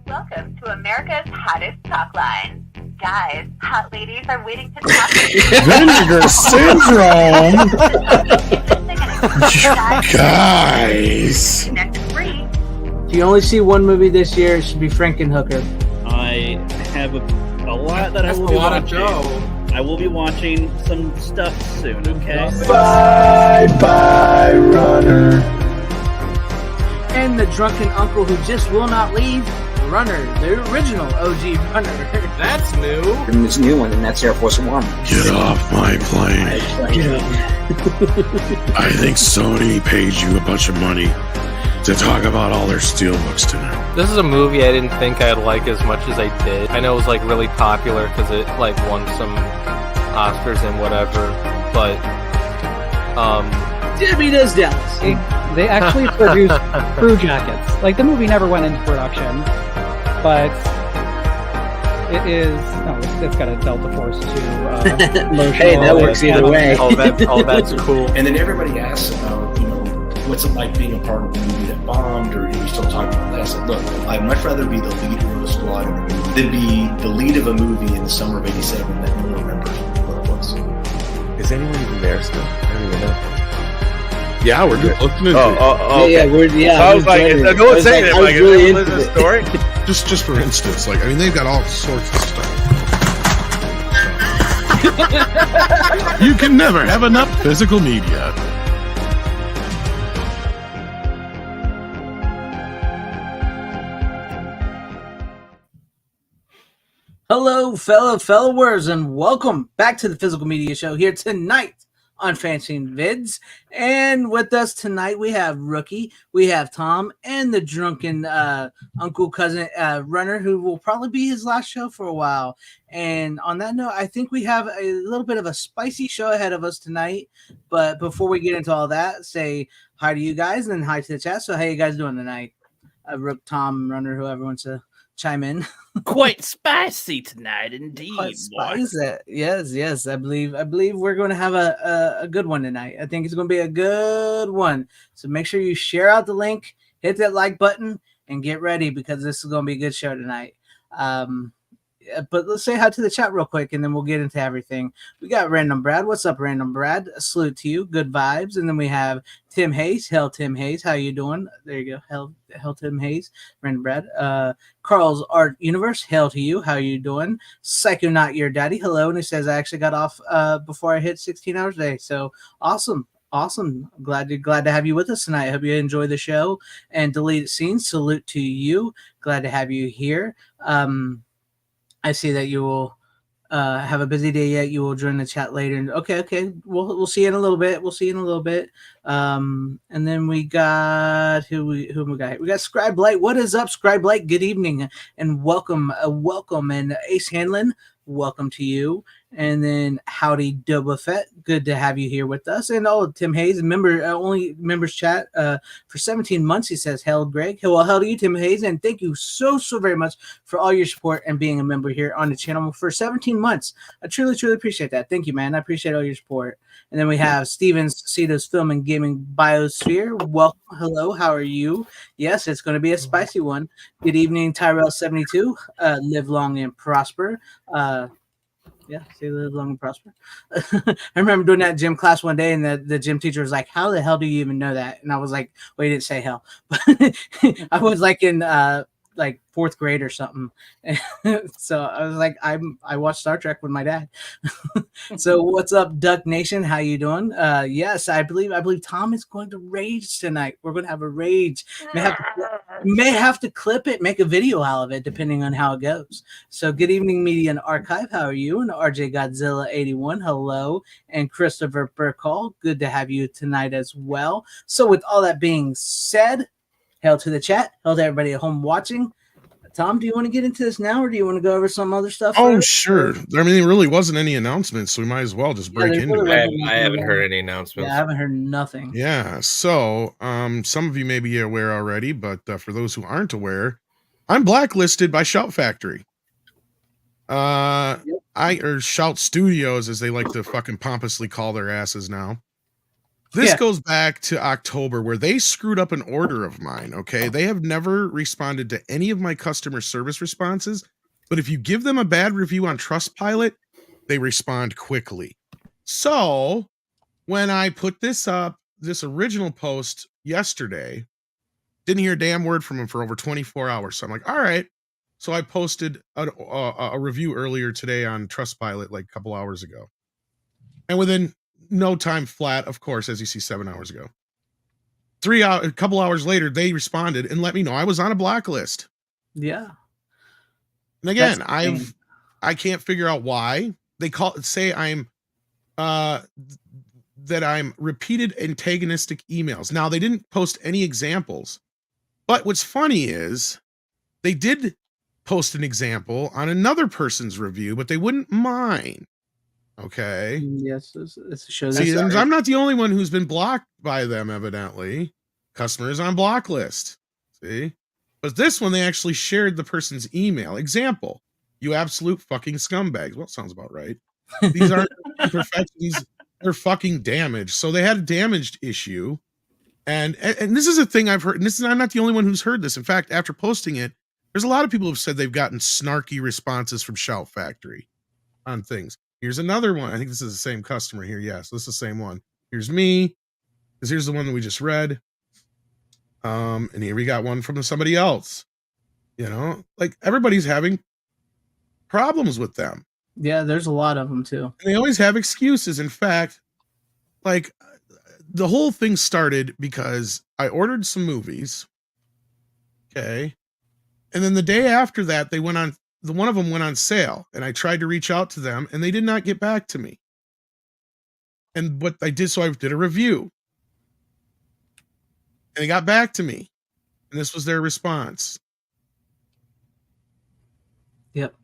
Welcome to America's hottest talk line. Guys, hot ladies are waiting to talk to you. Vinegar syndrome. Guys. If you only see one movie this year, it should be Frankenhooker. I have a lot that I will be watching. I will be watching some stuff soon, okay? Bye, runner. And the drunken uncle who just will not leave, Runner, the original OG Runner. That's new. And this new one, and that's Air Force One. Get off my plane. I think Sony paid you a bunch of money to talk about all their steelbooks tonight. This is a movie I didn't think I'd like as much as I did. I know it was like really popular because it like won some Oscars and whatever, but Debbie Does Dallas. They actually produced crew jackets. Like, the movie never went into production, but it's got a Delta Force 2 motion. Hey, that works either way. That's cool. And then everybody asks about, what's it like being a part of a movie that bombed, or are you still talking about that? I said, look, I'd much rather be the leader of a squad in a movie than be the lead of a movie in the summer of '87 that no one remembers what it was. Is anyone even there still? I don't even know. Yeah, we're just listening. Okay. I was like, no one's saying it. Like, really into the story. Just for instance, like, I mean, they've got all sorts of stuff. You can never have enough physical media. Hello, followers, and welcome back to the Physical Media Show here tonight on FanZcene Vids. And with us tonight, we have Rookie, we have Tom, and the drunken uncle cousin Runner, who will probably be his last show for a while. And on that note, I think we have a little bit of a spicy show ahead of us tonight. But before we get into all that, say hi to you guys and hi to the chat. So how you guys doing tonight? Rook, Tom, Runner, whoever wants to chime in. Quite spicy tonight, indeed. Quite spicy. Yes. I believe we're going to have a good one tonight. I think it's going to be a good one. So make sure you share out the link, hit that like button, and get ready because this is going to be a good show tonight. But let's say hi to the chat real quick, and then we'll get into everything. We got Random Brad. What's up, Random Brad? A salute to you. Good vibes. And then we have Tim Hayes. Hell, Tim Hayes. How you doing? There you go. Hell, Tim Hayes. Random Brad. Carl's Art Universe. Hell to you. How you doing? Psycho Not Your Daddy. Hello. And he says, I actually got off before I hit 16 hours a day. So awesome. Glad to have you with us tonight. I hope you enjoy the show. And Deleted Scenes. Salute to you. Glad to have you here. I see that you will have a busy day yet. You will join the chat later. Okay. We'll see you in a little bit. And then we got who we got? We got Scribe Light. What is up, Scribe Light? Good evening and welcome. And Ace Hanlon, welcome to you. And then howdy Doba Fett, good to have you here with us. And Tim Hayes, only members chat for 17 months. He says, "Hell, Greg." Well, hell to you, Tim Hayes, and thank you so very much for all your support and being a member here on the channel for 17 months. I truly appreciate that. Thank you, man. I appreciate all your support. And then we have Steven Cito's Film and Gaming Biosphere. Welcome. Hello. How are you? Yes, it's going to be a spicy one. Good evening, Tyrell72. Live long and prosper. Yeah, say live long and prosper. I remember doing that gym class one day, and the gym teacher was like, "How the hell do you even know that?" And I was like, "Well, he didn't say hell." But I was like in like fourth grade or something. So I was like, I watched Star Trek with my dad. So what's up, Duck Nation? How you doing? Yes, I believe Tom is going to rage tonight. We're going to have a rage. May have to clip it, make a video out of it, depending on how it goes. So good evening, Media and Archive. How are you? And RJ Godzilla 81, hello. And Christopher Burkall, good to have you tonight as well. So with all that being said, hell to the chat, hell to everybody at home watching. Tom, do you want to get into this now, or do you want to go over some other stuff? Oh, sure. I mean, there really wasn't any announcements, so we might as well just break into it. I haven't heard any announcements. Yeah, I haven't heard nothing. Yeah, so some of you may be aware already, but for those who aren't aware, I'm blacklisted by Shout Factory. Or Shout Studios, as they like to fucking pompously call their asses now. This goes back to October where they screwed up an order of mine. Okay. They have never responded to any of my customer service responses, but if you give them a bad review on Trustpilot, they respond quickly. So when I put this up, this original post yesterday, didn't hear a damn word from him for over 24 hours. So I'm like, all right. So I posted a review earlier today on Trustpilot, like a couple hours ago. And within no time flat, of course, as you see 7 hours ago, a couple hours later, they responded and let me know I was on a blacklist. Yeah. And again, I can't figure out why they say I'm, that I'm repeated antagonistic emails. Now they didn't post any examples, but what's funny is they did post an example on another person's review, but they wouldn't mind. Okay. Yes, it's a show. See, I'm not the only one who's been blocked by them, evidently. Customers on block list. See? But this one, they actually shared the person's email. Example, you absolute fucking scumbags. Well, sounds about right. These aren't imperfections. They're fucking damaged. So they had a damaged issue. And this is a thing I've heard. And I'm not the only one who's heard this. In fact, after posting it, there's a lot of people who've said they've gotten snarky responses from Shout Factory on things. Here's another one. I think this is the same customer here. Yes, this is the same one. Here's me, because here's the one that we just read. And here we got one from somebody else. You know, like everybody's having problems with them. Yeah, there's a lot of them too. And they always have excuses. In fact, like the whole thing started because I ordered some movies. Okay. And then the day after that, one of them went on sale, and I tried to reach out to them and they did not get back to me. And what I did, so I did a review and they got back to me, and this was their response. Yep.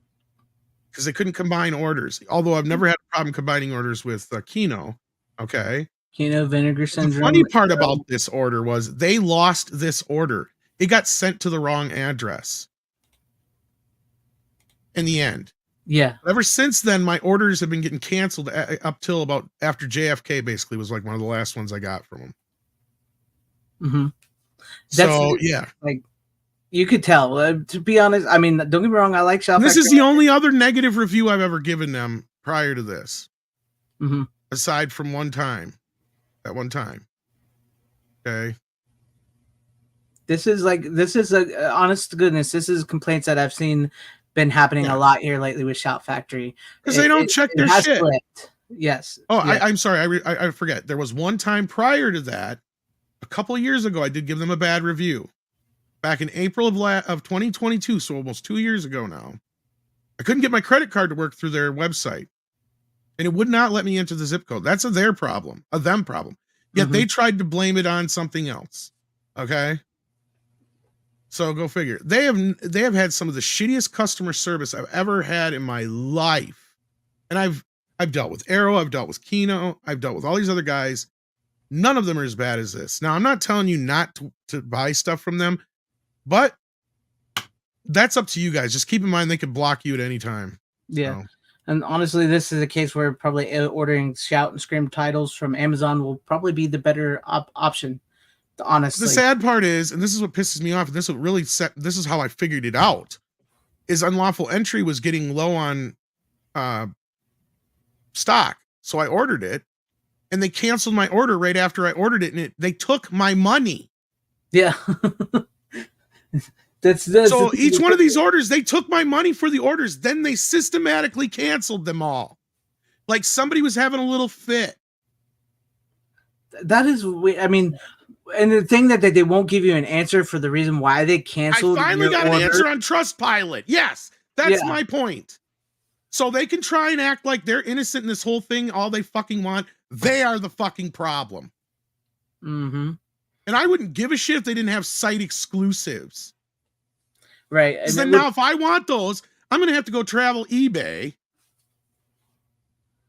Because they couldn't combine orders. Although I've never had a problem combining orders with Kino. Okay. Kino vinegar syndrome. The funny part about this order was they lost this order. It got sent to the wrong address. In the end. Yeah. Ever since then, my orders have been getting canceled up till about after JFK, basically, was like one of the last ones I got from them. Mm-hmm. So, yeah. Like, you could tell. To be honest, I mean, don't get me wrong, I like Shout This Factory. is the only other negative review I've ever given them prior to this. Mm-hmm. Aside from one time. That one time. Okay. This is a honest to goodness. This is complaints that I've seen been happening a lot here lately with Shout Factory. Because they don't check their shit. Flipped. Yes. Oh, yes. I'm sorry. I forget. There was one time prior to that, a couple of years ago, I did give them a bad review. Back in April of 2022, so almost 2 years ago now. I couldn't get my credit card to work through their website. And it would not let me enter the zip code. That's them problem. Yet they tried to blame it on something else. Okay? So go figure. They have had some of the shittiest customer service I've ever had in my life. And I've dealt with Arrow, I've dealt with Kino, I've dealt with all these other guys. None of them are as bad as this. Now, I'm not telling you not to buy stuff from them, but that's up to you guys. Just keep in mind they could block you at any time. Yeah. So. And honestly, this is a case where probably ordering Shout and Scream titles from Amazon will probably be the better option. Honestly, the sad part is, and this is what pisses me off, and this is how I figured it out, is unlawful entry was getting low on stock. So I ordered it, and they canceled my order right after I ordered it, and they took my money. Yeah. So each one of these orders, they took my money for the orders. Then they systematically canceled them all. Like somebody was having a little fit. That is, I mean, and the thing that they won't give you an answer for the reason why they canceled. I finally got an answer on Trustpilot. Yes, that's my point. So they can try and act like they're innocent in this whole thing. All they fucking want. They are the fucking problem. Mm-hmm. And I wouldn't give a shit if they didn't have site exclusives. Right. And then now if I want those, I'm going to have to go travel eBay.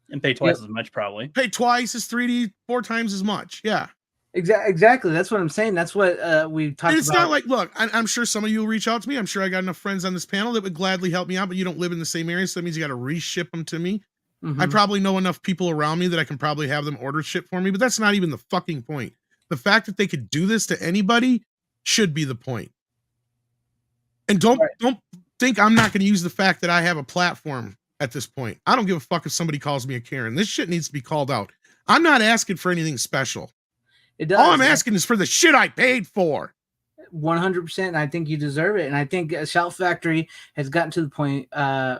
And pay twice as much, probably. Pay twice as 3D, 4 times as much. Yeah. Exactly. That's what I'm saying. That's what we talked about. It's not like, look, I'm sure some of you will reach out to me. I'm sure I got enough friends on this panel that would gladly help me out, but you don't live in the same area. So that means you got to reship them to me. I probably know enough people around me that I can probably have them order shit for me, but that's not even the fucking point. The fact that they could do this to anybody should be the point. And don't think I'm not going to use the fact that I have a platform at this point. I don't give a fuck if somebody calls me a Karen. This shit needs to be called out. I'm not asking for anything special. It does. All I'm asking is for the shit I paid for. 100%. I think you deserve it. And I think Shout Factory has gotten to the point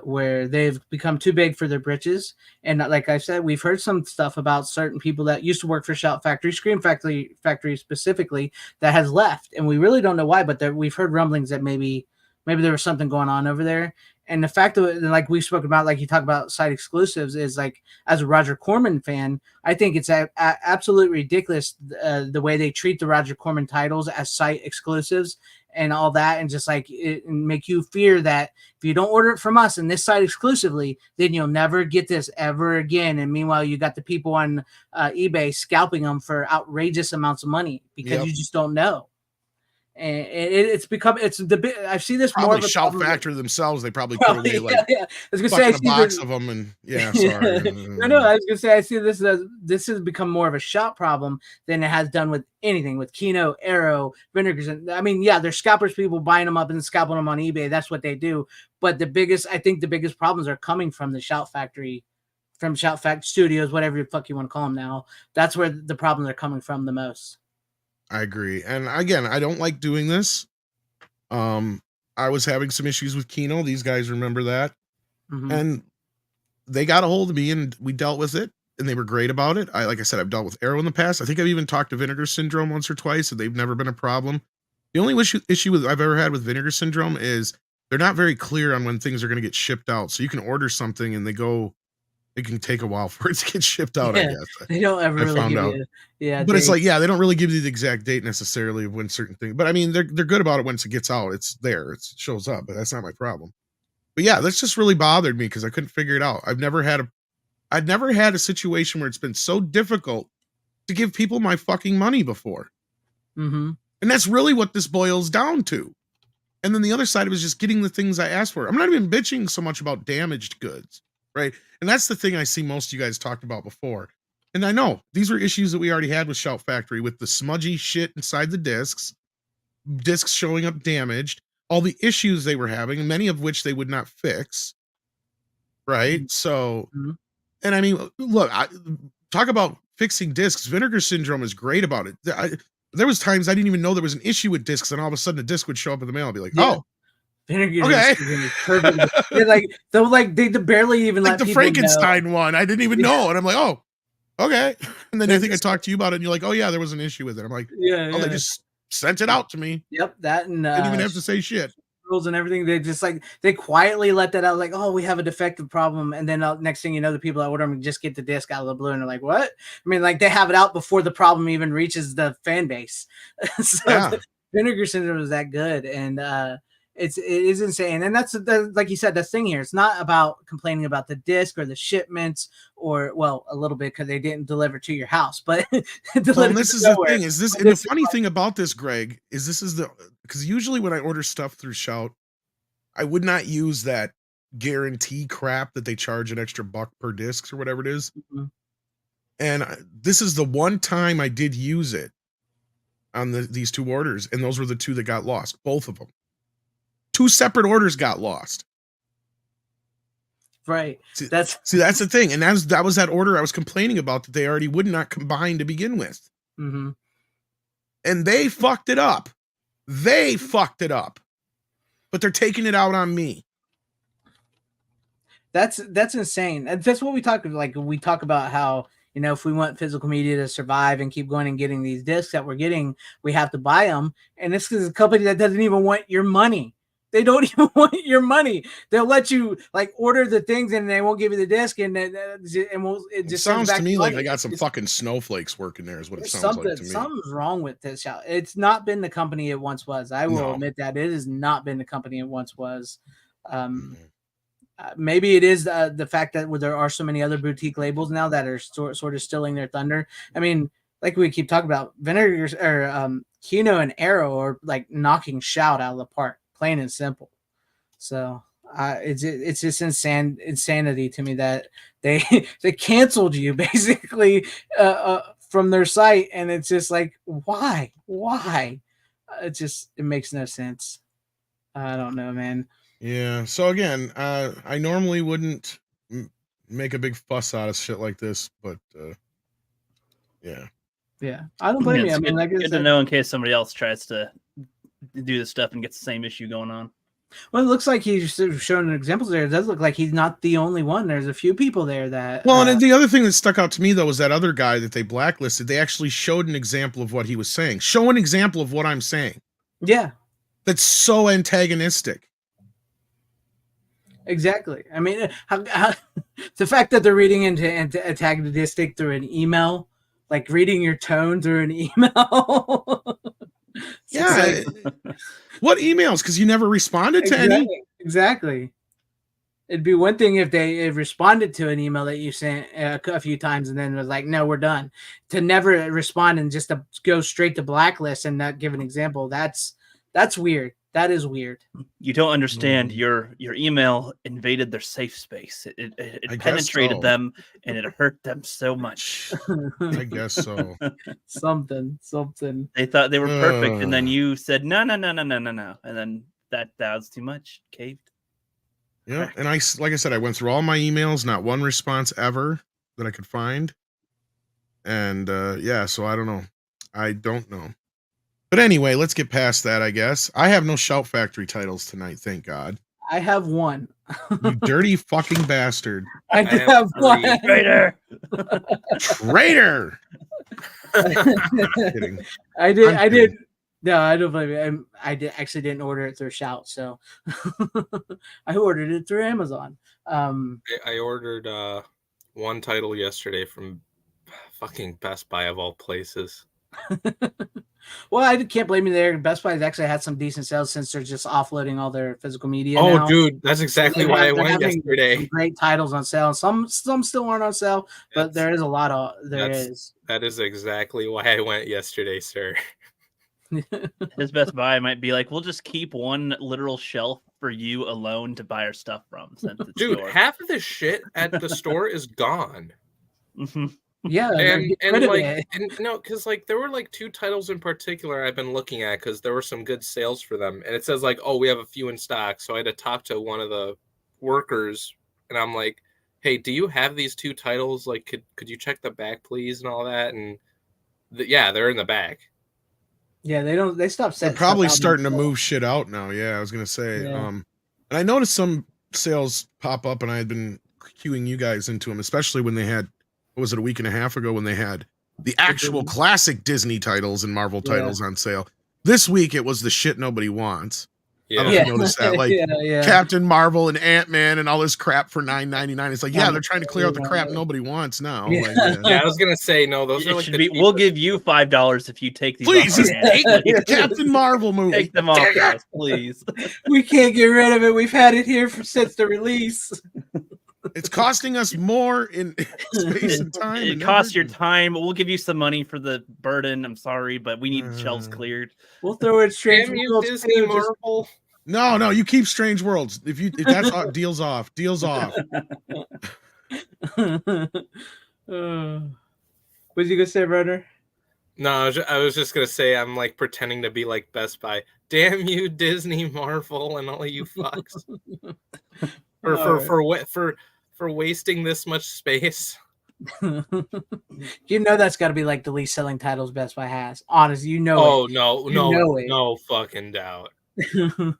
where they've become too big for their britches. And like I said, we've heard some stuff about certain people that used to work for Shout Factory, Scream Factory specifically, that has left. And we really don't know why, but we've heard rumblings that maybe there was something going on over there. And the fact that, like we've spoken about, like you talk about site exclusives, is like, as a Roger Corman fan, I think it's absolutely ridiculous the way they treat the Roger Corman titles as site exclusives and all that, and just like make you fear that if you don't order it from us and this site exclusively, then you'll never get this ever again. And meanwhile, you got the people on eBay scalping them for outrageous amounts of money because you just don't know. And it's the bit. I've seen this probably more of a Shout Factory themselves. They probably put away like I was gonna say, a box of them, and sorry. No, I was gonna say I see this has become more of a shop problem than it has done with anything with Kino, Arrow, Vinegars. And I mean, they're scalpers, people buying them up and scalping them on eBay. That's what they do. But the biggest problems are coming from the Shout Factory, from Shout Factory Studios, whatever the fuck you want to call them now. That's where the problems are coming from the most. I agree. And again, I don't like doing this. I was having some issues with Kino. These guys remember that. And they got a hold of me and we dealt with it and they were great about it. Like I said, I've dealt with Arrow in the past. I think I've even talked to Vinegar Syndrome once or twice and they've never been a problem. The only issue I've ever had with Vinegar Syndrome is they're not very clear on when things are going to get shipped out. So you can order something and it can take a while for it to get shipped out, I guess. They don't ever really give you but it's like, they don't really give you the exact date necessarily of when certain things, but I mean, they're good about it once it gets out. It's there, it shows up, but that's not my problem. But that's just really bothered me because I couldn't figure it out. I'd never had a situation where it's been so difficult to give people my fucking money before. And that's really what this boils down to. And then the other side of it is just getting the things I asked for. I'm not even bitching so much about damaged goods. Right. And that's the thing I see most of you guys talked about before. And I know these were issues that we already had with Shout Factory with the smudgy shit inside the discs showing up damaged, all the issues they were having, many of which they would not fix. Right. So, and I mean, look, talk about fixing discs. Vinegar Syndrome is great about it. There was times I didn't even know there was an issue with discs and all of a sudden a disc would show up in the mail. I'd be like, Vinegar okay. They barely even like let the Frankenstein one. I didn't even know. And I'm like, oh, okay. And then I think I talked to you about it and you're like, oh yeah, there was an issue with it. I'm like, they just sent it out to me. Yep. That and didn't even have to say shit. Rules and everything. They just they quietly let that out. Like, oh, we have a defective problem. And then next thing you know, the people that order them just get the disc out of the blue and they're like, what? I mean, like they have it out before the problem even reaches the fan base. Vinegar Syndrome is that good. And, it is insane. And that's like you said, the thing here. It's not about complaining about the disc or the shipments or, well, a little bit because they didn't deliver to your house. But this is the thing. And the funny thing about this, Greg, is because usually when I order stuff through Shout, I would not use that guarantee crap that they charge an extra $1 per disc or whatever it is. And this is the one time I did use it on these two orders. And those were the two that got lost. Both of them. 2 separate orders got lost. Right. That's the thing. And that was that order I was complaining about that they already would not combine to begin with. And they fucked it up. But they're taking it out on me. That's insane. And that's what we talk about. Like we talk about how, if we want physical media to survive and keep going and getting these discs that we're getting, we have to buy them. And this is a company that doesn't even want your money. They don't even want your money. They'll let you order the things and they won't give you the disc. And it just sounds to me like they got some fucking snowflakes working there is what it sounds like to me. Something's wrong with this. It's not been the company it once was. I will admit that it has not been the company it once was. Maybe it is the fact that there are so many other boutique labels now that are sort of stealing their thunder. I mean, like we keep talking about, Vinegars or Kino and Arrow are like knocking Shout out of the park. Plain and simple. So It's just insanity to me that they they canceled you basically from their site, and it's just like why it makes no sense. I don't know, man. Yeah. So again, I normally wouldn't make a big fuss out of shit like this, but yeah. I don't blame you. I It's mean, good to know in case somebody else tries to do this stuff and gets the same issue going on. Well, it looks like he's showing examples there. It does look like he's not the only one. There's a few people there that. Well, and the other thing that stuck out to me though was that other guy that they blacklisted. They actually showed an example of what he was saying. Show an example of what I'm saying. Yeah. That's so antagonistic. Exactly. I mean, the fact that they're reading into antagonistic through an email, like reading your tone through an email. Yeah. What emails? Because you never responded to any. Exactly. It'd be one thing if they responded to an email that you sent a few times and then was like, no, we're done. To never respond and just to go straight to blacklist and not give an example, that's weird. That is weird. You don't understand. Your email invaded their safe space. It penetrated them, and it hurt them so much. I guess so. Something. They thought they were perfect, and then you said no, and then that was too much. Caved. Yeah, and like I said, I went through all my emails, not one response ever that I could find, and so I don't know. But anyway, let's get past that, I guess. I have no Shout Factory titles tonight, thank God. I have one. You dirty fucking bastard. I have one. Traitor. Traitor. Kidding. I did. No, I don't blame you. I actually didn't order it through Shout, so I ordered it through Amazon. I ordered one title yesterday from fucking Best Buy of all places. Well, I can't blame you there. Best Buy's actually had some decent sales since they're just offloading all their physical media. Oh, now. dude, that's exactly why I went yesterday. Great titles on sale. Some still aren't on sale, but there is a lot of That is exactly why I went yesterday, sir. His Best Buy might be like, we'll just keep one literal shelf for you alone to buy our stuff from. Dude, half of the shit at the store is gone. Mm-hmm. Yeah, because like there were like two titles in particular I've been looking at because there were some good sales for them, and it says like, oh, we have a few in stock. So I had to talk to one of the workers, and I'm like, hey, do you have these two titles? Like, could you check the back, please, and all that? And they're in the back. Yeah, they stopped. They're probably starting to move shit out now. Yeah, I was gonna say. Yeah. And I noticed some sales pop up, and I had been queuing you guys into them, especially when they had. What was it, a week and a half ago when they had the actual classic Disney titles and Marvel titles on sale? This week it was the shit nobody wants. Yeah. I don't know if you noticed that, like Captain Marvel and Ant-Man and all this crap for $9.99. It's like, they're trying to clear out the crap nobody wants now. Yeah. Like, I was gonna say no. Those are like we'll give you $5 if you take these. Please, just take the Captain Marvel movie. Take them off, guys, please. We can't get rid of it. We've had it here since the release. It's costing us more in space and time. It costs your time. We'll give you some money for the burden. I'm sorry, but we need the shelves cleared. We'll throw it straight. Damn you, Disney Marvel. No, you keep Strange Worlds. If that's deals off. Was you gonna say, Runner? No, I was just gonna say I'm like pretending to be like Best Buy. Damn you, Disney Marvel, and all you fucks. For wasting this much space. You know that's got to be like the least selling titles Best Buy has. Honestly, No fucking doubt. Dude,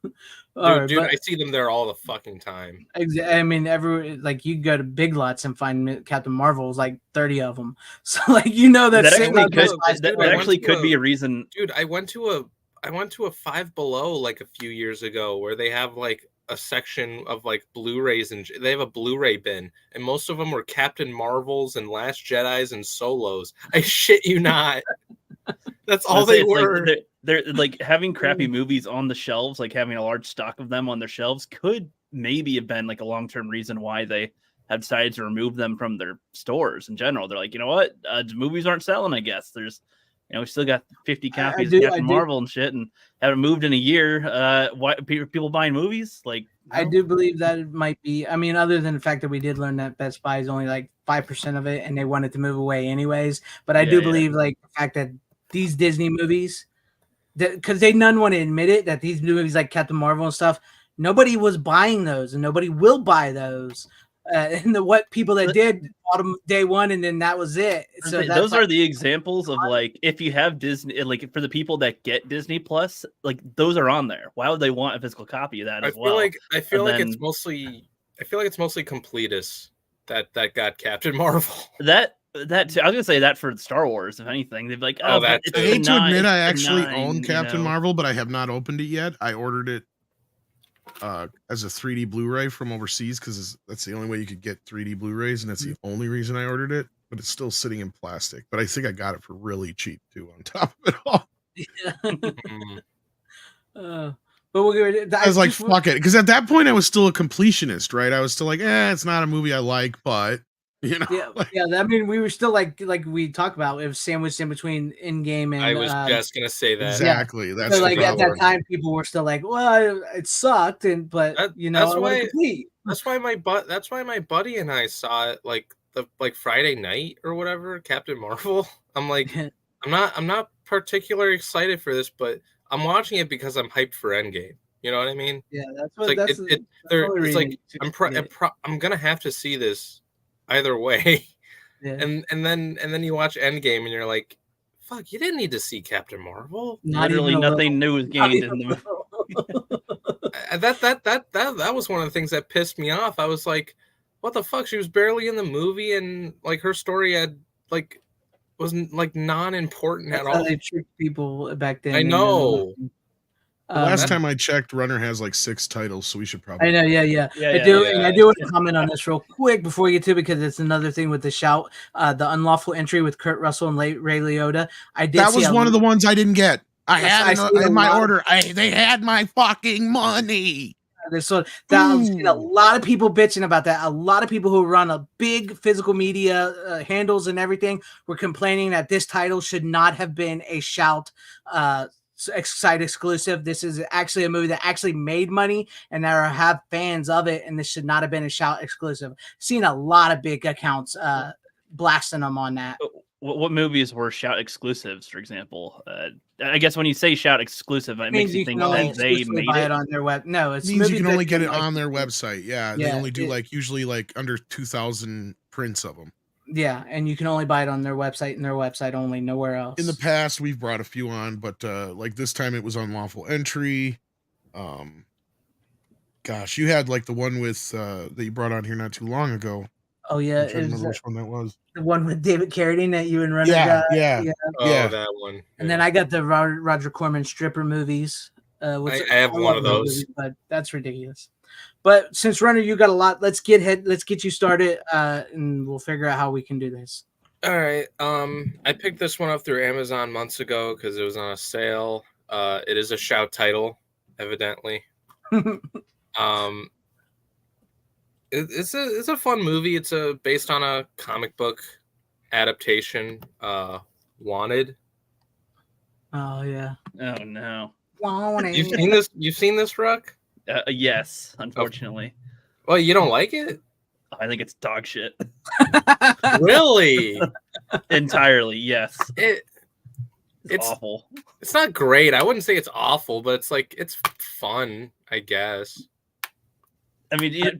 I see them there all the fucking time. I mean, you go to Big Lots and find Captain Marvel's like 30 of them. So like that actually could be a reason. Dude, I went to a Five Below like a few years ago where they have like a section of like Blu-rays, and they have a Blu-ray bin, and most of them were Captain Marvels and Last Jedis and Solos. I shit you not. That's all they were. Like, they're like having crappy movies on the shelves, like having a large stock of them on their shelves could maybe have been like a long-term reason why they have decided to remove them from their stores in general. They're like, you know what? Movies aren't selling, I guess. There's we still got 50 copies of Captain Marvel and shit, and haven't moved in a year. Why people buying movies? Like, I do believe that it might be. I mean, other than the fact that we did learn that Best Buy is only like 5% of it, and they wanted to move away anyways. But I do believe like the fact that these Disney movies, because they none want to admit it, that these movies like Captain Marvel and stuff, nobody was buying those, and nobody will buy those. And what people that did bought them day one, and then that was it. So those are the examples of like, if you have Disney, like for the people that get Disney Plus, like those are on there. Why would they want a physical copy of that as well? I feel like it's mostly completists that got Captain Marvel. That I was gonna say that for Star Wars, if anything, they'd be like, I hate to admit I actually 9, own Captain Marvel, but I have not opened it yet. I ordered it as a 3D Blu-ray from overseas because that's the only way you could get 3D Blu-rays, and that's the only reason I ordered it. But it's still sitting in plastic. But I think I got it for really cheap too. On top of it all, but I was like, fuck it, because at that point I was still a completionist, right? I was still like, it's not a movie I like, but you know, I mean, we were still like we talked about, it was sandwiched in between Endgame and. I was just gonna say that exactly. Yeah. That's so like at that time, people were still like, "Well, it sucked," but that's why my buddy and I saw it like Friday night or whatever. Captain Marvel. I'm like, I'm not particularly excited for this, but I'm watching it because I'm hyped for Endgame. You know what I mean? Yeah, that's what. It's like I'm gonna have to see this either way. Yeah. And then you watch Endgame and you're like, fuck, you didn't need to see Captain Marvel. Literally nothing new was gained in the movie. That was one of the things that pissed me off. I was like, what the fuck? She was barely in the movie, and like her story wasn't like non-important at all. They tricked people back then. I know. Last time I checked, Runner has like 6 titles, so we should probably. I know, yeah. I do want to comment on this real quick before we get to it, because it's another thing with the shout, the unlawful entry with Kurt Russell and Ray Liotta. That was one of the ones I didn't get. I had in my order. They had my fucking money. So I've seen a lot of people bitching about that. A lot of people who run a big physical media handles and everything were complaining that this title should not have been a shout site exclusive. This is actually a movie that actually made money, and there have fans of it, and this should not have been a shout exclusive. Seen a lot of big accounts blasting them on that. What movies were shout exclusives, for example? I guess when you say shout exclusive, it makes you think that they made it on their web. No, it means you can only get it on their website. Yeah, they only do usually under 2,000 prints of them. Yeah, and you can only buy it on their website and their website only, nowhere else. In the past, we've brought a few on, but like this time it was unlawful entry. Gosh, you had like the one with that you brought on here not too long ago. Oh yeah, I'm trying to remember which one that was. The one with David Carradine that you and Runner got. Yeah. Oh, that one. And then I got the Roger Corman stripper movies. I have one of those, movies, but that's ridiculous. But since Runner, you got a lot. Let's get you started, and we'll figure out how we can do this. All right. I picked this one up through Amazon months ago because it was on a sale. It is a shout title, evidently. It's a fun movie. It's based on a comic book adaptation. Wanted. Oh yeah. Oh no. Wanted. You've seen this, Ruck? Yes, unfortunately. Well, you don't like it? I think it's dog shit. Really? Entirely, yes. It's awful. It's not great. I wouldn't say it's awful, but it's fun, I guess. I mean, you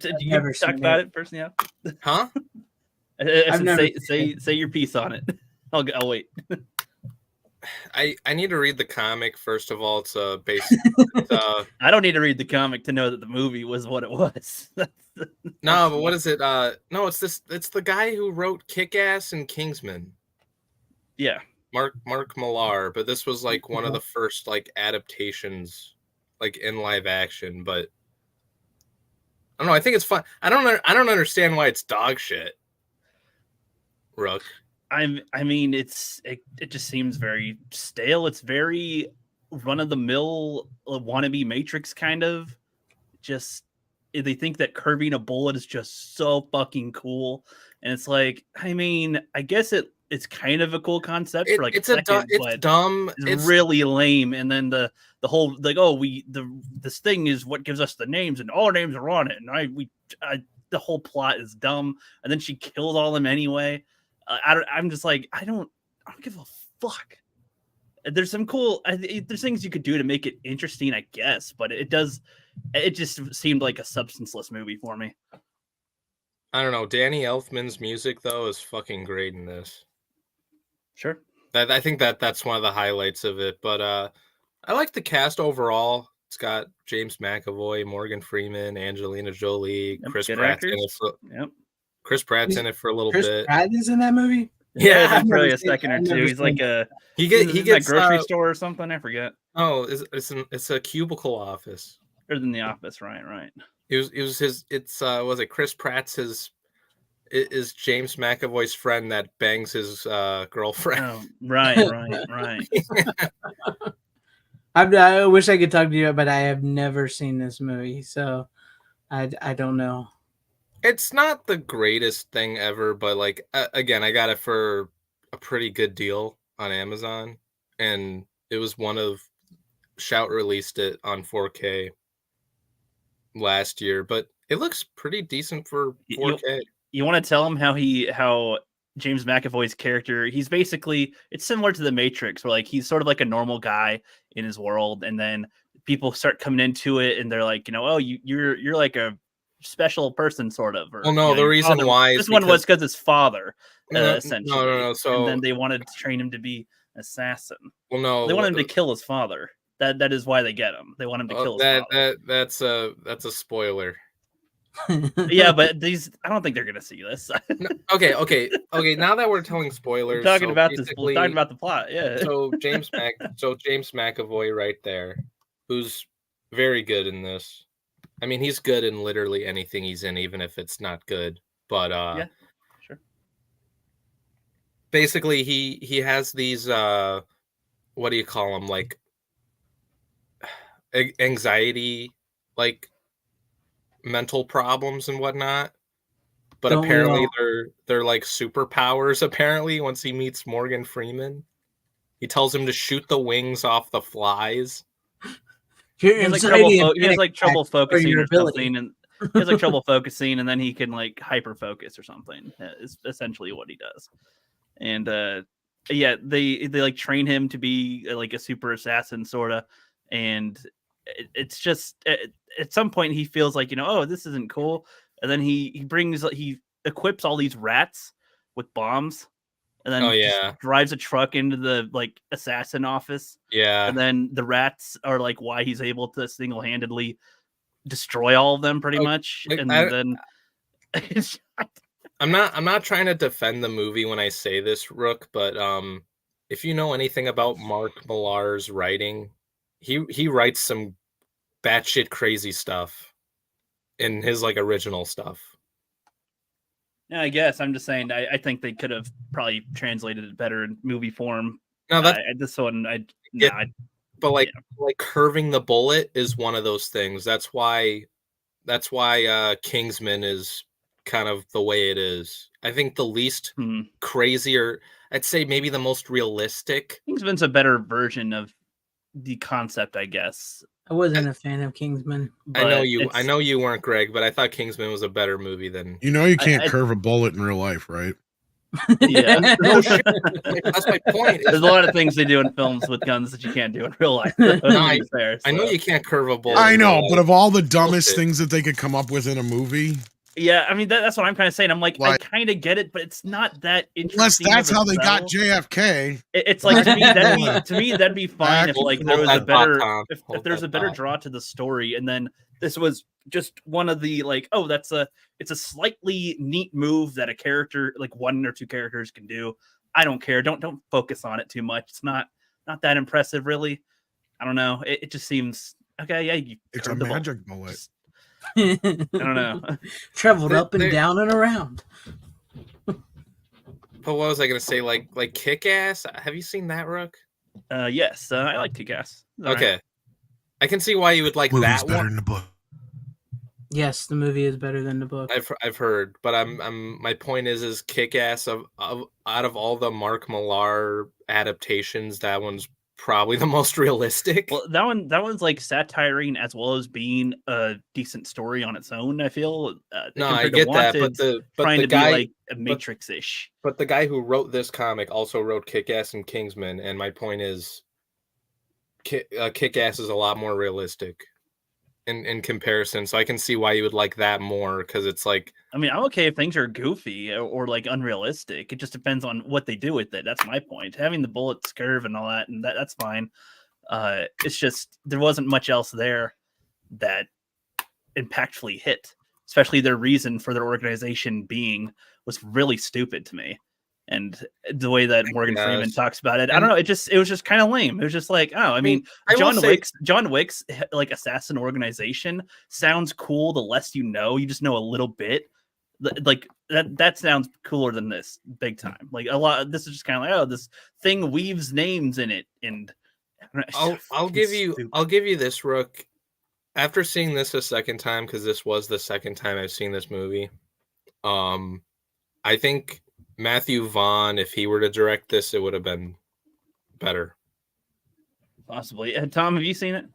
talk about it first, yeah? Huh? Say your piece on it. I'll wait. I need to read the comic first of all. It's based. I don't need to read the comic to know that the movie was what it was. No, but what is it? No, it's this. It's the guy who wrote Kick-Ass and Kingsman. Yeah, Mark Millar. But this was like one of the first like adaptations, like in live action. But I don't know. I think it's fun. I don't understand why it's dog shit. Rook. I mean, it just seems very stale. It's very run of the mill wannabe Matrix kind of. Just they think that curving a bullet is just so fucking cool, and it's like, I mean, I guess it it's kind of a cool concept for like it's a second, it's but dumb. it's really lame. And then the whole like, oh, this thing is what gives us the names, and all our names are on it, and the whole plot is dumb. And then she killed all them anyway. I'm just like, I don't give a fuck. There's some cool. There's things you could do to make it interesting, I guess, but it just seemed like a substanceless movie for me. I don't know. Danny Elfman's music though is fucking great in this. Sure. I think that's one of the highlights of it. But I like the cast overall. It's got James McAvoy, Morgan Freeman, Angelina Jolie, Chris Pratt's in it for, Chris Pratt's in it for a little Chris bit. Pratt is in that movie? Yeah, probably a second or two. He's like he gets a grocery store or something. I forget. Oh, it's a cubicle office. Or than the office, right. It was his. It's was it Chris Pratt's is James McAvoy's friend that bangs his girlfriend. Oh, right. I wish I could talk to you, but I have never seen this movie, so I don't know. It's not the greatest thing ever, but like again, I got it for a pretty good deal on Amazon, and it was Shout released it on 4K last year, but it looks pretty decent for 4K. You want to tell him how James McAvoy's character, he's basically, it's similar to the Matrix, where like he's sort of like a normal guy in his world, and then people start coming into it and they're like, oh, you're like a special person, sort of. Or, well, no, the reason why this one was because his father, essentially. No. So and then they wanted to train him to be an assassin. Well, no, they want him to kill his father. That is why they get him. They want him to kill his father. That's a spoiler. Yeah, but I don't think they're gonna see this. Okay. Now that we're telling spoilers, we're talking about the plot. Yeah. So James McAvoy, right there, who's very good in this. I mean, he's good in literally anything he's in, even if it's not good. But yeah, sure. Basically, he has these what do you call them? Like anxiety, like mental problems and whatnot. But apparently they're like superpowers. Apparently, once he meets Morgan Freeman, he tells him to shoot the wings off the flies. He has trouble focusing or something, and he has like trouble focusing, and then he can like hyper focus or something. Is essentially what he does. And yeah, they like train him to be like a super assassin, sorta. And it's just at some point he feels like, oh, this isn't cool, and then he equips all these rats with bombs. And then just drives a truck into the like assassin office. Yeah. And then the rats are like why he's able to single-handedly destroy all of them pretty much. Like, and then I'm not trying to defend the movie when I say this, Rook, but if you know anything about Mark Millar's writing, he writes some batshit crazy stuff in his like original stuff. Yeah, I guess I'm just saying. I think they could have probably translated it better in movie form. No, that's this one. But like curving the bullet is one of those things. That's why Kingsman is kind of the way it is. I think the least crazy, or I'd say maybe the most realistic. Kingsman's a better version of the concept, I guess. I wasn't a fan of Kingsman. I know you weren't, Greg, but I thought Kingsman was a better movie than. You can't curve a bullet in real life, right? Yeah. No shit. That's my point. There's a lot of things they do in films with guns that you can't do in real life. I know you can't curve a bullet. I know, but of all the dumbest things that they could come up with in a movie. Yeah, I mean that's what I'm kind of saying. I'm like I kind of get it, but it's not that interesting. Unless that's how they got JFK. It's like to me that'd be fine if like there was a better if there's a better draw to the story, and then this was just one of the like, oh, it's a slightly neat move that a character, like one or two characters, can do. I don't care. Don't focus on it too much. It's not that impressive, really. I don't know. It just seems okay. Yeah, it's a magic bullet. I don't know. Traveled up and down and around. But what was I gonna say? Like Kick-Ass? Have you seen that, Rook? Yes, I like Kick-Ass. Okay, right. I can see why you would like that one. In the book. Yes, the movie is better than the book. I've heard, but my point is Kick-Ass of out of all the Mark Millar adaptations, that one's probably the most realistic. Well, that one's like satiring as well as being a decent story on its own. I feel. No, I compared to get that, Wanted, but trying the to guy, be like a Matrix-ish. but the guy who wrote this comic also wrote Kick-Ass and Kingsman, and my point is, Kick-Ass is a lot more realistic in comparison, so I can see why you would like that more, because it's like, I mean, I'm okay if things are goofy or like unrealistic. It just depends on what they do with it. That's my point. Having the bullets curve and all that, and that's fine. It's just there wasn't much else there that impactfully hit, especially their reason for their organization being was really stupid to me. And the way that Morgan Freeman talks about it, I don't know. It was just kind of lame. It was just like, oh, I mean, John Wick's like assassin organization sounds cool. The less you just know a little bit. Like that sounds cooler than this big time. Like a lot. This is just kind of like, oh, this thing weaves names in it, and I'll give you this, Rook. After seeing this a second time, because this was the second time I've seen this movie, I think Matthew Vaughn, if he were to direct this, it would have been better. Possibly. Tom, have you seen it?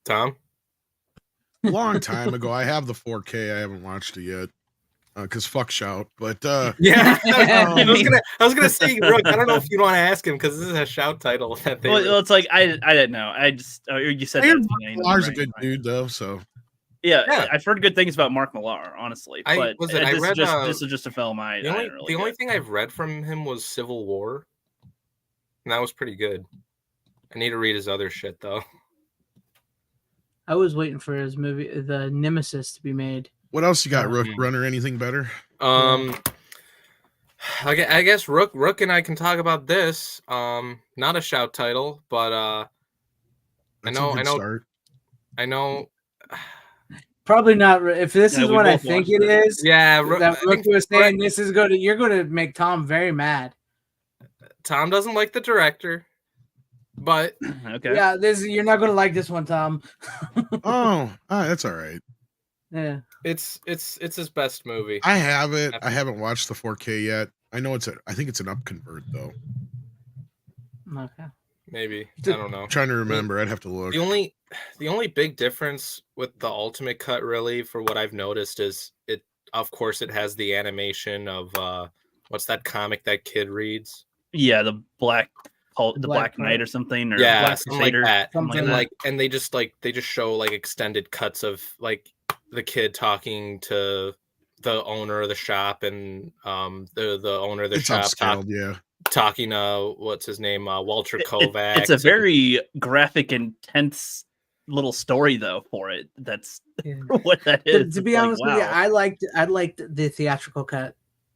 Tom? A long time ago. I have the 4K. I haven't watched it yet. Because fuck Shout. But yeah. I was gonna say, Rook, I don't know if you want to ask him, because this is a Shout title that they well, it's like I didn't know. I just you said that. Millar's a good dude though, so yeah, I've heard good things about Mark Millar, honestly. But this is just a film the only thing I've read from him was Civil War, and that was pretty good. I need to read his other shit though. I was waiting for his movie, The Nemesis, to be made. What else you got, Rook? Runner? Anything better? I guess Rook and I can talk about this. Not a Shout title, but I know. Probably not. If this is what I think it is, yeah. Rook was saying this is going to. You're going to make Tom very mad. Tom doesn't like the director, but okay. Yeah, you're not going to like this one, Tom. That's all right. Yeah, it's his best movie. I have it. I haven't watched the 4K yet. I know I think it's an upconvert though. Okay. Maybe. I don't know. I'm trying to remember. I'd have to look. The only big difference with the ultimate cut, really, for what I've noticed, is it. Of course, it has the animation of what's that comic that kid reads? Yeah, the Black Knight or something, or yeah, Black something like that. And they just show like extended cuts of like the kid talking to the owner of the shop, and the owner of the shop talking what's his name, Walter Kovac. It's a very graphic, intense little story though for it. That's what that is. To be honest with you, I liked the theatrical cut.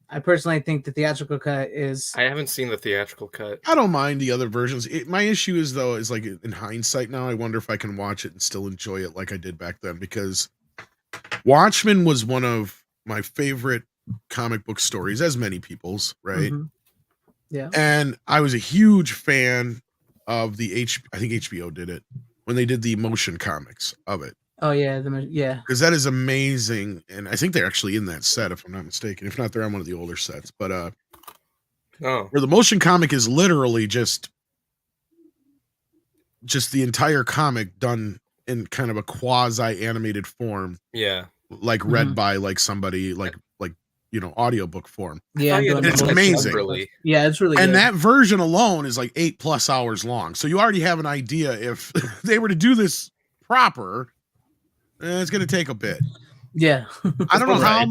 I personally think the theatrical cut is. I haven't seen the theatrical cut. I don't mind the other versions. My issue is like in hindsight now, I wonder if I can watch it and still enjoy it like I did back then, because Watchmen was one of my favorite comic book stories, as many people's, right? Mm-hmm. Yeah. And I was a huge fan of I think HBO did it when they did the motion comics of it. Oh yeah, because that is amazing, and I think they're actually in that set, if I'm not mistaken. If not, they're on one of the older sets. But where the motion comic is literally just the entire comic done in kind of a quasi animated form. Yeah, like read by like somebody like audiobook form. Yeah, it's amazing. Yeah, it's really and good. that version alone is like 8+ hours long. So you already have an idea if they were to do this proper. It's going to take a bit. Yeah. I don't know how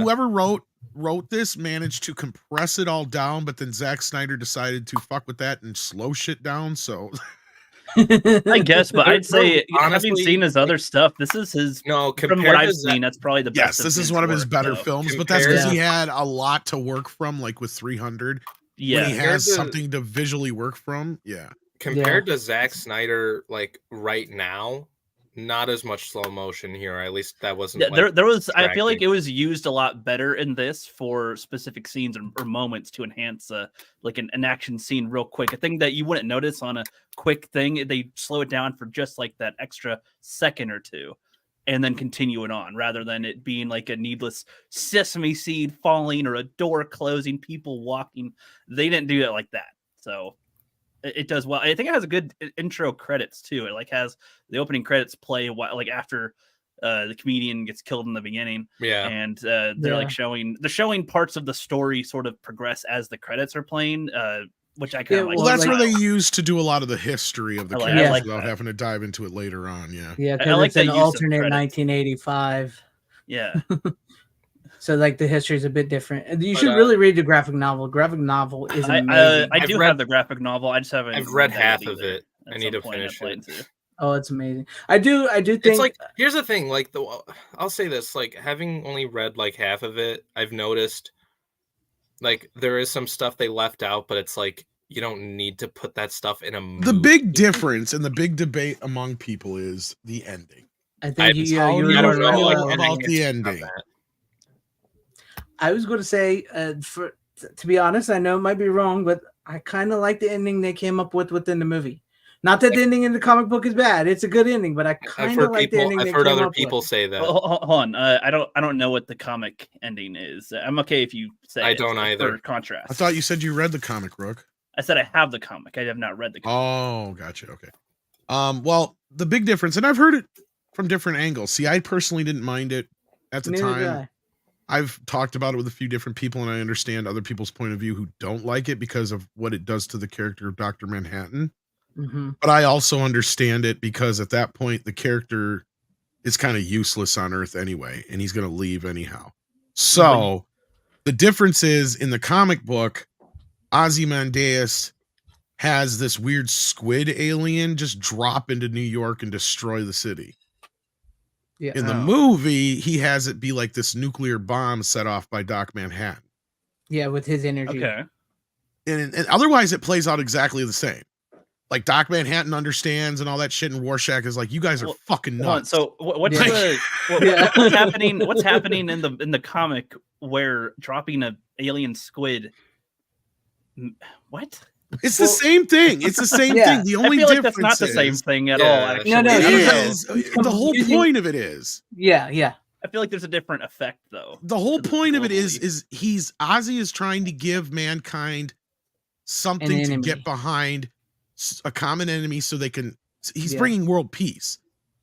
whoever wrote this managed to compress it all down, but then Zack Snyder decided to fuck with that and slow shit down. So I guess, but I'd say, honestly, having seen his other stuff, this is his. No, from what I've seen, that's probably the best. Yes, this is one of his better films, but that's because he had a lot to work from, like with 300. Yeah, when he has something to visually work from. Yeah, compared to Zack Snyder, like right now not as much slow motion here. At least that wasn't. Yeah, there was. I feel like distracting. it was used a lot better in this for specific scenes or moments to enhance like an action scene real quick. A thing that you wouldn't notice on a quick thing, they slow it down for just like that extra second or two, and then continue it on, rather than it being like a needless sesame seed falling or a door closing, people walking. They didn't do it like that, so. It does well. I think it has a good intro credits too. It like has the opening credits play like after the comedian gets killed in the beginning. Yeah, and they're like showing parts of the story sort of progress as the credits are playing. Which I kind of like. Well, that's where they used to do a lot of the history of the I characters like without that. having to dive into it later on. Yeah, Yeah, I because like it's that an use of alternate credits. 1985. Yeah. So like the history is a bit different. And you should really read the graphic novel. Graphic novel is amazing. I do have the graphic novel. I just haven't. I've read half it of it. I need to finish it. Oh, it's amazing. I do think it's like, here's the thing, like I'll say this, like having only read like half of it, I've noticed like there is some stuff they left out, but it's like you don't need to put that stuff in a movie. The big difference and the big debate among people is the ending. I think I don't know about the ending. I was going to say, to be honest, I know it might be wrong, but I kind of like the ending they came up with within the movie. Not that the ending in the comic book is bad; it's a good ending, but I kind of like the ending. I've heard other people say that. Hold on, I don't know what the comic ending is. I'm okay if you say I don't either. For contrast, I thought you said you read the comic, Rook. I said I have the comic. I have not read the comic. Oh, gotcha. Okay. Well, the big difference, and I've heard it from different angles. See, I personally didn't mind it at the time. I've talked about it with a few different people, and I understand other people's point of view who don't like it because of what it does to the character of Dr. Manhattan. Mm-hmm. But I also understand it because at that point, the character is kind of useless on Earth anyway, and he's going to leave anyhow. So the difference is in the comic book, Ozymandias has this weird squid alien just drop into New York and destroy the city. Yeah. In the movie, he has it be like this nuclear bomb set off by Doc Manhattan. Yeah, with his energy. Okay. And otherwise, it plays out exactly the same. Like Doc Manhattan understands and all that shit, and Rorschach is like, "You guys are fucking nuts." So what's happening? What's happening in the comic where dropping an alien squid? What? It's the same thing. It's the same thing. The only I feel like difference that's not the same thing at all. Actually, No, it is. The whole point of it is. Yeah. I feel like there's a different effect though. The whole point of it is Ozzy is trying to give mankind something to get behind, a common enemy, so they can. He's bringing world peace.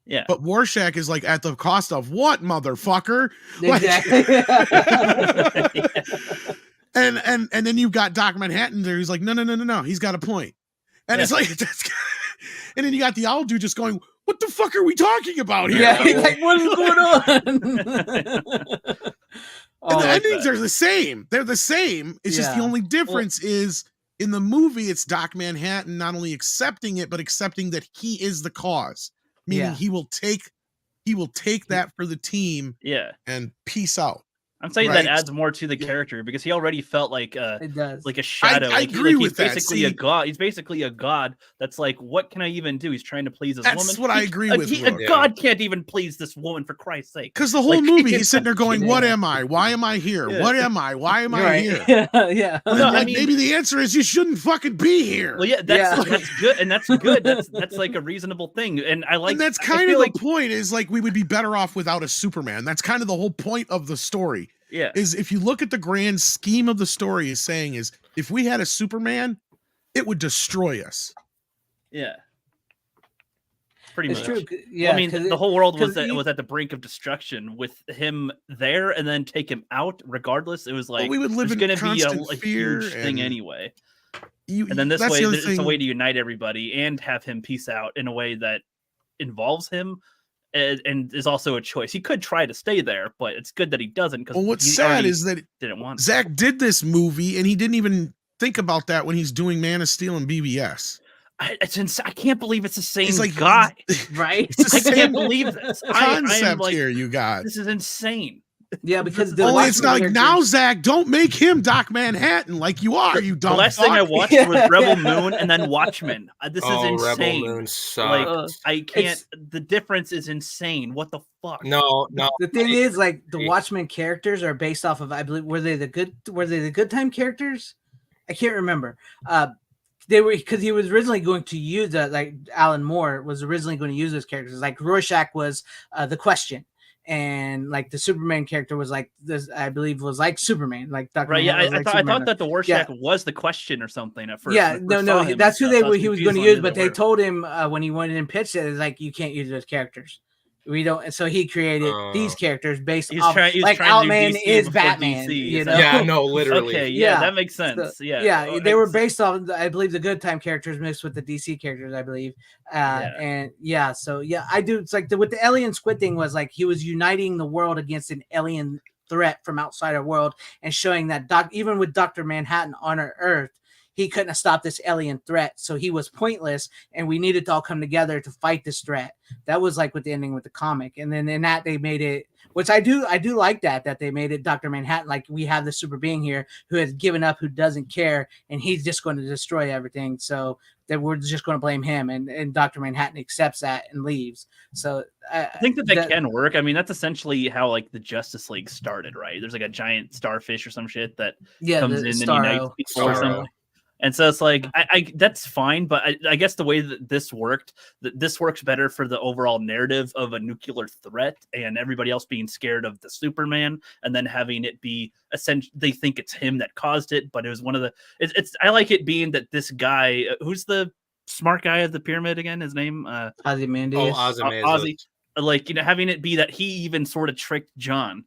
Yeah. But Rorschach is like, at the cost of what, motherfucker? Exactly. And then you've got Doc Manhattan there. He's like, no. He's got a point. And it's like, and then you got the owl dude just going, what the fuck are we talking about here? Yeah, he's like, what is going on? And the endings are the same. They're the same. It's just the only difference is in the movie, it's Doc Manhattan not only accepting it, but accepting that he is the cause. Meaning he will take that for the team. Yeah. And peace out. I'm saying that adds more to the character because he already felt like it does. like a shadow. I agree with that. Basically a god. He's basically a god that's like, what can I even do? He's trying to please this woman. That's what I agree with. A god can't even please this woman, for Christ's sake. Because the whole movie, he's sitting there going, "What am I? Why am I here? What am I? Why am I here?" Yeah. No, I mean, maybe the answer is you shouldn't fucking be here. Well, that's good, and that's good. That's like a reasonable thing, and I like. And that's kind of the point. Is like we would be better off without a Superman. That's kind of the whole point of the story. Yeah. Is if you look at the grand scheme of the story, is saying is if we had a Superman, it would destroy us. Yeah. Pretty much. True. Yeah. Well, I mean, the whole world was at the brink of destruction with him there, and then take him out. Regardless, it was like we would live in going to be constant fear huge thing anyway. And then this way, it's a way to unite everybody and have him peace out in a way that involves him. And is also a choice. He could try to stay there, but it's good that he doesn't. Because what's sad is that didn't want Zach did this movie, and he didn't even think about that when he's doing Man of Steel and BVS. I can't believe it's the same like, guy, right? It's the I same can't believe this concept I am like, here. You got this is insane. Yeah, because the Only it's Watchmen not like characters- now, Zach. Don't make him Doc Manhattan like you are. You The dumb last thing I fuck. watched was Rebel Moon and then Watchmen. This is Rebel insane. Moon sucks. Like I can't. It's- The difference is insane. What the fuck? no. The thing is, like, the Watchmen characters are based off of, I believe, were they the good time characters? I can't remember. They were, because he was originally going to use like Alan Moore was originally going to use those characters. Like Rorschach was the Question, and like the Superman character was like this. I believe was like Superman, like Dr. Right? Yeah, Manhattan was I like thought Superman. that the Rorschach was the Question or something at first. Yeah, when I first saw him that's who and they stuff, so I he was confused going to on use, who but they were. told him when he went in and pitched it, it's like you can't use those characters. We don't, and so he created these characters based off he was like trying to do Outman DC is before Batman. DC, You is know? that- Yeah, no, literally. Okay, yeah, that makes sense. So, yeah, they were based off, I believe, the Good Time characters mixed with the DC characters, I believe. And so I do. It's like with the alien squid thing was like he was uniting the world against an alien threat from outside our world and showing that even with Dr. Manhattan on our Earth, he couldn't have stopped this alien threat. So he was pointless, and we needed to all come together to fight this threat. That was like with the ending with the comic. And then in that they made it, which I do like that they made it Dr. Manhattan. Like we have the super being here who has given up, who doesn't care, and he's just going to destroy everything. So that we're just going to blame him, and Dr. Manhattan accepts that and leaves. So I think that can work. I mean, that's essentially how like the Justice League started, right? There's like a giant starfish or some shit that comes in and unites people or something. And so it's like, I that's fine, but I guess the way that this works better for the overall narrative of a nuclear threat and everybody else being scared of the Superman, and then having it be essentially they think it's him that caused it, but it was one of the. I like it being that this guy, who's the smart guy of the pyramid again? His name Ozymandias. Ozymandias. Like having it be that he even sort of tricked John.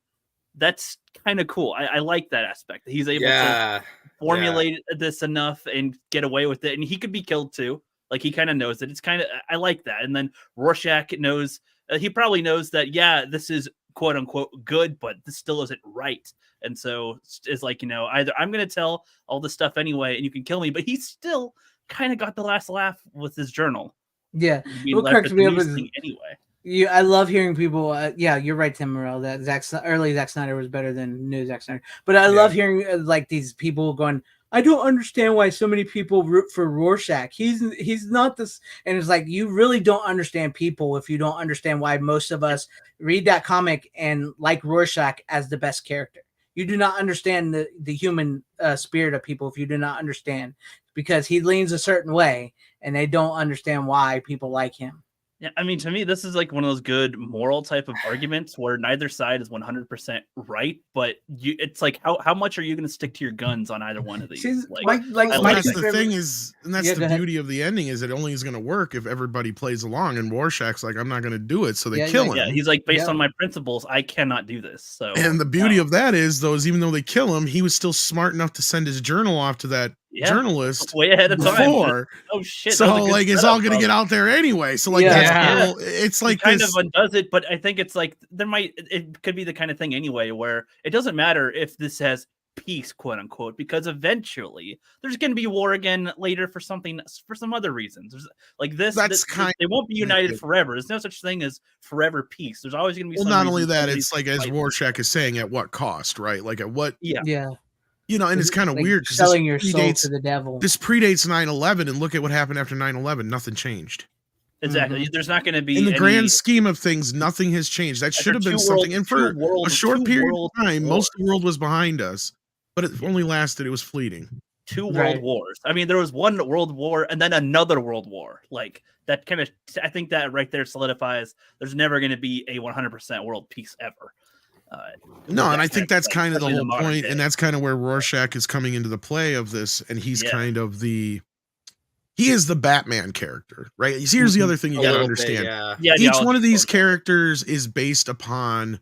That's kind of cool. I like that aspect. He's able to formulate this enough and get away with it, and he could be killed too. Like he kind of knows it. It's kind of I like that. And then Rorschach knows he probably knows that this is quote unquote good, but this still isn't right. And so it's like either I'm gonna tell all this stuff anyway, and you can kill me, but he's still kind of got the last laugh with his journal. Yeah, what cracks me up is anyway. Yeah, I love hearing people. You're right, Tim Morrell. That early Zack Snyder was better than new Zack Snyder. But I love hearing like these people going, "I don't understand why so many people root for Rorschach. He's not this." And it's like you really don't understand people if you don't understand why most of us read that comic and like Rorschach as the best character. You do not understand the human spirit of people if you do not understand, because he leans a certain way, and they don't understand why people like him. Yeah, I mean, to me, this is like one of those good moral type of arguments where neither side is 100% right, but it's like how much are you going to stick to your guns on either one of these? That's the thing is, and that's the beauty of the ending is it only is going to work if everybody plays along. And Rorschach's like, I'm not going to do it, so they kill him. Yeah, he's like, based on my principles, I cannot do this. So, and the beauty of that is, even though they kill him, he was still smart enough to send his journal off to that journalist way ahead of time. Before. Oh shit! So like it's all gonna get out there anyway. So like it's like kind of undoes it, but I think it's like it could be the kind of thing anyway where it doesn't matter if this has peace, quote unquote, because eventually there's going to be war again later for some other reasons. There's like they won't be united forever. There's no such thing as forever peace. There's always going to be. Well, not only that, it's like as Rorschach is saying, at what cost, right? Like at what? Yeah. And it's kind of like weird because selling your soul to the devil. This predates 9/11, and look at what happened after 9/11. Nothing changed. Exactly. Mm-hmm. There's not going to be in the grand scheme of things. Nothing has changed. That should have been something. And for a short period of time, most of the world was behind us, but it only lasted. It was fleeting. 2 world wars. I mean, there was one world war and then another world war. Like that kind of. I think that right there solidifies. There's never going to be a 100% world peace ever. No, and I think that's kind of the whole point, and that's kind of where Rorschach is coming into the play of this, and he's kind of he is the Batman character, right? Here's the other thing you got to understand. Each one of these characters is based upon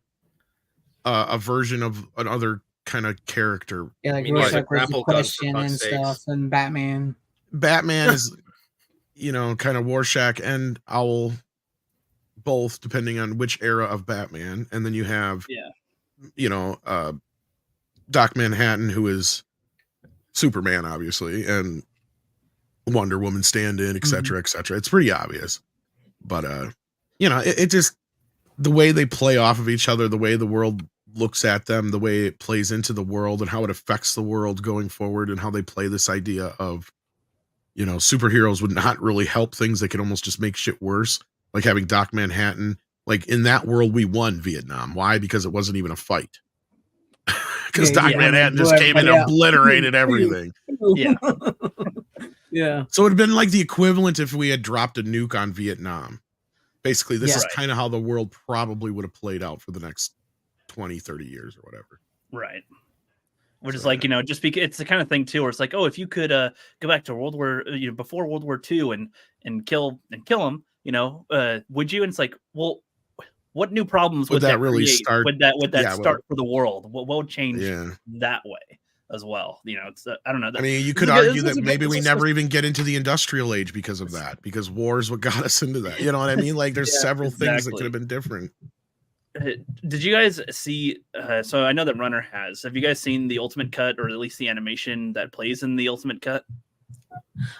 a version of another kind of character. Yeah, like Rorschach was the Question and stuff, and Batman. Batman is, kind of Rorschach and Owl, both depending on which era of Batman, and then you have Doc Manhattan, who is Superman obviously, and Wonder Woman stand-in, etc. etc. It's pretty obvious, but it just the way they play off of each other, the way the world looks at them, the way it plays into the world and how it affects the world going forward, and how they play this idea of, superheroes would not really help things. They could almost just make shit worse. Like having Doc Manhattan. Like in that world, we won Vietnam. Why? Because it wasn't even a fight. Because Doc Manhattan just came and obliterated everything. Yeah. Yeah. So it would have been like the equivalent if we had dropped a nuke on Vietnam. Basically, this is kind of how the world probably would have played out for the next 20, 30 years or whatever. Right. Which is like, just because it's the kind of thing too, where it's like, oh, if you could go back to before World War II and kill him, would you? And it's like, well, what new problems would that really start? Would that start for the world? What would change that way as well? It's I don't know. I mean, you could argue that maybe we never even get into the industrial age because of that, because war is what got us into that. You know what I mean? Like, there's several things that could have been different. Did you guys see? So I know that Runner has. Have you guys seen the Ultimate Cut, or at least the animation that plays in the Ultimate Cut?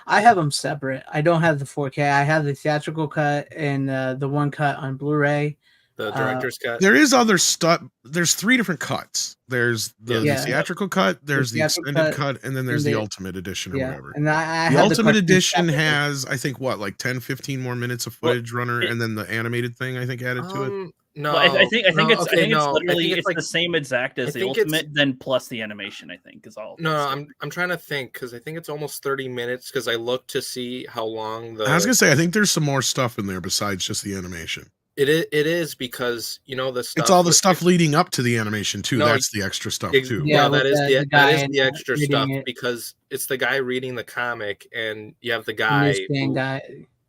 I have them separate. I don't have the 4K. I have the theatrical cut and the one cut on Blu-ray. The director's cut. There is other stuff. There's 3 different cuts. There's the theatrical cut, there's the extended cut, and then there's the Ultimate Edition or whatever. And the Ultimate Edition has, I think, like 10, 15 more minutes of footage, Runner, and then the animated thing, I think, added to it. No, well, I think it's literally it's the same exact as the Ultimate, then plus the animation. I think is all. No, I'm trying to think, because I think it's almost 30 minutes. Because I looked to see how long I was gonna say, I think there's some more stuff in there besides just the animation. It is because the stuff. It's all the stuff leading up to the animation too. That's the extra stuff too. Yeah, that is the extra stuff because it's the guy reading the comic, and you have the guy.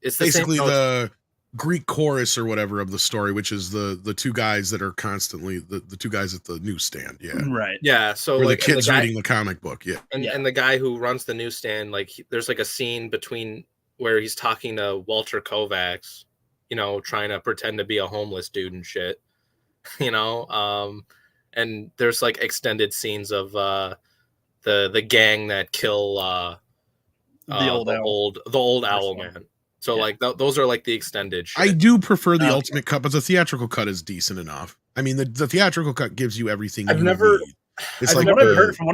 It's basically the Greek chorus or whatever of the story, which is the 2 guys that are constantly the 2 guys at the newsstand. Yeah, right. Yeah, so where the kid's reading the comic book. Yeah, and the guy who runs the newsstand, like there's like a scene between where he's talking to Walter Kovacs, trying to pretend to be a homeless dude and shit, and there's like extended scenes of the gang that kill the old owl man. So like those are like the extended shit. I do prefer the Ultimate Cut, but the theatrical cut is decent enough. I mean, the theatrical cut gives you everything. I've never. It's from what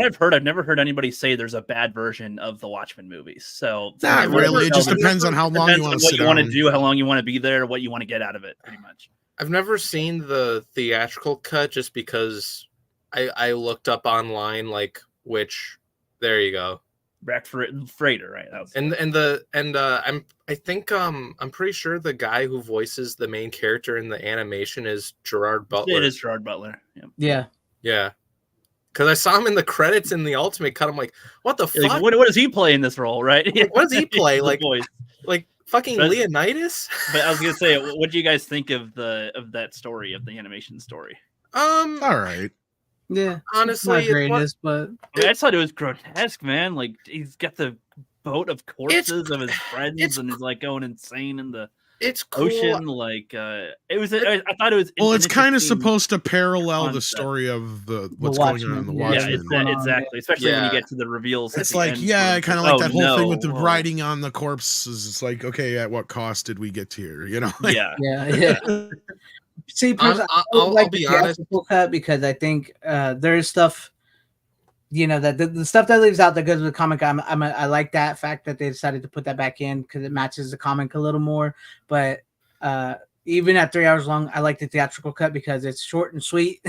I've heard, I've never heard anybody say there's a bad version of the Watchmen movies. So not really. It just depends on how long you want to sit down. What you want to do, how long you want to be there, what you want to get out of it, pretty much. I've never seen the theatrical cut just because I looked up online like which. There you go. Rack Freighter, right? I'm pretty sure the guy who voices the main character in the animation is Gerard Butler. It is Gerard Butler. Yeah. Because I saw him in the credits in the Ultimate Cut. I'm like, what the fuck? Like, what does he play in this role, right? What does he play? like fucking Leonidas? But I was gonna say, what do you guys think of that story, of the animation story? All right. Yeah, honestly, but I just thought it was grotesque, man. Like he's got the boat of corpses of his friends, and he's like going insane in the ocean. Like it was. I thought it was. Well, it's kind of supposed to parallel the story of what's going on in the Watchmen. Yeah, exactly. Especially when you get to the reveals. It's like, I kind of like that whole thing with the writing on the corpses. It's like, okay, at what cost did we get to here? Yeah. See, I'll be honest, cut because I think there's stuff, that the stuff that leaves out that goes with the comic. I like that fact that they decided to put that back in because it matches the comic a little more. But even at 3 hours long, I like the theatrical cut because it's short and sweet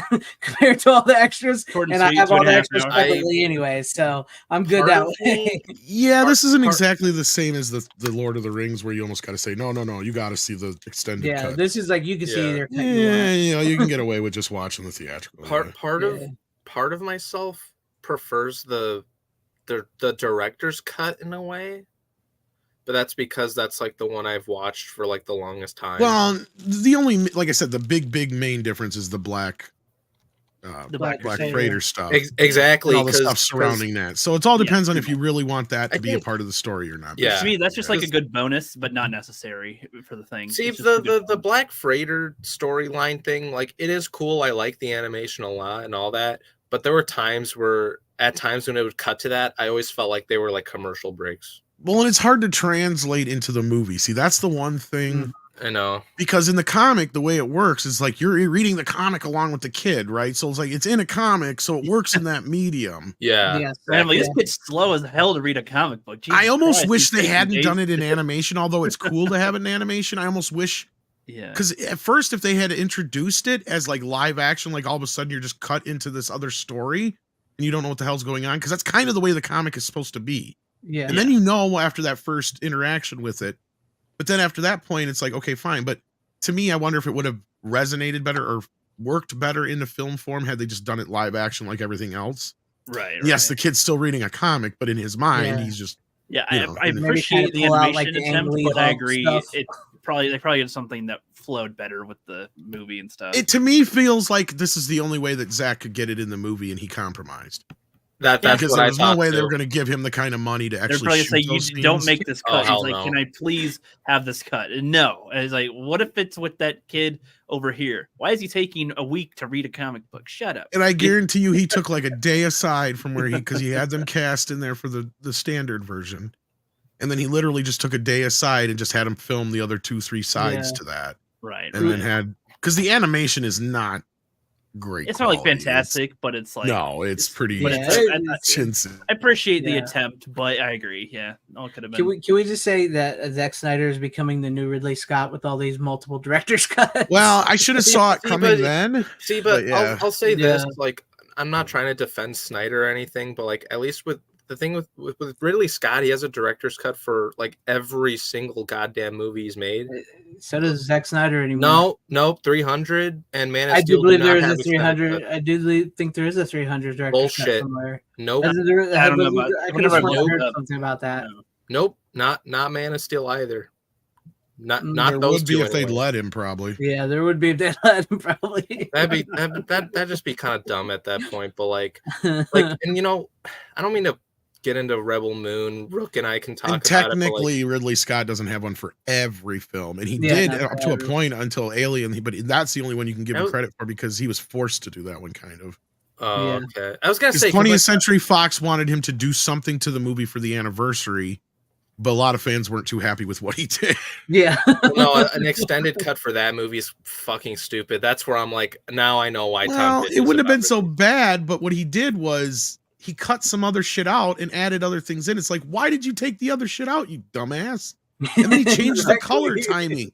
compared to all the extras, and I have all the extras separately anyway, so I'm good that way. Yeah, this isn't exactly the same as the Lord of the Rings, where you almost got to say, no, you got to see the extended cut. Yeah, this is like you can see their cut. Yeah, you can get away with just watching the theatrical. Part of myself prefers the director's cut in a way. But that's because that's like the one I've watched for like the longest time. Well, the only, like I said, the big main difference is the black freighter stuff. Exactly. And all the stuff surrounding that. So it all depends on if you really want that to be a part of the story or not. Yeah. To me, that's just like a good bonus, but not necessary for the thing. See, the black freighter storyline thing, like it is cool. I like the animation a lot and all that. But there were times when it would cut to that, I always felt like they were like commercial breaks. Well, and it's hard to translate into the movie. See, that's the one thing I know. Because in the comic, the way it works is like you're reading the comic along with the kid, right? So it's like it's in a comic, so it works in that medium. Yeah. Yes. Man, like, Yeah. this kid's slow as hell to read a comic book. Jesus I almost Christ, wish he's they taking hadn't days done it to in do animation, although it's cool to have it in animation. I almost wish, Yeah. because at first, if they had introduced it as like live action, like all of a sudden you're just cut into this other story and you don't know what the hell's going on, because that's kind of the way the comic is supposed to be. Yeah. And then you know after that first interaction with it, but then after that point, it's like, okay, fine. But to me, I wonder if it would have resonated better or worked better in the film form had they just done it live action like everything else. Right. Yes, the kid's still reading a comic, but in his mind, Yeah. he's just Yeah, you I, know, I maybe appreciate kinda the pull out, animation like, the attempt, Ang Lee but I Hulk agree stuff. they probably did something that flowed better with the movie and stuff. it to me feels like this is the only way that Zach could get it in the movie, and he compromised. That's Because what there I was no thought way they too. were going to give him the kind of money to They're actually probably shoot gonna say, those "You don't scenes. make this Oh, cut." He's hell like, no. "Can I please have this cut?" And no, and it's like, "What if it's with that kid over here? Why is he taking a week to read a comic book? Shut up." And I guarantee you, he took like a day aside from where because he had them cast in there for the standard version, and then he literally just took a day aside and just had him film the other 2-3 sides Yeah. to that, Right. and then had because the animation is not great. It's not like quality. fantastic, but it's like No, it's pretty. But Yeah, it's chintzy. I appreciate the Yeah. attempt, but I agree. Yeah, all could have been. Can we just say that Zack Snyder is becoming the new Ridley Scott with all these multiple director's cuts? Well, I should have saw it See, coming but- then. See, but But yeah. I'll say this: Yeah. like, I'm not trying to defend Snyder or anything, but like, at least with the thing with Ridley Scott, he has a director's cut for like every single goddamn movie he's made. So does Zack Snyder anymore. No, nope, 300 and Man of I Steel do believe not there is have a extended 300. cut. I do think there is a 300 director's cut Bullshit. somewhere. Nope, I don't know about- I could whenever have I sworn I looked heard up- something about that. No. nope, not Man of Steel either. Not There those would be two if they'd anyway. let him, probably. Yeah, there would be if they let him probably. That'd just be kind of dumb at that point. But like, and you know, I don't mean to get into Rebel Moon. Rook and I can talk And about it. But technically, Ridley Scott doesn't have one for every film, and he Yeah, did not up for to a every- point until Alien. But that's the only one you can give That him was- credit for because he was forced to do that one, kind of. oh, Yeah. okay. I was gonna Because say 20th like, Century Fox wanted him to do something to the movie for the anniversary, but a lot of fans weren't too happy with what he did. Yeah. no, an extended cut for that movie is fucking stupid. That's where I'm like, now I know why. Tom Well, Pitts it is wouldn't have about been so Ridley. bad, but what he did was he cut some other shit out and added other things in. It's like, why did you take the other shit out, you dumbass? And then he changed the color timing.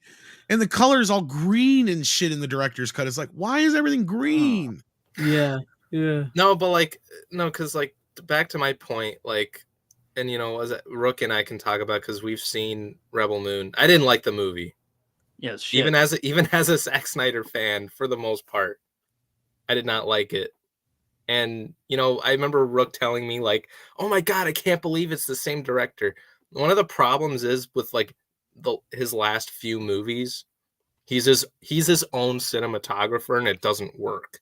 And the color is all green and shit in the director's cut. It's like, why is everything green? Yeah. Yeah. No, but like, no, because like, back to my point, like, and you know, as Rook and I can talk about because we've seen Rebel Moon. I didn't like the movie, Yeah, shit. even as a Zack Snyder fan for the most part. I did not like it. And, you know, I remember Rook telling me like, oh my God, I can't believe it's the same director. One of the problems is with like his last few movies, he's his own cinematographer and it doesn't work.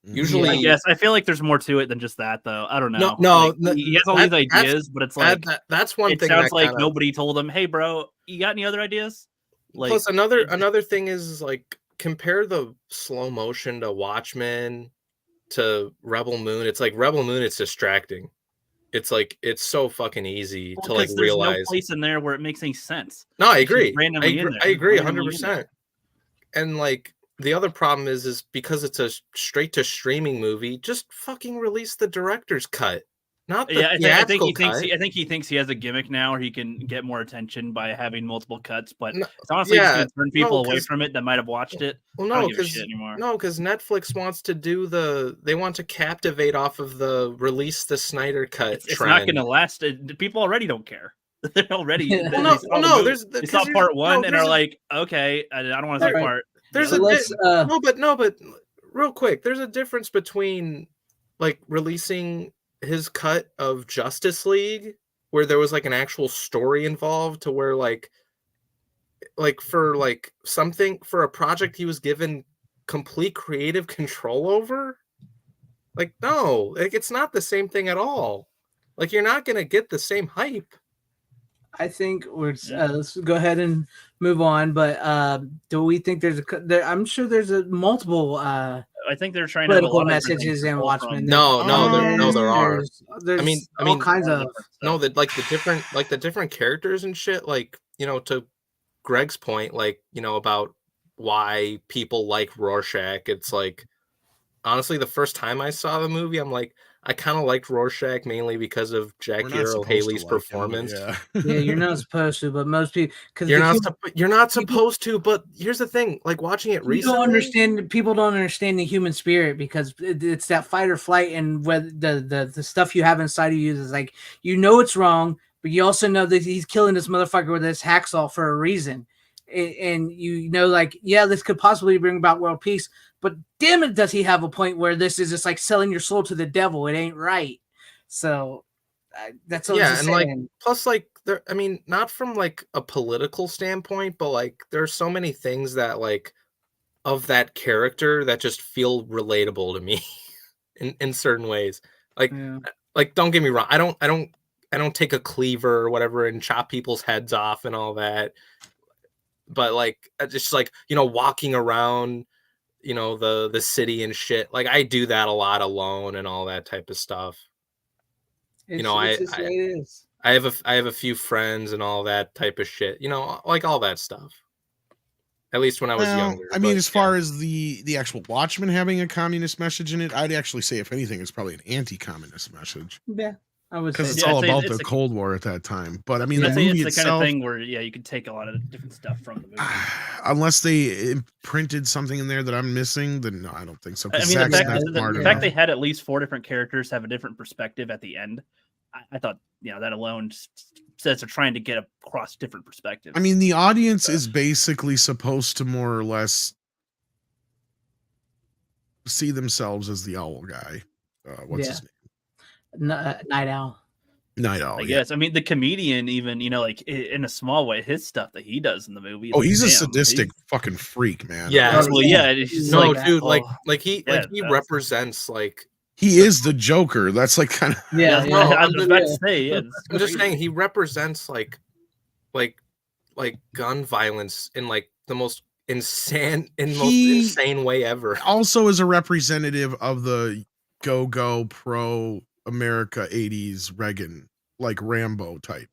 Usually, I guess I feel like there's more to it than just that, though. I don't know. No, Like, he has all these ideas, but it's like that's one it thing. sounds that like kinda- nobody told him, "Hey, bro, you got any other ideas?" Like, Plus, another thing is like compare the slow motion to Watchmen to Rebel Moon. It's like Rebel Moon. It's distracting. It's like it's so fucking easy to like 'cause there's realize. no place in there where it makes any sense. No, I It's just agree. randomly in there, I agree, randomly in 100%. And like the other problem is because it's a straight to streaming movie, just fucking release the director's cut, not the Yeah, I think theatrical he thinks cut. I think he thinks he has a gimmick now, where he can get more attention by having multiple cuts. But No, it's honestly just yeah, going to turn people no, away 'cause- from it that might have watched it. Well, I no, don't give a because shit anymore. Netflix wants to do they want to captivate off of the release the Snyder cut It's trend. not going to last. People already don't care. They're already. Well, they no, saw well, the no, movie. there's They 'cause saw there's- part one no, and there's are a- like, okay, I don't want to see Alright. part. There's So a let's, no, but real quick, there's a difference between like releasing his cut of Justice League, where there was like an actual story involved, to where like for like something for a project he was given complete creative control over. Like, no, like it's not the same thing at all. Like, you're not gonna get the same hype. I think let's go ahead and move on. But do we think there's I'm sure there's a multiple I think they're trying to have a political lot of different messages things to in pull Watchmen. from. There are. There's I mean, all kinds of. No, that like the different characters and shit, like, you know, to Greg's point, like, you know, about why people like Rorschach, it's like, honestly, the first time I saw the movie, I'm like, I kind of liked Rorschach mainly because of We're Jackie not Earle supposed to Haley's like him, but performance. yeah. Yeah, you're not supposed to, but most people, because You're not supposed to, but here's the thing, like watching it you recently. don't understand. People don't understand the human spirit because it's that fight or flight, and whether the stuff you have inside of you is like, you know it's wrong, but you also know that he's killing this motherfucker with this hacksaw for a reason, and you know, like, yeah, this could possibly bring about world peace, but damn it, does he have a point where this is just like selling your soul to the devil? It ain't right. So that's what I was just and saying. like plus like there, I mean, not from like a political standpoint, but like there's so many things that like of that character that just feel relatable to me in certain ways. Like Yeah. like don't get me wrong, I don't take a cleaver or whatever and chop people's heads off and all that. But like just like, you know, walking around, you know, the city and shit. Like I do that a lot alone and all that type of stuff. You know, It's just the way it is. I have a few friends and all that type of shit. You know, like all that stuff. At least when I was younger. I mean, but, as far as the actual Watchmen having a communist message in it, I'd actually say, if anything, it's probably an anti-communist message Yeah, I would say because it's Yeah, all I'd say about it's the a- Cold War at that time. But I mean, Yeah. the I'd say movie it's the kind of itself, thing where you could take a lot of different stuff from the movie. unless they imprinted something in there that I'm missing, then no, I don't think so. I 'cause mean, Zack the fact, Snyder's the smart fact enough. they had at least 4 different characters have a different perspective at the end, I thought, you know, that alone says they're trying to get across different perspectives. I mean, the audience is basically supposed to more or less see themselves as the owl guy. What's his name? Night Owl. Night Owl. I Yeah. guess. I mean, the comedian, even, you know, like in a small way, his stuff that he does in the movie. Oh, like, he's a damn, sadistic fucking freak, man. Yeah. Well, yeah, it's just no, like, dude, oh, like he yeah, he that's- represents like He is the Joker. That's like kind of Yeah, no, I was I'm about to say, yeah, it's I'm just crazy. saying he represents like gun violence in like the most insane way ever. also is a representative of the go pro America 80s Reagan, like Rambo type,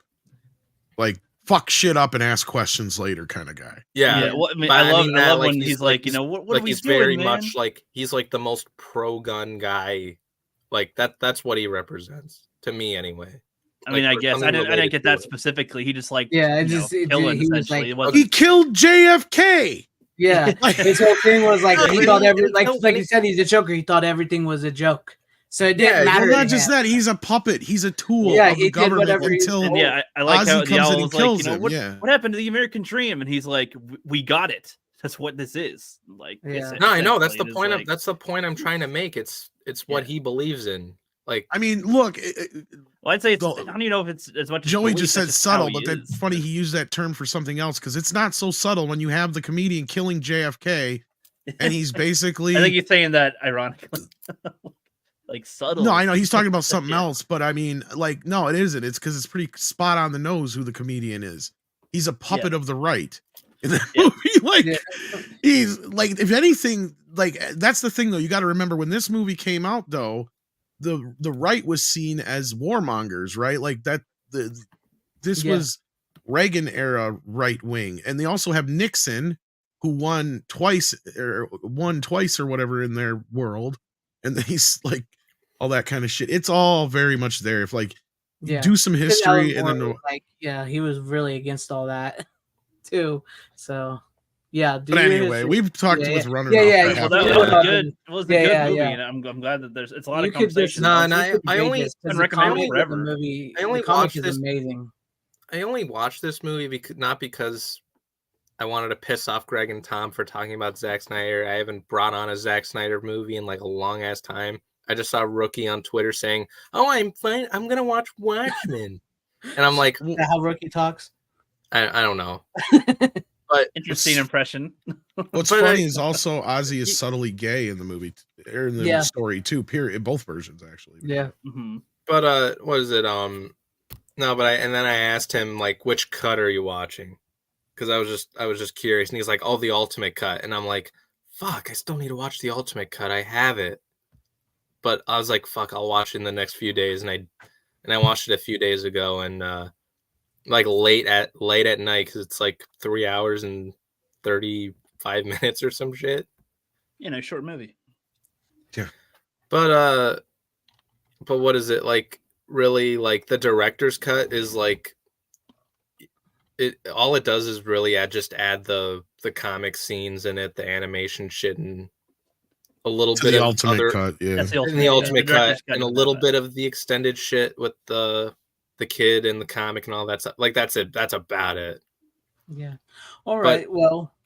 like fuck shit up and ask questions later kind of guy. Yeah, Well, I mean, but I love that, when like, he's like, you know, what like are we he's doing, very man? much like he's like the most pro gun guy, like that's what he represents to me anyway. I mean, Like, I guess I didn't related get to that it. specifically. He just like, Yeah, you know, killing he was essentially. like, It wasn't, He killed JFK. yeah. His whole thing was like No, he but thought he- every no, like he- you said, he's a Joker. He thought everything was a joke, so it didn't Yeah, matter. Well, not to just him. that, he's a puppet. He's a tool Yeah, of he the did government whatever he was until told. and yeah, I like Ozzy how the comes in owl and was like, you kills know, him, what yeah. what happened to the American dream? And he's like, we got it. That's what this is. Like, Yeah. No, I know that's the essentially, it is point like- that's the point I'm trying to make. It's what Yeah. he believes in. Like I mean, look, Well, I'd say it's. Well, I don't even know if it's as much. As Joey belief, just that's said just subtle, how but he that's is. funny he used that term for something else because it's not so subtle when you have the comedian killing JFK and he's basically I think you're saying that ironically, like subtle. No, I know he's talking about something Yeah. else, but I mean, like, no, it isn't. It's because it's pretty spot on the nose who the comedian is. He's a puppet of the right in the Yeah. movie. Like, Yeah. he's like, if anything, like that's the thing though. You got to remember when this movie came out, though, the right was seen as warmongers, right? Like that. This Yeah. was Reagan era right wing, and they also have Nixon, who won twice or whatever in their world, and he's like all that kind of shit. It's all very much there. If like Yeah. do some Because history Alan and Moore then was like, yeah, he was really against all that too. So yeah. do but your anyway, history. we've talked Yeah, with yeah. Runner Yeah, off yeah, for yeah. half Well, an that hour. was a good. It was a Yeah, good yeah, movie, yeah. and I'm glad that there's. It's a lot You of could just conversation. No, you and I could debate only- this, 'cause I'd the recommend it comic of the forever. movie. I only the comic watched is this- amazing. I only watched this movie not because I wanted to piss off Greg and Tom for talking about Zack Snyder. I haven't brought on a Zack Snyder movie in like a long ass time. I just saw Rookie on Twitter saying, "Oh, I'm fine. I'm gonna watch Watchmen," and I'm like, Is that how Rookie talks? I don't know, but Interesting impression. What's But funny I- is also Ozzy is subtly gay in the movie or in the Yeah. story too. Period. Both versions actually. Yeah. Mhm. But what is it? No, but then I asked him like, which cut are you watching? Because I was just curious, and he's like, "Oh, the ultimate cut," and I'm like, "Fuck, I still need to watch the ultimate cut. I have it." But I was like, "Fuck, I'll watch it in the next few days," and I watched it a few days ago, and like late at night because it's like 3 hours and 35 minutes or some shit. Short movie. Yeah. But what is it like? Really, like the director's cut is like it. All it does is really add the comic scenes in it, the animation shit, and a little bit the of ultimate cut. Yeah, That's the the ultimate cut, and a little bit bit of the extended shit with the kid and the comic and all that stuff. Like that's it. That's about it. Yeah. All right.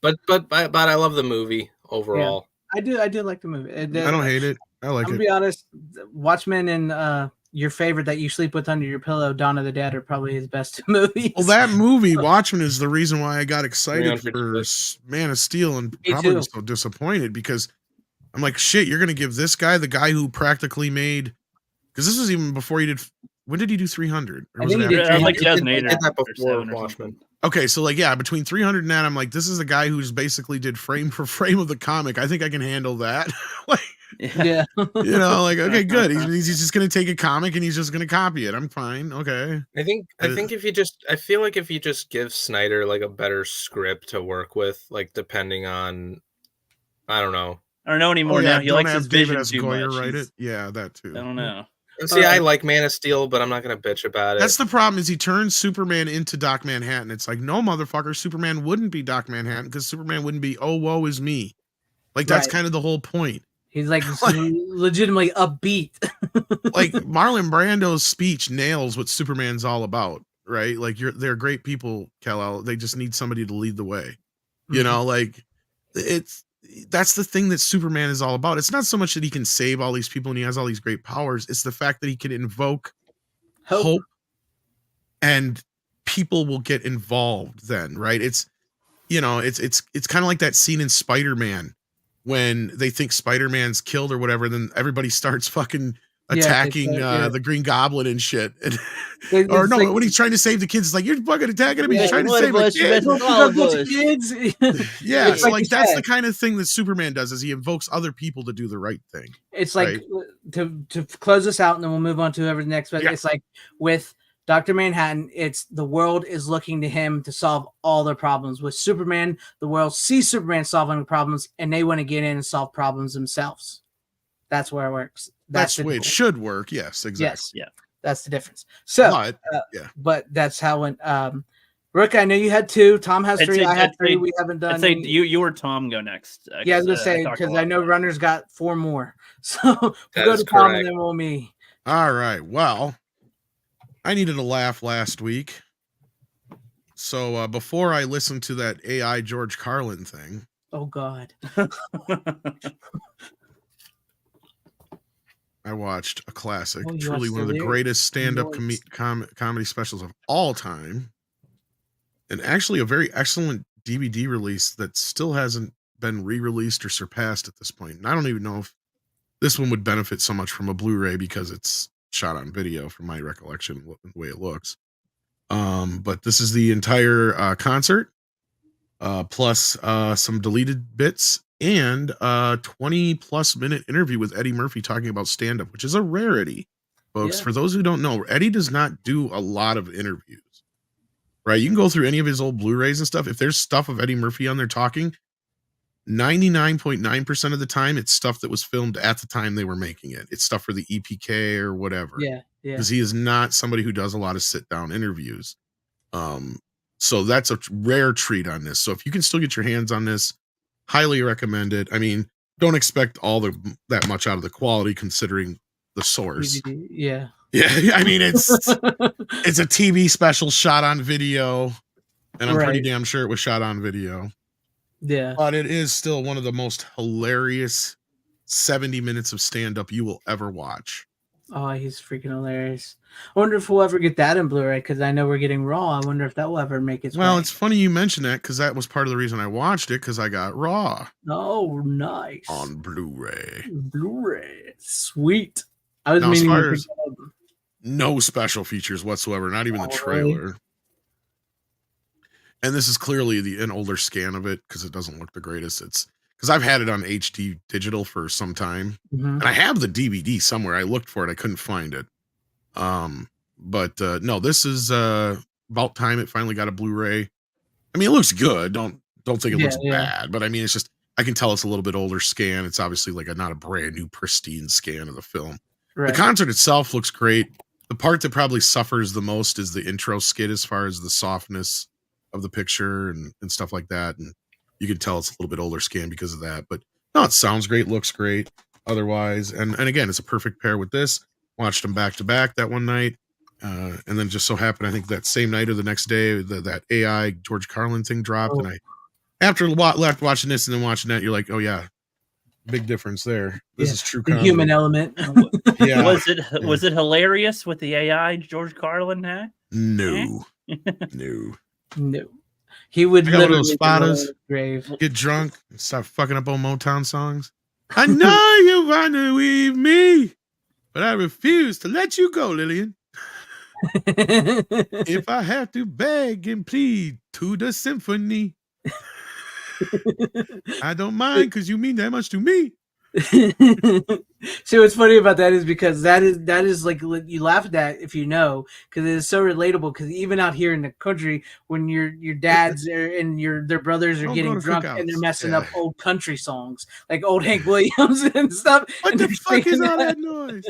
But I love the movie overall. Yeah, I do like the movie. I don't hate it. I like I'm it. gonna be honest. Watchmen and your favorite that you sleep with under your pillow, Dawn of the Dead, are probably his best movies. Well, that movie, Watchmen, is the reason why I got excited for 300%. Man of Steel and Me probably too. was so disappointed because I'm like, shit, you're gonna give this guy, the guy who practically made, because this was even before he did. When did he do 300? Or I was think it he after? did like 300. 2008 I did that or before 7 or Watchmen. something. Okay, so like, yeah, between 300 and that, I'm like, this is the guy who's basically did frame for frame of the comic. I think I can handle that. Like, Yeah. like, okay, good. He's just gonna take a comic and he's just gonna copy it. I'm fine. Okay. I think I feel like if you just give Snyder like a better script to work with, like depending on, I don't know. I don't know anymore now. He don't likes have his David vision S. too Goyer much. write He's- it. Yeah, that too. I don't know. See, I like Man of Steel, but I'm not gonna bitch about it. That's the problem. Is he turns Superman into Doc Manhattan? It's like, no, motherfucker, Superman wouldn't be Doc Manhattan because Superman wouldn't be, oh, woe is me. Like that's Right. kind of the whole point. He's like legitimately upbeat. Like Marlon Brando's speech nails what Superman's all about, right? Like they're great people, Kal-El. They just need somebody to lead the way. You know, like that's the thing that Superman is all about. It's not so much that he can save all these people and he has all these great powers. It's the fact that he can invoke hope and people will get involved then, right? It's kind of like that scene in Spider-Man when they think Spider-Man's killed or whatever, then everybody starts fucking attacking the Green Goblin and shit. And, or no, like, when he's trying to save the kids, it's like, you're fucking attacking him. He's trying to save the kids. kids. Yeah, It's so like like you that's said. the kind of thing that Superman does is he invokes other people to do the right thing. It's like right? to close this out, and then we'll move on to whoever's next. But Yeah. it's like with Dr. Manhattan, it's the world is looking to him to solve all their problems. With Superman, the world sees Superman solving problems, and they want to get in and solve problems themselves. That's where it works. That's the way it should work. Yes, exactly. Yes, Yeah. that's the difference. So, but, but that's how when Rook, I know you had 2. Tom has 3. I had 3. We haven't done. I'd say you or Tom go next. Yeah, I was gonna say because I know Runner's got 4 more. So we'll go to Tom and then we'll me. All right. Well, I needed a laugh last week. So before I listened to that AI George Carlin thing. Oh God. I watched a classic, Oh, you truly watched one of the the lyrics? greatest stand-up Nice. comedy specials of all time. And actually a very excellent DVD release that still hasn't been re-released or surpassed at this point. And I don't even know if this one would benefit so much from a Blu-ray because it's shot on video from my recollection, the way it looks. But this is the entire concert, plus some deleted bits and 20+ minute interview with Eddie Murphy talking about stand-up, which is a rarity, folks. Yeah. For those who don't know, Eddie does not do a lot of interviews, right? You can go through any of his old Blu-rays and stuff. If there's stuff of Eddie Murphy on there talking, 99.9% of the time, it's stuff that was filmed at the time they were making it. It's stuff for the EPK or whatever. Yeah. Because he is not somebody who does a lot of sit-down interviews. So that's a rare treat on this. So if you can still get your hands on this, highly recommend it. I mean, don't expect that much out of the quality considering the source. Yeah. Yeah, I mean it's a TV special shot on video, and I'm pretty damn sure it was shot on video. Yeah. But it is still one of the most hilarious 70 minutes of stand-up you will ever watch. Oh, he's freaking hilarious. I wonder if we'll ever get that in Blu-ray because I know we're getting Raw. I wonder if that will ever make its way. Well, it's funny you mention that because that was part of the reason I watched it because I got Raw. Oh, nice. On Blu-ray. Blu-ray. Sweet. I was Now, as meaning far to as no special features whatsoever, not even the trailer. And this is clearly an older scan of it because it doesn't look the greatest. It's because I've had it on HD digital for some time, and I have the DVD somewhere. I looked for it, I couldn't find it. But no, this is about time it finally got a Blu-ray. I mean, it looks good. Don't think it looks Yeah. bad, but I mean, it's just I can tell it's a little bit older scan. It's obviously like not a brand new pristine scan of the film. Right. The concert itself looks great. The part that probably suffers the most is the intro skit as far as the softness of the picture and stuff like that. And you can tell it's a little bit older scan because of that. But no, it sounds great, looks great otherwise. And again, it's a perfect pair with this. Watched them back to back that one night. And then just so happened, I think that same night or the next day, that AI George Carlin thing dropped. And I, after left watching this and then watching that, you're like, oh yeah, big difference there. This is true the comedy. human element. Yeah. Was it hilarious with the AI George Carlin hack? No. No. He would I got one of literally those spotters, grave. get drunk, and start fucking up on Motown songs. I know you want to leave me, but I refuse to let you go, Lillian. If I have to beg and plead to the symphony, I don't mind because you mean that much to me. See, what's funny about that is because that is like you laugh at that if you know, because it is so relatable. Because even out here in the country, when your dads and their brothers are Don't getting go to drunk cookouts. and they're messing Yeah. up old country songs like old Hank Williams and stuff. What and the they're fuck is singing all that noise?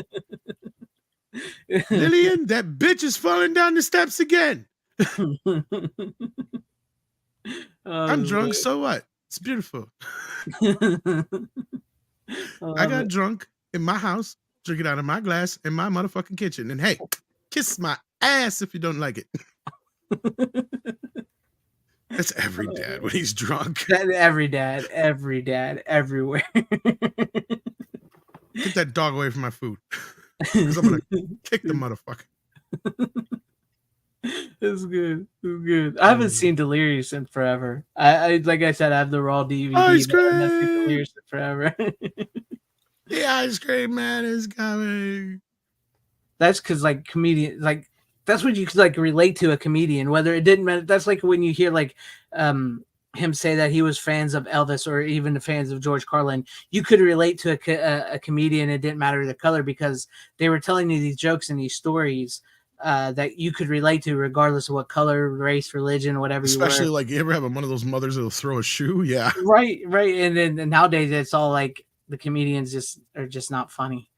Lillian, that bitch is falling down the steps again. I'm drunk, so what? It's beautiful. I got drunk in my house, drinking out of my glass in my motherfucking kitchen. And hey, kiss my ass if you don't like it. That's every dad when he's drunk. Every dad, everywhere. Get that dog away from my food. Because I'm going to kick the motherfucker. It's good. It's good. I haven't seen Delirious in forever. I like I said, I have the raw DVD. Ice but I haven't seen cream. Delirious in forever. The ice cream man is coming. That's because like comedian, like that's what you could like relate to a comedian. Whether it didn't matter. That's like when you hear like him say that he was fans of Elvis or even the fans of George Carlin. You could relate to a comedian. It didn't matter the color because they were telling you these jokes and these stories. That you could relate to regardless of what color, race, religion, whatever Especially you were. like you ever have one of those mothers that'll throw a shoe? Yeah. Right. And then nowadays it's all like the comedians are just not funny.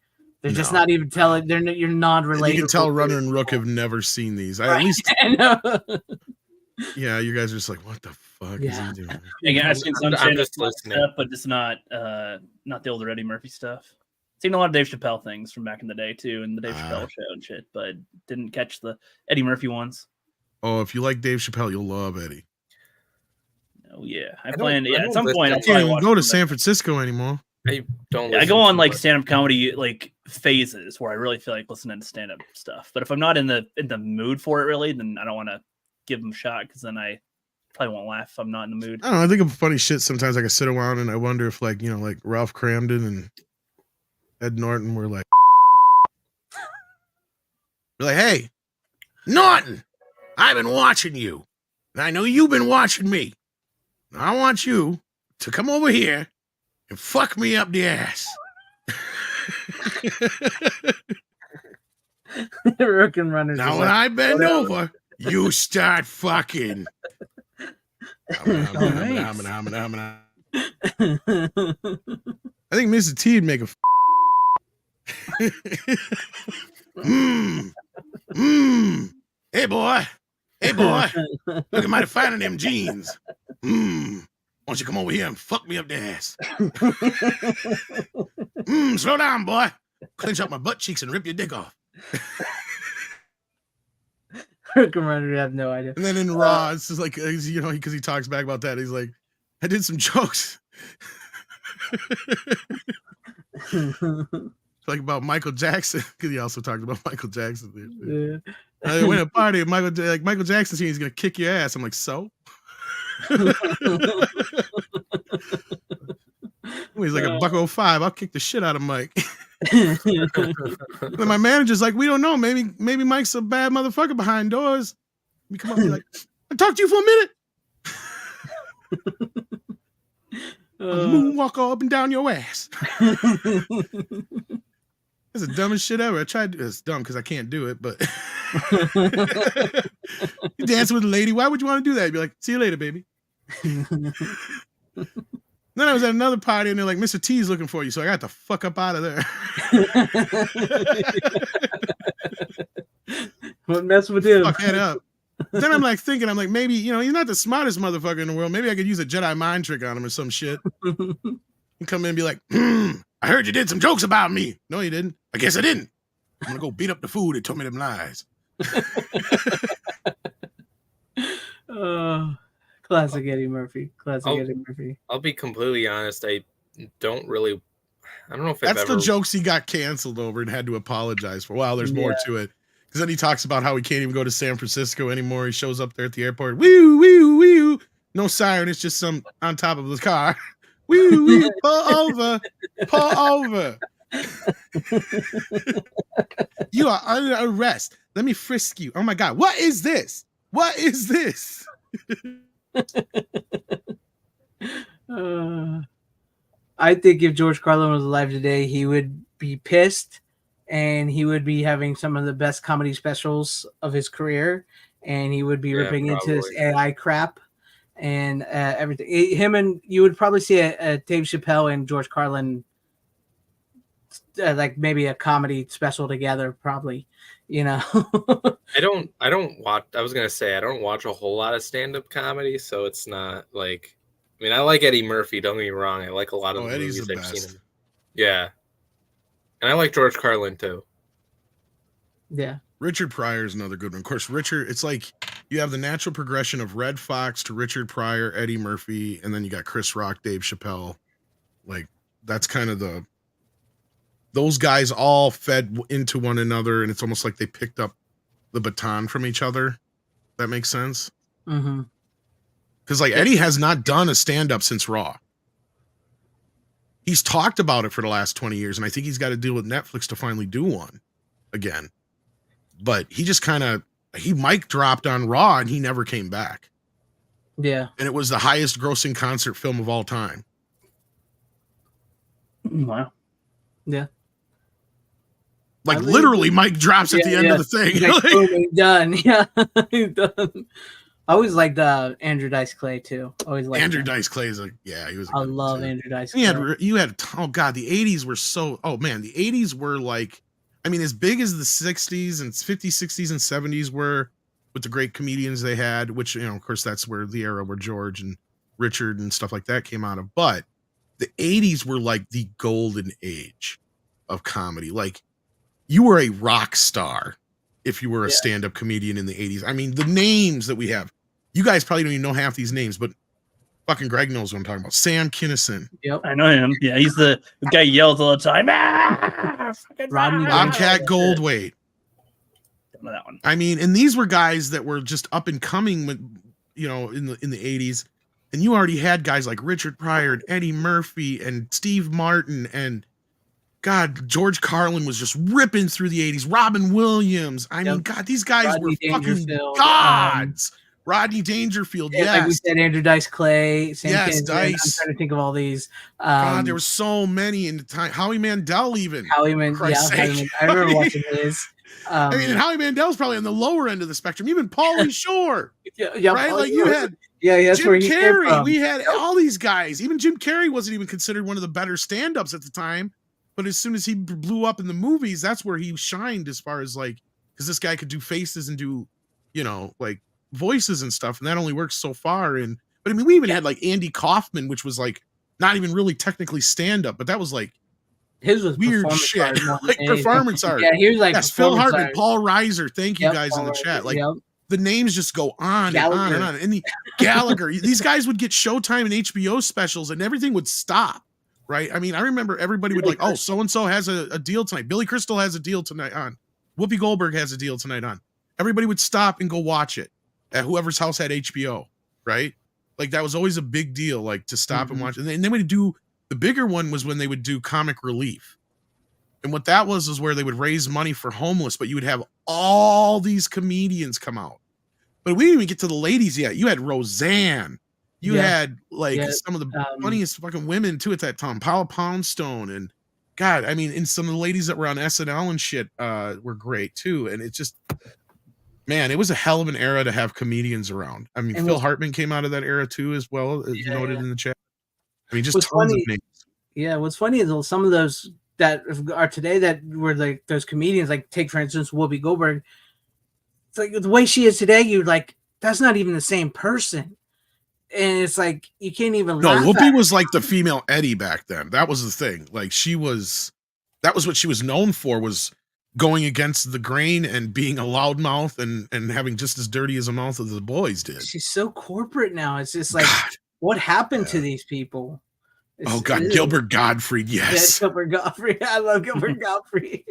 They're just not even telling. You're not related. You can tell Runner and Rook have never seen these. Right. At least, I know. yeah, you guys are just like, what the fuck is he doing? Yeah, I've seen some I'm just stand-up listening. stuff, but it's not the older Eddie Murphy stuff. Seen a lot of Dave Chappelle things from back in the day too, and the Dave Chappelle show and shit, but didn't catch the Eddie Murphy ones. Oh, if you like Dave Chappelle, you'll love Eddie. Oh yeah, I don't- plan. I Yeah, don't at some listen- point I I'll You probably can't even watch go to some San Francisco anymore. I don't. Yeah, I listen go on to like it. stand-up comedy like phases where I really feel like listening to stand-up stuff. But if I'm not in the mood for it really, then I don't want to give them a shot because then I probably won't laugh if I'm not in the mood. I don't know. I think of funny shit sometimes. I can sit around and I wonder if, like, you know, like Ralph Cramden and Ed Norton were like, hey, Norton, I've been watching you. And I know you've been watching me. I want you to come over here and fuck me up the ass. Rook and Runners. Now, is when like, I bend whatever. over, you start fucking. I think Mr. T'd make a. Hey boy, look at mighty fine in them jeans. Why don't you come over here and fuck me up the ass? Slow down, boy. Clench up my butt cheeks and rip your dick off. Rook and Runners have no idea. And then in Raw, it's just like, you know, because he talks back about that. He's like, I did some jokes. Like about Michael Jackson, because he also talked about Michael Jackson. Yeah. I went to a party, and Michael Jackson's here, he's gonna kick your ass. I'm like, so? He's like $1.05. I'll kick the shit out of Mike. Then my manager's like, we don't know. Maybe Mike's a bad motherfucker behind doors. We come up and be like, I talked to you for a minute. Moonwalk up and down your ass. That's the dumbest shit ever. I tried. It's dumb because I can't do it, but you dance with a lady. Why would you want to do that? You'd be like, see you later, baby. Then I was at another party and they're like, Mr. T is looking for you. So I got the fuck up out of there. What mess with him? Fuck that up. Then I'm like thinking, I'm like, maybe, you know, he's not the smartest motherfucker in the world. Maybe I could use a Jedi mind trick on him or some shit. And come in and be like, I heard you did some jokes about me. No, you didn't. I guess I didn't. I'm gonna go beat up the fool that told me them lies. Classic Eddie Murphy. Eddie Murphy. I'll be completely honest. I don't know if That's the jokes he got canceled over and had to apologize for. Wow, there's more to it. Because then he talks about how he can't even go to San Francisco anymore. He shows up there at the airport. Woo, woo, woo. No siren. It's just some on top of the car. Woo, woo. Pull over. Pull over. You are under arrest. Let me frisk you. Oh my God. What is this? What is this? I think if George Carlin was alive today, he would be pissed and he would be having some of the best comedy specials of his career, and he would be ripping into this AI crap and everything. You would probably see a Dave Chappelle and George Carlin like maybe a comedy special together, probably, you know. I don't watch. I was gonna say I don't watch a whole lot of stand-up comedy, so it's not like. I mean, I like Eddie Murphy. Don't get me wrong. I like a lot of the movies I've seen him. Yeah, and I like George Carlin too. Yeah, Richard Pryor is another good one. Of course, Richard. It's like you have the natural progression of Red Fox to Richard Pryor, Eddie Murphy, and then you got Chris Rock, Dave Chappelle. Like that's kind of those guys all fed into one another, and it's almost like they picked up the baton from each other. That makes sense. Mm-hmm. Because like Eddie has not done a stand-up since Raw. He's talked about it for the last 20 years, and I think he's got to deal with Netflix to finally do one again. But he just he mic dropped on Raw, and he never came back. Yeah. And it was the highest grossing concert film of all time. Wow. Yeah. Like literally Mike drops at the end of the thing. Like, boom, he's done. Yeah. He's done. I always liked Andrew Dice Clay too. Always liked Andrew Dice Clay is he was. I love Andrew Dice Clay. You had oh God, the 80s were so the 80s were like, I mean, as big as the 60s and 50s, 60s, and 70s were with the great comedians they had, which, you know, of course, that's where the era where George and Richard and stuff like that came out of. But the 80s were like the golden age of comedy. Like you were a rock star if you were a stand-up comedian in the 80s. I mean, the names that we have, you guys probably don't even know half these names, but fucking Greg knows what I'm talking about. Sam Kinison. Yep. I know him. Yeah, he's the guy who yells all the time. Bobcat Goldthwait. Don't know that one. I mean, and these were guys that were just up and coming with, you know, in the 80s. And you already had guys like Richard Pryor and Eddie Murphy and Steve Martin and God, George Carlin was just ripping through the 80s. Robin Williams. I mean, God, these guys were fucking gods. Rodney Dangerfield, yes. Like we said, Andrew Dice Clay. Sam Dice. I'm trying to think of all these. God, there were so many in the time. Howie Mandel even. Howie Mandel. I remember watching his. I mean, and Howie Mandel's probably on the lower end of the spectrum. Even Pauly Shore. Right? Like you had that's Jim where he Carrey. came from. We had all these guys. Even Jim Carrey wasn't even considered one of the better stand-ups at the time. But as soon as he blew up in the movies, that's where he shined as far as like, because this guy could do faces and do, you know, like voices and stuff. And that only works so far. But I mean, we even had like Andy Kaufman, which was like not even really technically stand-up, but that was like his was weird shit. Like performance art. Yeah, he was like Phil Hartman, Paul Reiser. Thank you guys in the chat. Like the names just go on and on and on. And the Gallagher, these guys would get Showtime and HBO specials and everything would stop. Right. I mean, I remember everybody would like, oh, so-and-so has a deal tonight. Billy Crystal has a deal tonight on. Whoopi Goldberg has a deal tonight on. Everybody would stop and go watch it at whoever's house had HBO. Right. Like that was always a big deal, like to stop and watch. And then would do the bigger one was when they would do comic relief. And what that was where they would raise money for homeless, but you would have all these comedians come out. But we didn't even get to the ladies yet. You had Roseanne. You had like some of the funniest fucking women too at that time. Paula Poundstone and God, I mean, and some of the ladies that were on SNL and shit were great too. And it just, man, it was a hell of an era to have comedians around. I mean, And Phil what's- Hartman came out of that era too, as well, as you Yeah, noted yeah. in the chat. I mean, just What's tons funny- of names. Yeah, what's funny is some of those that are today that were like those comedians, like take for instance Whoopi Goldberg. It's like the way she is today, you're like, that's not even the same person, and it's like you can't even. No, laugh Whoopi at was like the female Eddie back then. That was the thing. Like that was what she was known for, was going against the grain and being a loudmouth and having just as dirty as a mouth as the boys did. She's so corporate now. It's just like, God. what happened to these people? Oh God, Gilbert Gottfried, yes. Yeah, Gilbert Gottfried. I love Gilbert Gottfried.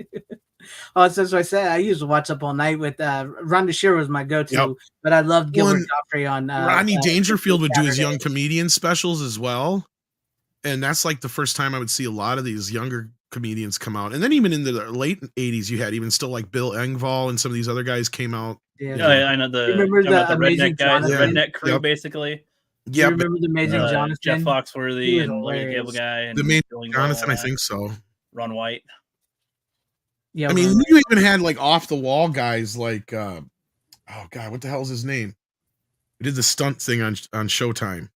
Oh, that's what I said. I used to watch Up All Night with Rhonda Shear was my go-to, Yep. but I loved Gilbert Well, Gottfried on. Rodney Dangerfield would do his young Saturday. comedian specials as well, and that's like the first time I would see a lot of these younger comedians come out. And then even in the late '80s, you had even still like Bill Engvall and some of these other guys came out. Yeah. Oh, yeah, I know the, You remember talking about the the Amazing redneck guys, the Jonathan? redneck crew, Yep. basically. Do you Yeah, remember the Amazing Jonathan? Jeff He Foxworthy was and Larry the hilarious. Cable Guy and the main Bill Engvall, Jonathan, I think so. Ron White. Yeah, I mean, Ron- you even had like off the wall guys like, oh God, what the hell's his name? He did the stunt thing on Showtime.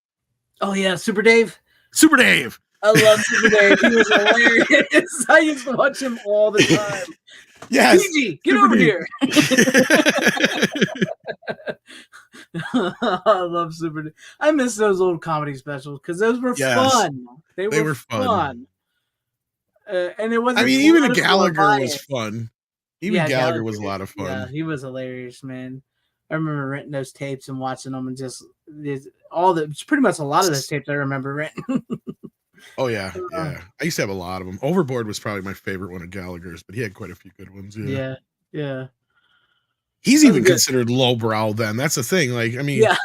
oh yeah, Super Dave. Super Dave. I love Super Dave. He was hilarious. I used to watch him all the time. Yes. Gigi, get Super over Dave. here. I love Super Dave. I miss those old comedy specials because those were Yes. fun. They were fun. And it wasn't. I mean, even political or Gallagher was biased. fun. Even Yeah, Gallagher was a lot of Yeah, fun. he was hilarious, man. I remember renting those tapes and watching them, and just it's pretty much a lot of those tapes I remember renting. Oh yeah, yeah. I used to have a lot of them. Overboard was probably my favorite one of Gallagher's, but he had quite a few good ones. Yeah. Yeah. He's That was even good. considered lowbrow then. That's the thing. Like, I mean, Yeah.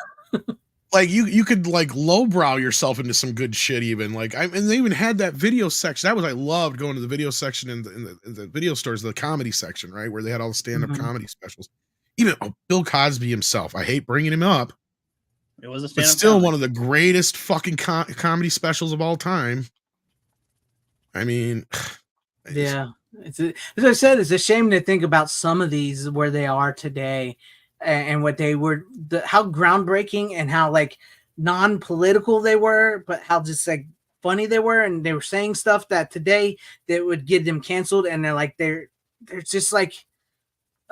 like you could like lowbrow yourself into some good shit even. Like, and they even had that video section. That was, I loved going to the video section in the video stores, the comedy section, right? Where they had all the stand-up Mhm. comedy specials. Even Bill Cosby himself. I hate bringing him up, It was a but stand-up still comedy. one of the greatest fucking comedy specials of all time. I mean, Yeah. As I said, it's a shame to think about some of these where they are today and what they were, how groundbreaking and how like non-political they were, but how just like funny they were. And they were saying stuff that today that would get them canceled. And they're just like,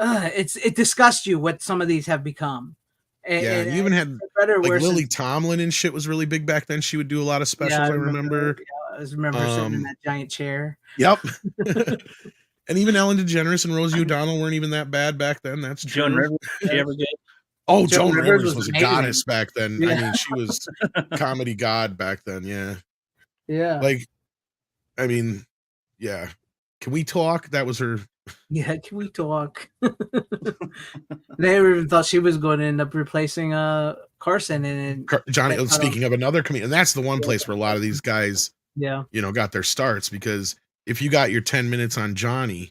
it disgusts you what some of these have become. yeah, you even had better like versus- Lily Tomlin and shit was really big back then. She would do a lot of specials. I remember. Yeah, I just remember sitting in that giant chair. Yep. And even Ellen DeGeneres and Rosie O'Donnell weren't even that bad back then. That's true. Joan Rivers, did she ever get? Oh, Joan Joan Rivers Rivers was was a amazing. goddess back then. I Yeah. mean, she was comedy god back then. Yeah. Yeah. Like, I mean, yeah. Can we talk? That was her. Yeah, can we talk? They even thought she was going to end up replacing Carson and Johnny. I don't- Speaking of another comedian, that's the one place where a lot of these guys, yeah. got their starts, because if you got your 10 minutes on Johnny,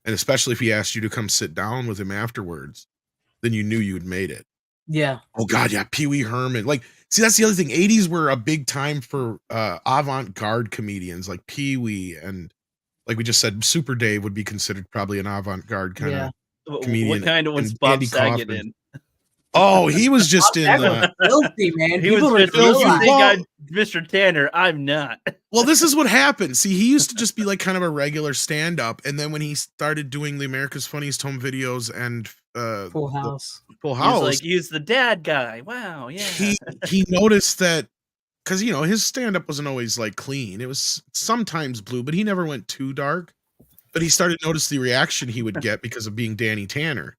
and especially if he asked you to come sit down with him afterwards, then you knew you'd made it. Yeah. Oh God, yeah, Pee Wee Herman. Like, see, that's the other thing. 80s were a big time for avant-garde comedians like Pee Wee, and like we just said, Super Dave would be considered probably an avant-garde kind of comedian. What kind of was and Bob Andy Saget Kaufman. in? Oh, he was just in. That was filthy, man. He was People just, don't filthy. you realize- think Well- I'm Mr. Tanner? I'm not. Well, this is what happened. See, he used to just be like kind of a regular stand-up, and then when he started doing the America's Funniest Home Videos and Full House. Full He's House, like, he's the dad guy. Wow, yeah. he noticed that, because his stand-up wasn't always like clean. It was sometimes blue, but he never went too dark. But he started to notice the reaction he would get because of being Danny Tanner.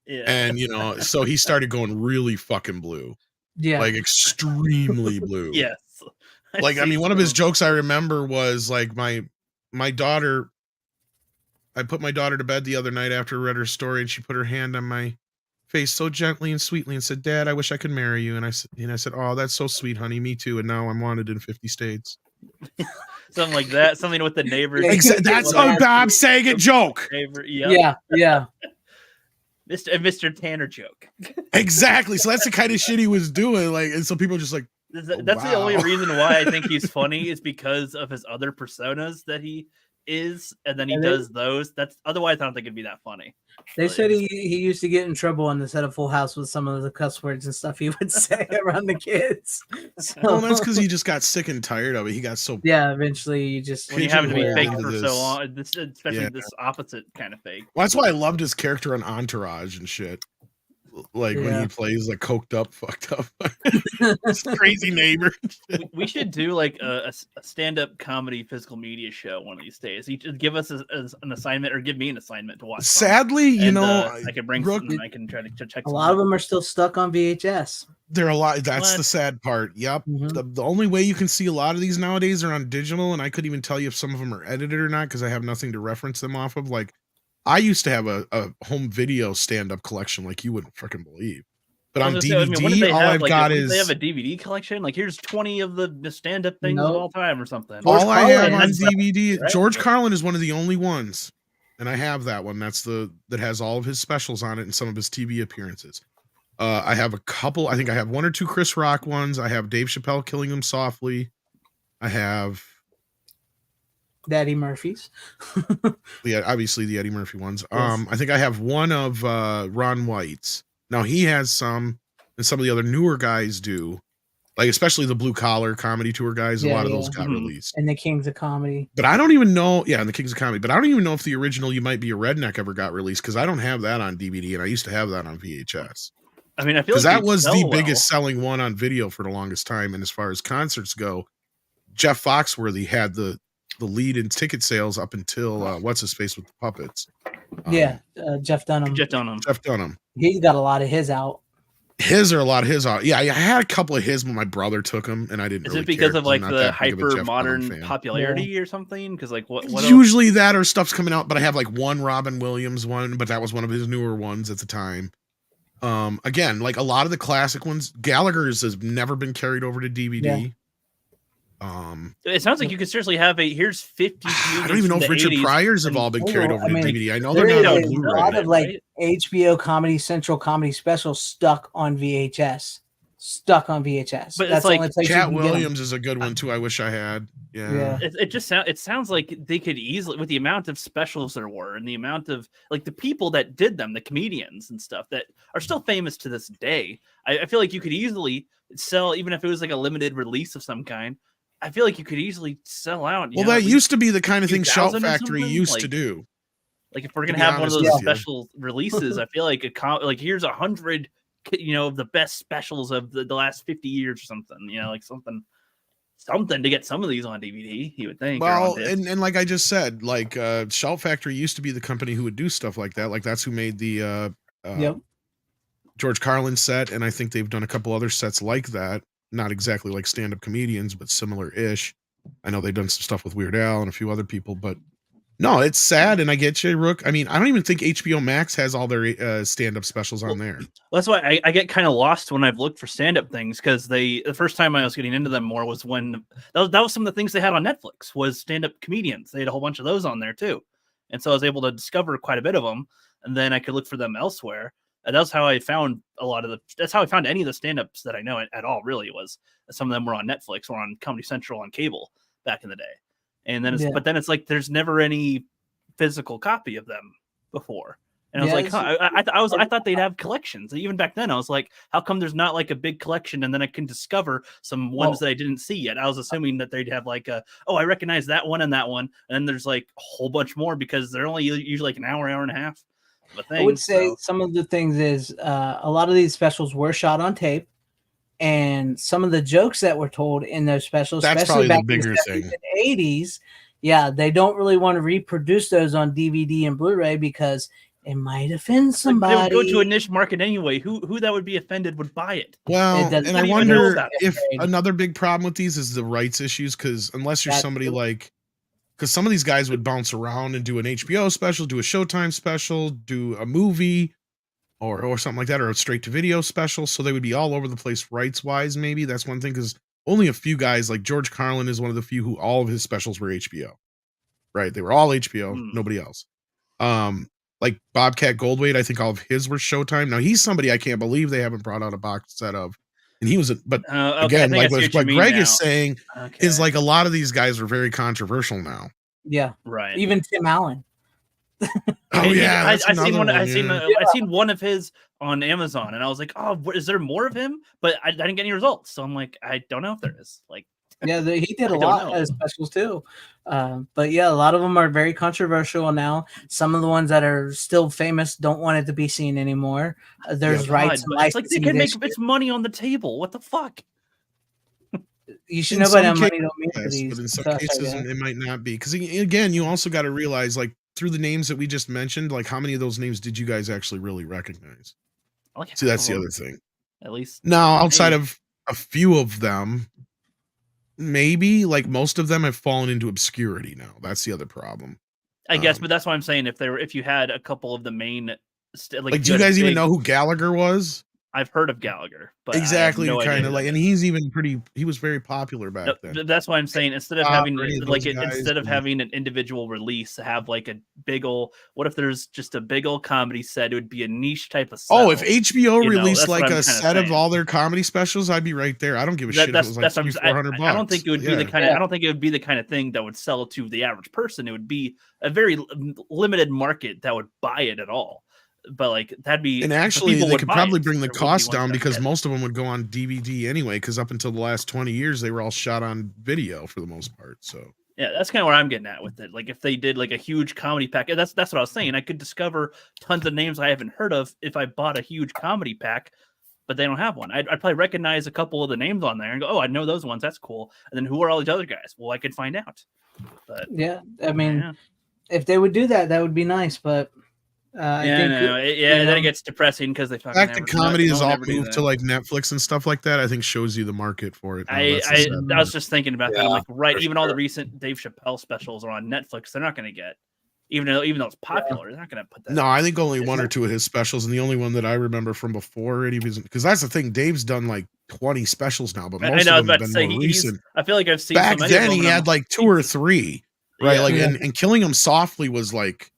Yeah. And so he started going really fucking blue. Yeah. Like extremely blue. Yes. Like, I mean, one of his jokes I remember was like my daughter, I put my daughter to bed the other night after I read her story, and she put her hand on my face so gently and sweetly and said, "Dad, I wish I could marry you." And I said, "Oh, that's so sweet, honey. Me too. And now I'm wanted in 50 states." Something like that. Something with the neighbors. That's a Bob Saget joke. Yeah. Yeah. Mr. Tanner joke. Exactly. So that's the kind of shit he was doing. Like, and so people just like, That's the only reason why I think he's funny is because of his other personas that he is, and then he And does those. That's otherwise I don't think it'd be that funny. They But said it's- he used to get in trouble on the set of Full House with some of the cuss words and stuff he would say around the kids. So, Well, that's because he just got sick and tired of it. He got so yeah, eventually you just when you have to be pigeonholed fake into for this. so long, especially Yeah. this opposite kind of fake. Well, that's why I loved his character on Entourage and shit. Like when Yeah. he plays like coked up, fucked up, crazy neighbor. We should do like a stand-up comedy physical media show one of these days. You just give us an assignment, or give me an assignment to watch. some. Sadly, you And, know, I can bring Rook, some. I can try to check. a lot of them are still stuck on VHS. there are a lot. That's What? the sad part. Yep. Mhm. The only way you can see a lot of these nowadays are on digital, and I couldn't even tell you if some of them are edited or not because I have nothing to reference them off of. Like, I used to have a home video stand-up collection, like you wouldn't freaking believe. But I on was gonna say, DVD, when did they all have, I've like, got when did is they have a DVD collection. Like, here's 20 of the stand-up things Nope. of all time, or something. all I have Carlin on has that, DVD. right? George Carlin is one of the only ones, and I have that one. That's that has all of his specials on it and some of his TV appearances. I have a couple. I think I have one or two Chris Rock ones. I have Dave Chappelle Killing Him Softly. I have Daddy Murphy's. obviously the Eddie Murphy ones. Yes. I think I have one of Ron White's. Now he has some, and some of the other newer guys do, like especially the Blue Collar Comedy Tour guys. A Yeah, lot of those yeah. got Mhm. released. And the Kings of Comedy. But I don't even know. Yeah, and the Kings of Comedy. But I don't even know if the original "You Might Be a Redneck" ever got released because I don't have that on DVD, and I used to have that on VHS. I mean, I feel Because like that they was sell the well. biggest selling one on video for the longest time. And as far as concerts go, Jeff Foxworthy had the lead in ticket sales up until what's his face with the puppets. Yeah, Jeff Dunham. Jeff Dunham. Jeff Dunham. He's got a lot of his out. His are a lot of his. Yeah, I had a couple of his when my brother took them, and I didn't. Is really it because care of like I'm not the that big of a hyper Jeff modern Dunham fan. popularity or something? Because like what else? Usually that or stuff's coming out, but I have like one Robin Williams one, but that was one of his newer ones at the time. Again, like a lot of the classic ones, Gallagher's has never been carried over to DVD. It sounds like you could seriously have here's 50. I don't even know if Richard Pryor's have all been carried over to I mean, DVD. I know There they're is not on a Blu-ray. lot of like right? HBO Comedy Central comedy specials stuck on VHS. Stuck on VHS. But it's That's the like only place you Cat can get 'em. Williams is a good one too. I wish I had. Yeah. Yeah. It sounds like they could easily, with the amount of specials there were and the amount of like the people that did them, the comedians and stuff that are still famous to this day. I feel like you could easily sell, even if it was like a limited release of some kind. I feel like you could easily sell out. Well, that used to be the kind of thing Shout 2,000 or Factory something? used Like- to do. Like if we're To gonna be have one of honest those with you. special releases, I feel like like here's 100, of the best specials of the last 50 years or something. Like something to get some of these on DVD. You would think. or on Well, disc. and like I just said, like Shout Factory used to be the company who would do stuff like that. Like that's who made the Yep. George Carlin set, and I think they've done a couple other sets like that. Not exactly like stand-up comedians, but similar-ish. I know they've done some stuff with Weird Al and a few other people, but no, it's sad, and I get you, Rook. I mean, I don't even think HBO Max has all their stand-up specials on there. Well, that's why I get kind of lost when I've looked for stand-up things, because the first time I was getting into them more was when that was some of the things they had on Netflix was stand-up comedians. They had a whole bunch of those on there too, and so I was able to discover quite a bit of them, and then I could look for them elsewhere. And that's how I found that's how I found any of the stand-ups that I know at all. Really, was some of them were on Netflix or on Comedy Central on cable back in the day. And then but then it's like there's never any physical copy of them before. And I was like, I thought they'd have collections. Even back then, I was like, how come there's not like a big collection? And then I can discover some ones that I didn't see yet. I was assuming that they'd have like I recognize that one and that one. And then there's like a whole bunch more because they're only usually like an hour and a half of a thing. I would say some of the things is a lot of these specials were shot on tape, and some of the jokes that were told in those specials, That's especially probably back the in bigger the 70s thing. and 80s, yeah, they don't really want to reproduce those on DVD and Blu-ray because it might offend somebody. They would go to a niche market anyway. Who that would be offended would buy it. Well, It doesn't and I even know wonder that. if another big problem with these is the rights issues, because unless you're That's somebody true. like, because some of these guys would bounce around and do an HBO special, do a Showtime special, do a movie, or something like that, or a straight to video special. So they would be all over the place rights wise. Maybe that's one thing, because only a few guys like George Carlin is one of the few who all of his specials were HBO. Right, they were all HBO, nobody else. Like Bobcat Goldthwait, I think all of his were Showtime. Now he's somebody I can't believe they haven't brought out a box set of, and he was. But Okay, again, I think I like see what what you mean Greg now. is saying Okay. is like a lot of these guys are very controversial now. Yeah, Right. even Tim Allen. Oh yeah, I that's seen another one. I one, seen yeah. I seen one of his on Amazon, and I was like, "Oh, is there more of him?" But I didn't get any results, so I'm like, I don't know if there is. Like, Yeah, he did I a don't lot know. of specials too. But yeah, a lot of them are very controversial now. Some of the ones that are still famous don't want it to be seen anymore. There's rights and but it's like they licensing can make issues. it's money on the table. What the fuck? You should In know by that some money don't mean for Yes, these. but in some stuff, cases yeah. it might not be. Because again, you also got to realize, like, through the names that we just mentioned, like, how many of those names did you guys actually really recognize? Like, See, that's the other thing. At least Now, outside maybe. of a few of them, maybe, like, most of them have fallen into obscurity now. That's the other problem. I guess, but that's why I'm saying if you had a couple of the main, like, do you guys even know who Gallagher was? I've heard of Gallagher, but Exactly, I have no kind idea of like, and he's even he was very popular back then. that's why I'm saying instead of Bob having or any of like those guys, instead of and- having an individual release, have like a big old. What if there's just a big old comedy set? It would be a niche type of. Oh, if HBO you know, released that's what like I'm a kinda set of saying. all their comedy specials, I'd be right there. I don't give a shit if it was like $300-$400. I don't think it would be the Yeah. kind of. I don't think it would be the kind of thing that would sell to the average person. It would be a very limited market that would buy it at all. But like that'd be, And actually, people they would could buy probably it. bring the There would be cost ones down that because get it. most of them would go on DVD anyway. Because up until the last 20 years, they were all shot on video for the most part. So Yeah, that's kind of where I'm getting at with it. Like if they did like a huge comedy pack, that's what I was saying. I could discover tons of names I haven't heard of if I bought a huge comedy pack, but they don't have one. I'd probably recognize a couple of the names on there and go, "Oh, I know those ones. That's cool." And then who are all these other guys? Well, I could find out. But Yeah, I mean, yeah. if they would do that, that would be nice. But I think then it gets depressing because they the fact that comedy is all moved to that. like Netflix and stuff like that, I think shows you the market for it. now. That's the I sad was part. just thinking about that. I'm Yeah, like, right, for even all the sure. recent Dave Chappelle specials are on Netflix. They're not going to get, even though it's popular, they're not going to put that. No, I think only It's one or not- two of his specials, and the only one that I remember from before it even, because that's the thing. Dave's done like 20 specials now, but I most know. I was of them about have to been say more he's. recent. I feel like I've seen Back so many then, of them, he and I'm had like 2 or 3, right? Yeah. Like, Yeah. and Killing Him Softly was like,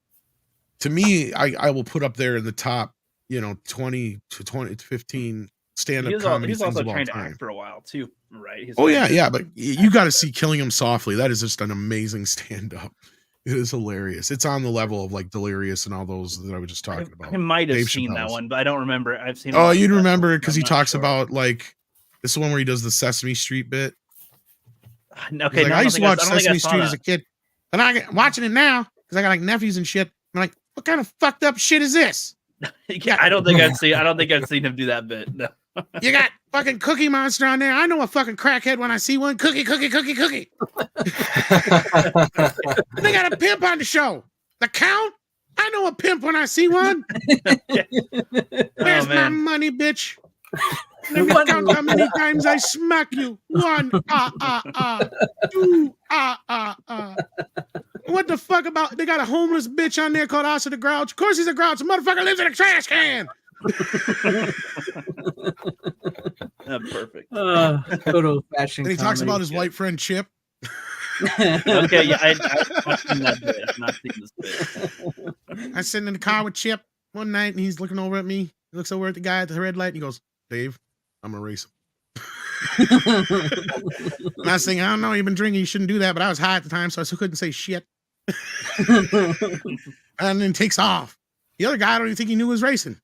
to me, I will put up there in the top, 20 to 15 stand-up comedy He's things also of all trying to time. act for a while too, right? Oh yeah, but you got to see Killing Him Softly. That is just an amazing stand-up. It is hilarious. It's on the level of like Delirious and all those that I was just talking about. I might have Dave seen that Chappelle's. one, but I don't remember. I've seen. a Oh, lot of you'd specials, remember it but because I'm he not talks sure. about like this is the one where he does the Sesame Street bit. Okay, He's like, no, I used to watch I don't think I Sesame saw Street that. as a kid, and watching it now because I got like nephews and shit. I'm like, what kind of fucked up shit is this? I don't think I've seen him do that bit. No. You got fucking Cookie Monster on there. I know a fucking crackhead when I see one. Cookie. They got a pimp on the show. The Count. I know a pimp when I see one. Where's my man. money, bitch? Let me count how many times I smack you. 1, 2, What the fuck about? They got a homeless bitch on there called Asa the Grouch. Of course he's a grouch. The motherfucker lives in a trash can. Perfect. Good old fashioned. And he talks about his white friend Chip. Okay, yeah, I've not seen that bit. I've not seen this bit. I was sitting in the car with Chip one night, and he's looking over at me. He looks over at the guy at the red light, and he goes, "Dave, I'm gonna race him." And I was thinking, I don't know, you've been drinking, you shouldn't do that, but I was high at the time, so I couldn't say shit. And then takes off. The other guy, I don't even think he knew he was racing.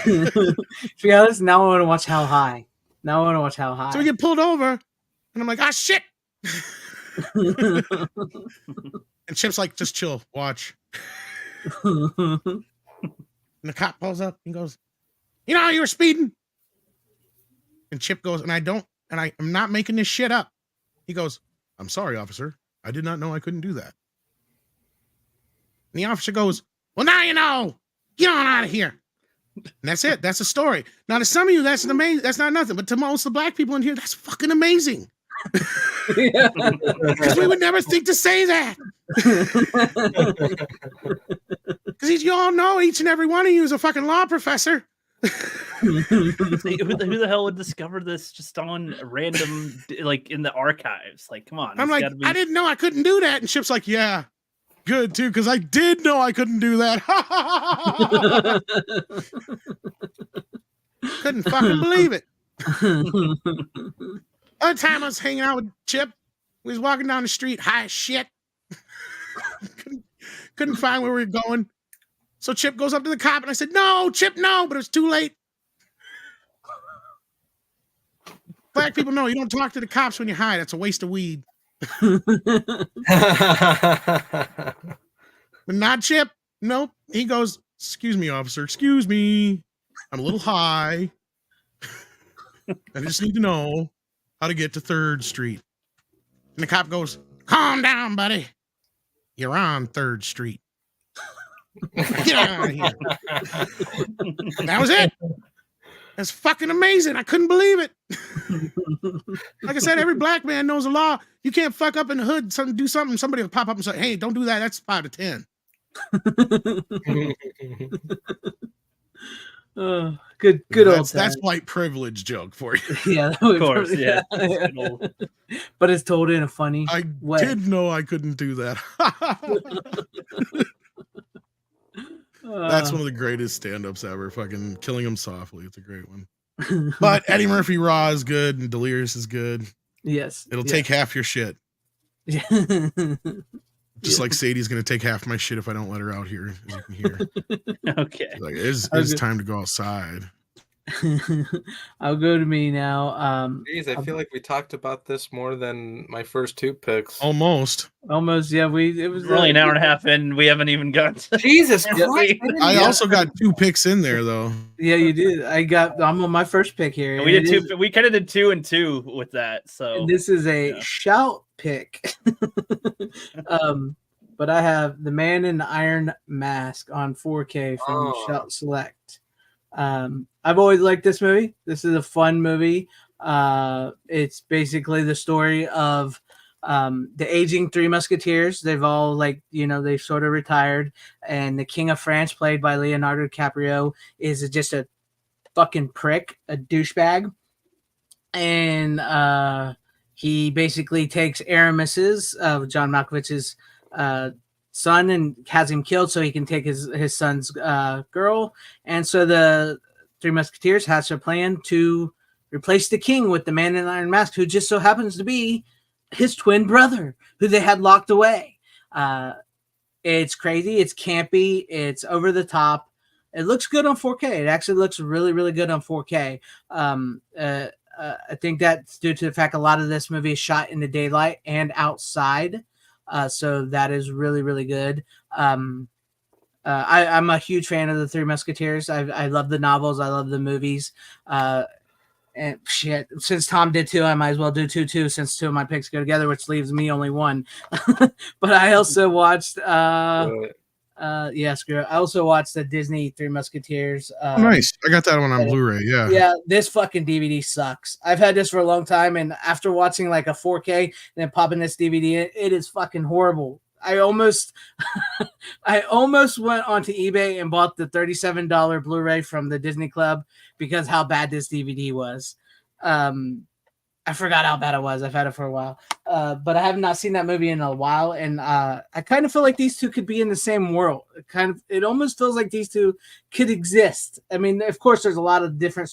To be honest, now I want to watch How High. So we get pulled over, and I'm like, ah, shit. And Chip's like, just chill, watch. And the cop pulls up and goes, you know, you were speeding. And Chip goes, and I'm not making this shit up. He goes, I'm sorry, officer. I did not know I couldn't do that. And the officer goes, well, now you know. Get on out of here. And that's it. That's the story. Now, to some of you, that's amazing. That's not nothing. But to most of the black people in here, that's fucking amazing. Because we would never think to say that. Because you all know each and every one of you is a fucking law professor. See, who the hell would discover this just on random, like in the archives? Like, come on. I'm like, I didn't know I couldn't do that. And Chip's like, yeah, good too, because I did know I couldn't do that. Couldn't fucking believe it. Other time I was hanging out with Chip. We was walking down the street, high as shit. couldn't find where we were going. So Chip goes up to the cop, and I said, "No, Chip, no!" But it was too late. Black people know you don't talk to the cops when you hide. That's a waste of weed. But not Chip. Nope. He goes, "Excuse me, officer. Excuse me. I'm a little high. I just need to know how to get to 3rd Street." And the cop goes, "Calm down, buddy. You're on 3rd Street. Get out of here." That was it. That's fucking amazing. I couldn't believe it. Like I said, every black man knows the law. You can't fuck up in the hood, do something. Somebody will pop up and say, "Hey, don't do that. That's 5 to 10. Oh, good old time. That's white privilege joke for you. Yeah, Of course, yeah. But it's told in a funny way. Did know I couldn't do that. That's one of the greatest stand-ups ever. Fucking Killing Him Softly. It's a great one. But Eddie Murphy Raw is good and Delirious is good. Yes. It'll take half your shit. Yeah. Just like Sadie's going to take half my shit if I don't let her out here, as you can hear. Okay. Like, it's time to go outside. I'll go to me now. Jeez, I feel like we talked about this more than my first 2 picks. Almost. Yeah. It was We're only an hour and a half in. We haven't even got to Jesus Christ. I also got 2 picks in there, though. Yeah, you did. I'm on my first pick here. We did 2. We kind of did 2 and 2 with that. So this is a shout pick. But I have The Man in the Iron Mask on 4K from Shout Select. I've always liked this movie. This is a fun movie. It's basically the story of the aging 3 Musketeers. They've all they've sort of retired, and the King of France, played by Leonardo DiCaprio, is just a fucking prick, a douchebag, and he basically takes Aramis's, John Malkovich's son, and has him killed so he can take his son's girl. And so the 3 Musketeers has a plan to replace the king with the Man in the Iron Mask, who just so happens to be his twin brother, who they had locked away. It's crazy. It's campy. It's over the top. It looks good on 4K. It actually looks really, really good on 4K. I think that's due to the fact a lot of this movie is shot in the daylight and outside. So that is really, really good. I'm a huge fan of the 3 Musketeers. I love the novels. I love the movies. And shit, since Tom did 2, I might as well do 2 too, since 2 of my picks go together, which leaves me only 1. But I also watched screw it. I also watched the Disney 3 Musketeers. Nice. I got that one on Blu-ray. Yeah. Yeah, this fucking DVD sucks. I've had this for a long time, and after watching like a 4K and then popping this DVD in, it is fucking horrible. I almost went onto eBay and bought the $37 Blu-ray from the Disney Club because how bad this DVD was. I forgot how bad it was. I've had it for a while. But I have not seen that movie in a while, and I kind of feel like these 2 could be in the same world. It almost feels like these 2 could exist. I mean, of course, there's a lot of different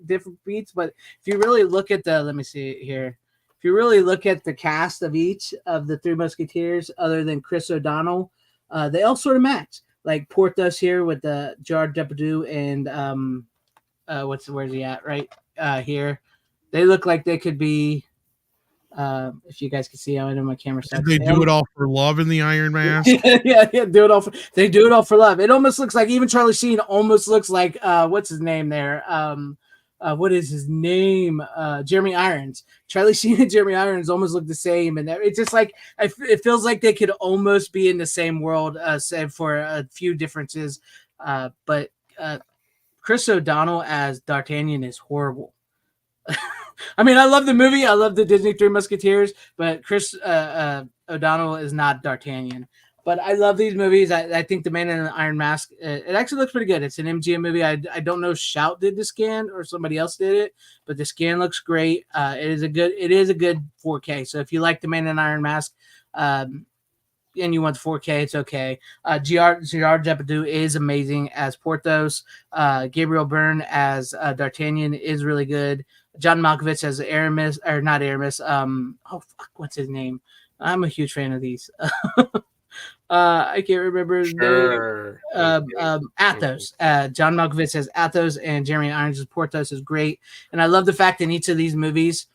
different beats, but if you really look at let me see here. If you really look at the cast of each of the 3 Musketeers, other than Chris O'Donnell, they all sort of match. Like Porthos here with the Gerard Depardieu and where's he at? Right here. They look like they could be. If you guys can see how I know my camera. Did they do it all for love in the Iron Mask? yeah, do it all. They do it all for love. It almost looks like even Charlie Sheen almost looks like what's his name there? What is his name? Jeremy Irons. Charlie Sheen and Jeremy Irons almost look the same, and it's just like it feels like they could almost be in the same world, save for a few differences. But Chris O'Donnell as D'Artagnan is horrible. I mean, I love the movie. I love the Disney 3 Musketeers, but Chris O'Donnell is not D'Artagnan. But I love these movies. I think The Man in the Iron Mask, it actually looks pretty good. It's an MGM movie. I don't know if Shout did the scan or somebody else did it, but the scan looks great. It is a good 4K. So if you like The Man in the Iron Mask, and you want the 4K, it's okay. Gerard Depardieu is amazing as Porthos. Gabriel Byrne as D'Artagnan is really good. John Malkovich as Aramis, or not Aramis. What's his name? I'm a huge fan of these. I can't remember Sure. Athos. John Malkovich says Athos, and Jeremy Irons' Porthos is great. And I love the fact in each of these movies,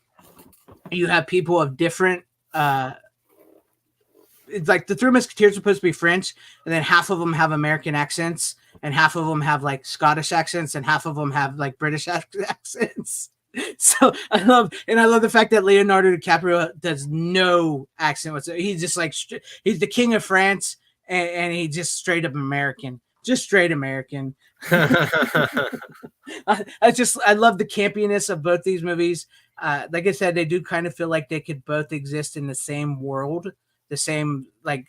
you have people of different. It's like the Three Musketeers are supposed to be French, and then half of them have American accents, and half of them have like Scottish accents, and half of them have like British accents. So I love the fact that Leonardo DiCaprio does no accent whatsoever. He's just like he's the king of France, and he's just straight up American, just straight American. I love the campiness of both these movies. Like I said, they do kind of feel like they could both exist in the same world, the same, like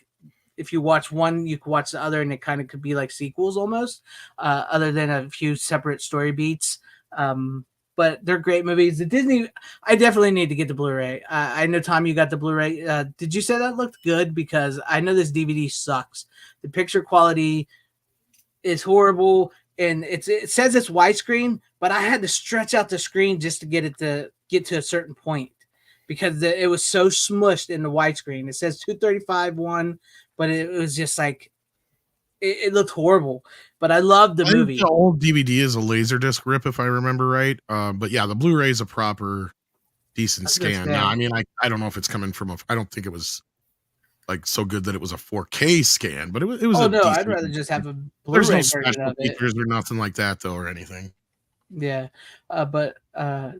if you watch one, you could watch the other, and it kind of could be like sequels almost, other than a few separate story beats. But they're great movies. The Disney, I definitely need to get the Blu-ray. I know, Tom, you got the Blu-ray. Did you say that looked good? Because I know this DVD sucks. The picture quality is horrible, and it says it's widescreen, but I had to stretch out the screen just to get to a certain point because it was so smushed in the widescreen. It says 235-1, but it was just like it looked horrible. But I love the movie. The old DVD is a Laserdisc rip, if I remember right. But yeah, the Blu-ray is a proper, decent scan. Now, I mean, I don't know if it's coming from I don't think it was like so good that it was a 4K scan, but it was. Oh no, I'd rather just have a Blu-ray There's no version special of it. features or nothing like that though, or anything. Yeah, but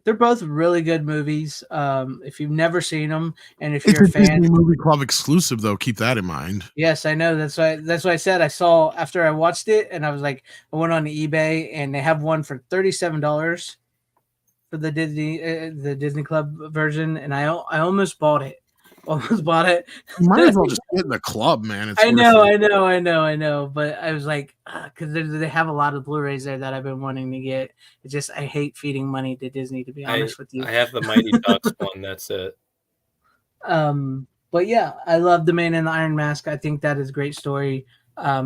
they're both really good movies. If you've never seen them, and if you're a fan, Disney Movie Club exclusive though, keep that in mind. Yes, I know. That's why I said I saw after I watched it, and I was like, I went on eBay, and they have one for $37 for the Disney Club version, and I almost bought it. Almost bought it. You might as well just get in the club, man. It's I know. But I was like, because they have a lot of Blu-rays there that I've been wanting to get. It's just I hate feeding money to Disney, to be honest with you. I have the Mighty Ducks one. That's it. But yeah, I love The Man in the Iron Mask. I think that is a great story. I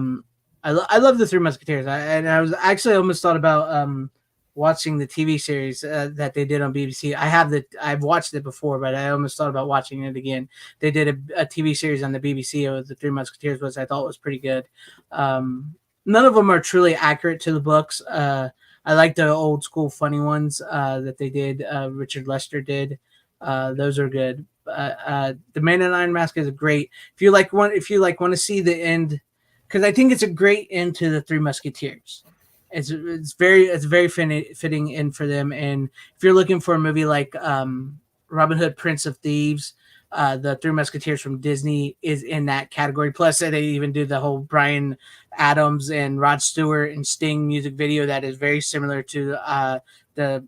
love the Three Musketeers. I was actually almost thought about watching the TV series that they did on BBC. I've watched it before, but I almost thought about watching it again. They did a TV series on the BBC of the Three Musketeers, which I thought was pretty good. None of them are truly accurate to the books. I like the old school funny ones that they did. Richard Lester did. Those are good. The Man in the Iron Mask is a great. If you want to see the end, because I think it's a great end to the Three Musketeers. It's very fitting in for them. And if you're looking for a movie like Robin Hood, Prince of Thieves, the Three Musketeers from Disney is in that category. Plus, they even do the whole Bryan Adams and Rod Stewart and Sting music video that is very similar to the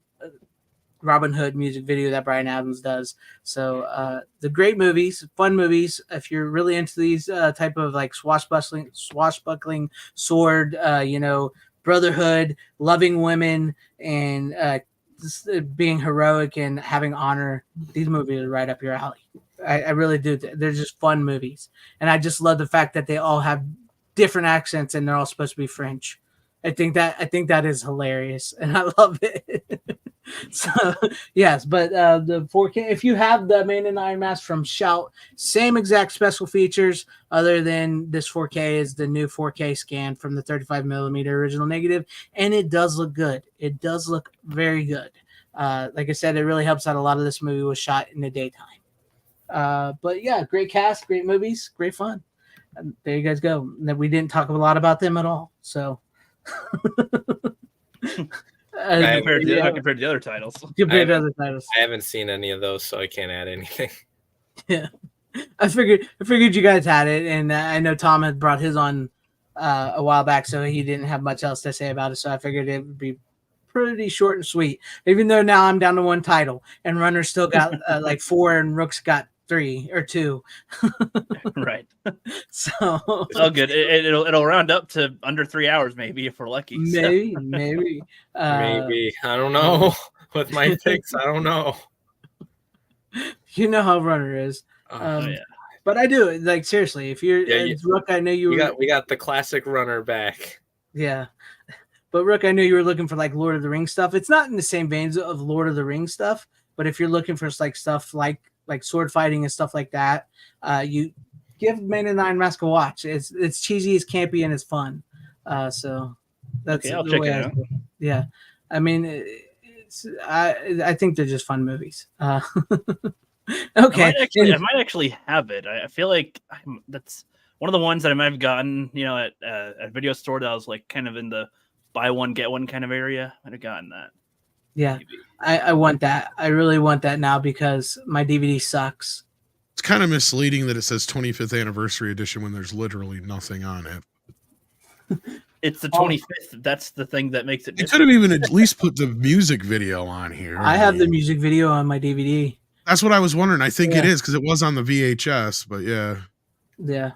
Robin Hood music video that Bryan Adams does. So the great movies, fun movies. If you're really into these type of like swashbuckling sword, brotherhood, loving women, and being heroic and having honor, these movies are right up your alley. I really do. They're just fun movies, and I just love the fact that they all have different accents and they're all supposed to be French. I think that is hilarious, and I love it. So yes, but the 4K. If you have the Man in the Iron Mask from Shout, same exact special features, other than this 4K is the new 4K scan from the 35mm original negative, and it does look good. It does look very good. Like I said, it really helps out. A lot of this movie was shot in the daytime. But yeah, great cast, great movies, great fun. And there you guys go. We didn't talk a lot about them at all, so. Compared to the other titles. Compared to other titles. I haven't seen any of those, so I can't add anything. Yeah, I figured you guys had it, and I know Tom had brought his on a while back, so he didn't have much else to say about it. So I figured it would be pretty short and sweet. Even though now I'm down to one title, and Runner still got like 4, and Rook's got 3 or 2. Right. So it's all good. It'll round up to under 3 hours, maybe, if we're lucky. Maybe. Maybe. I don't know. With my picks, I don't know. You know how Runner is. Yeah. But I do, like, seriously, if you're Rook, I know you were. We got the classic Runner back. Yeah. But Rook, I knew you were looking for like Lord of the Rings stuff. It's not in the same veins of Lord of the Rings stuff, but if you're looking for like stuff like like sword fighting and stuff like that, you give Man in the Iron Mask a watch. It's cheesy, it's campy, and it's fun. So that's Okay, I'll the check way it out. yeah. I mean, I think they're just fun movies. Okay. I might actually have it. I feel like that's one of the ones that I might have gotten, at a video store that I was like kind of in the buy one get one kind of area. I'd have gotten that. Yeah, Maybe. I want that. I really want that now because my DVD sucks. It's kind of misleading that it says 25th anniversary edition when there's literally nothing on it. It's the 25th. That's the thing that makes it You different. could have even at least put the music video on here. I have the music video on my DVD. That's what I was wondering. I think it Yeah. is because it was on the VHS, but yeah. Yeah.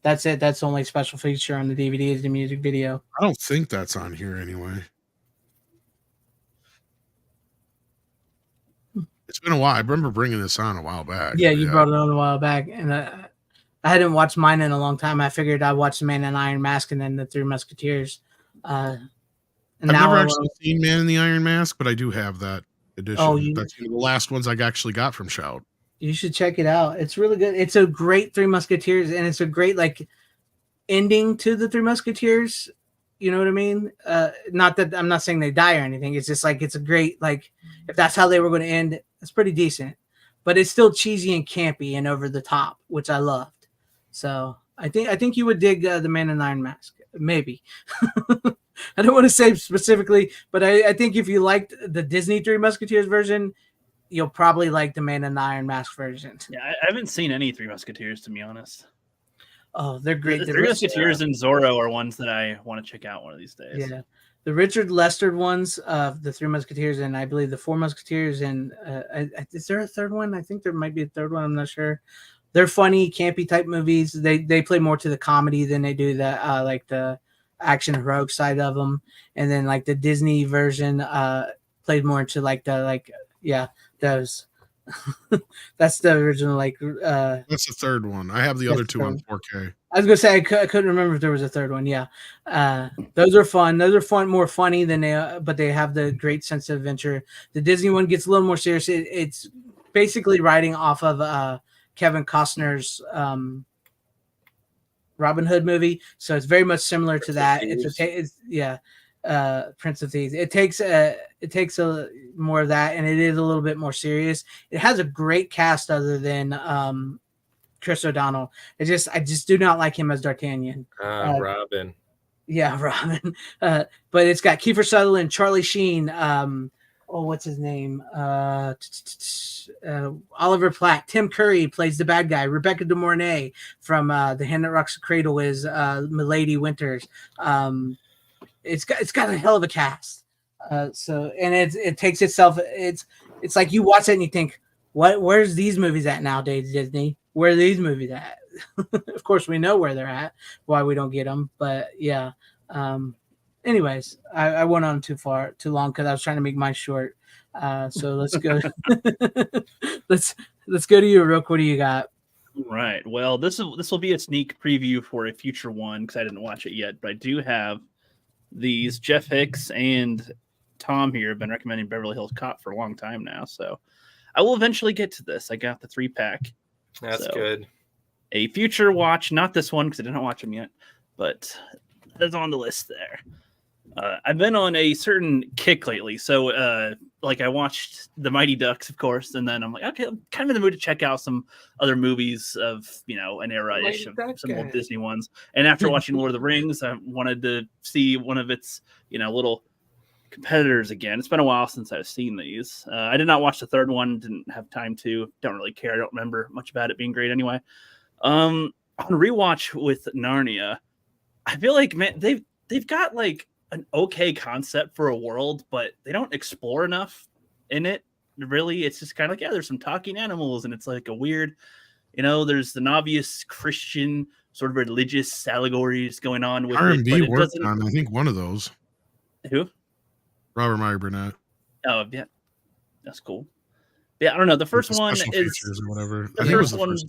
That's it. That's the only special feature on the DVD is the music video. I don't think that's on here anyway. It's been a while. I remember bringing this on a while back. Yeah, you brought it on a while back, and I hadn't watched mine in a long time. I figured I'd watch Man in the Iron Mask and then the Three Musketeers. And I've never actually seen Man in the Iron Mask, but I do have that edition. Oh, that's one of the last ones I actually got from Shout. You should check it out. It's really good. It's a great Three Musketeers, and it's a great like ending to the Three Musketeers. You know what I mean? Not that I'm not saying they die or anything. It's just like it's a great like if that's how they were going to end, it's pretty decent. But it's still cheesy and campy and over the top, which I loved. So I think you would dig the Man in the Iron Mask. Maybe. I don't want to say specifically, but I think if you liked the Disney Three Musketeers version, you'll probably like the Man in the Iron Mask version. Yeah, I haven't seen any Three Musketeers, to be honest. Oh, they're great. The Three Musketeers and Zorro are ones that I want to check out one of these days. Yeah. The Richard Lester ones of the Three Musketeers and I believe the Four Musketeers and is there a third one? I think there might be a third one. I'm not sure. They're funny, campy type movies. They play more to the comedy than they do the like the action heroic side of them. And then like the Disney version played more into like those. That's the original that's the third one. I have the other two on 4K. I was gonna say I couldn't remember if there was a third one. Yeah, those are fun. Those are fun, more funny than but they have the great sense of adventure. The Disney one gets a little more serious. It's basically riding off of Kevin Costner's Robin Hood movie, so it's very much similar to that. Prince of Thieves. It takes a more of that, and it is a little bit more serious. It has a great cast other than Chris O'Donnell. I just do not like him as D'Artagnan. Robin. Yeah, Robin. But it's got Kiefer Sutherland, Charlie Sheen. What's his name? Oliver Platt. Tim Curry plays the bad guy. Rebecca De Mornay from The Hand That Rocks the Cradle is Milady Winters. It's got a hell of a cast. It takes itself. It's like you watch it and you think, where's these movies at nowadays, Disney? Where are these movies at? Of course, we know where they're at. Why we don't get them, but yeah. Anyways, I went on too long because I was trying to make mine short. So let's go. let's go to you, Rook. What do you got? Right. Well, this will be a sneak preview for a future one because I didn't watch it yet, but I do have these. Jeff Hicks and Tom here have been recommending Beverly Hills Cop for a long time now, so I will eventually get to this. I got the 3-pack. That's good. A future watch, not this one because I didn't watch them yet, but that's on the list there. I've been on a certain kick lately. So, I watched The Mighty Ducks, of course, and then I'm like, okay, I'm kind of in the mood to check out some other movies of, an era-ish of some old Disney ones. And after watching Lord of the Rings, I wanted to see one of its, little competitors again. It's been a while since I've seen these. I did not watch the third one. Didn't have time to. Don't really care. I don't remember much about it being great anyway. On rewatch with Narnia, I feel like, man, they've got like an okay concept for a world, but they don't explore enough in it. Really, it's just kind of like, there's some talking animals, and it's like a weird, there's an obvious Christian sort of religious allegories going on with R&B it. worked on, I think, one of those. Who? Robert Meyer Burnett. Oh, yeah. That's cool. Yeah, I don't know. The first one is or whatever. The first one's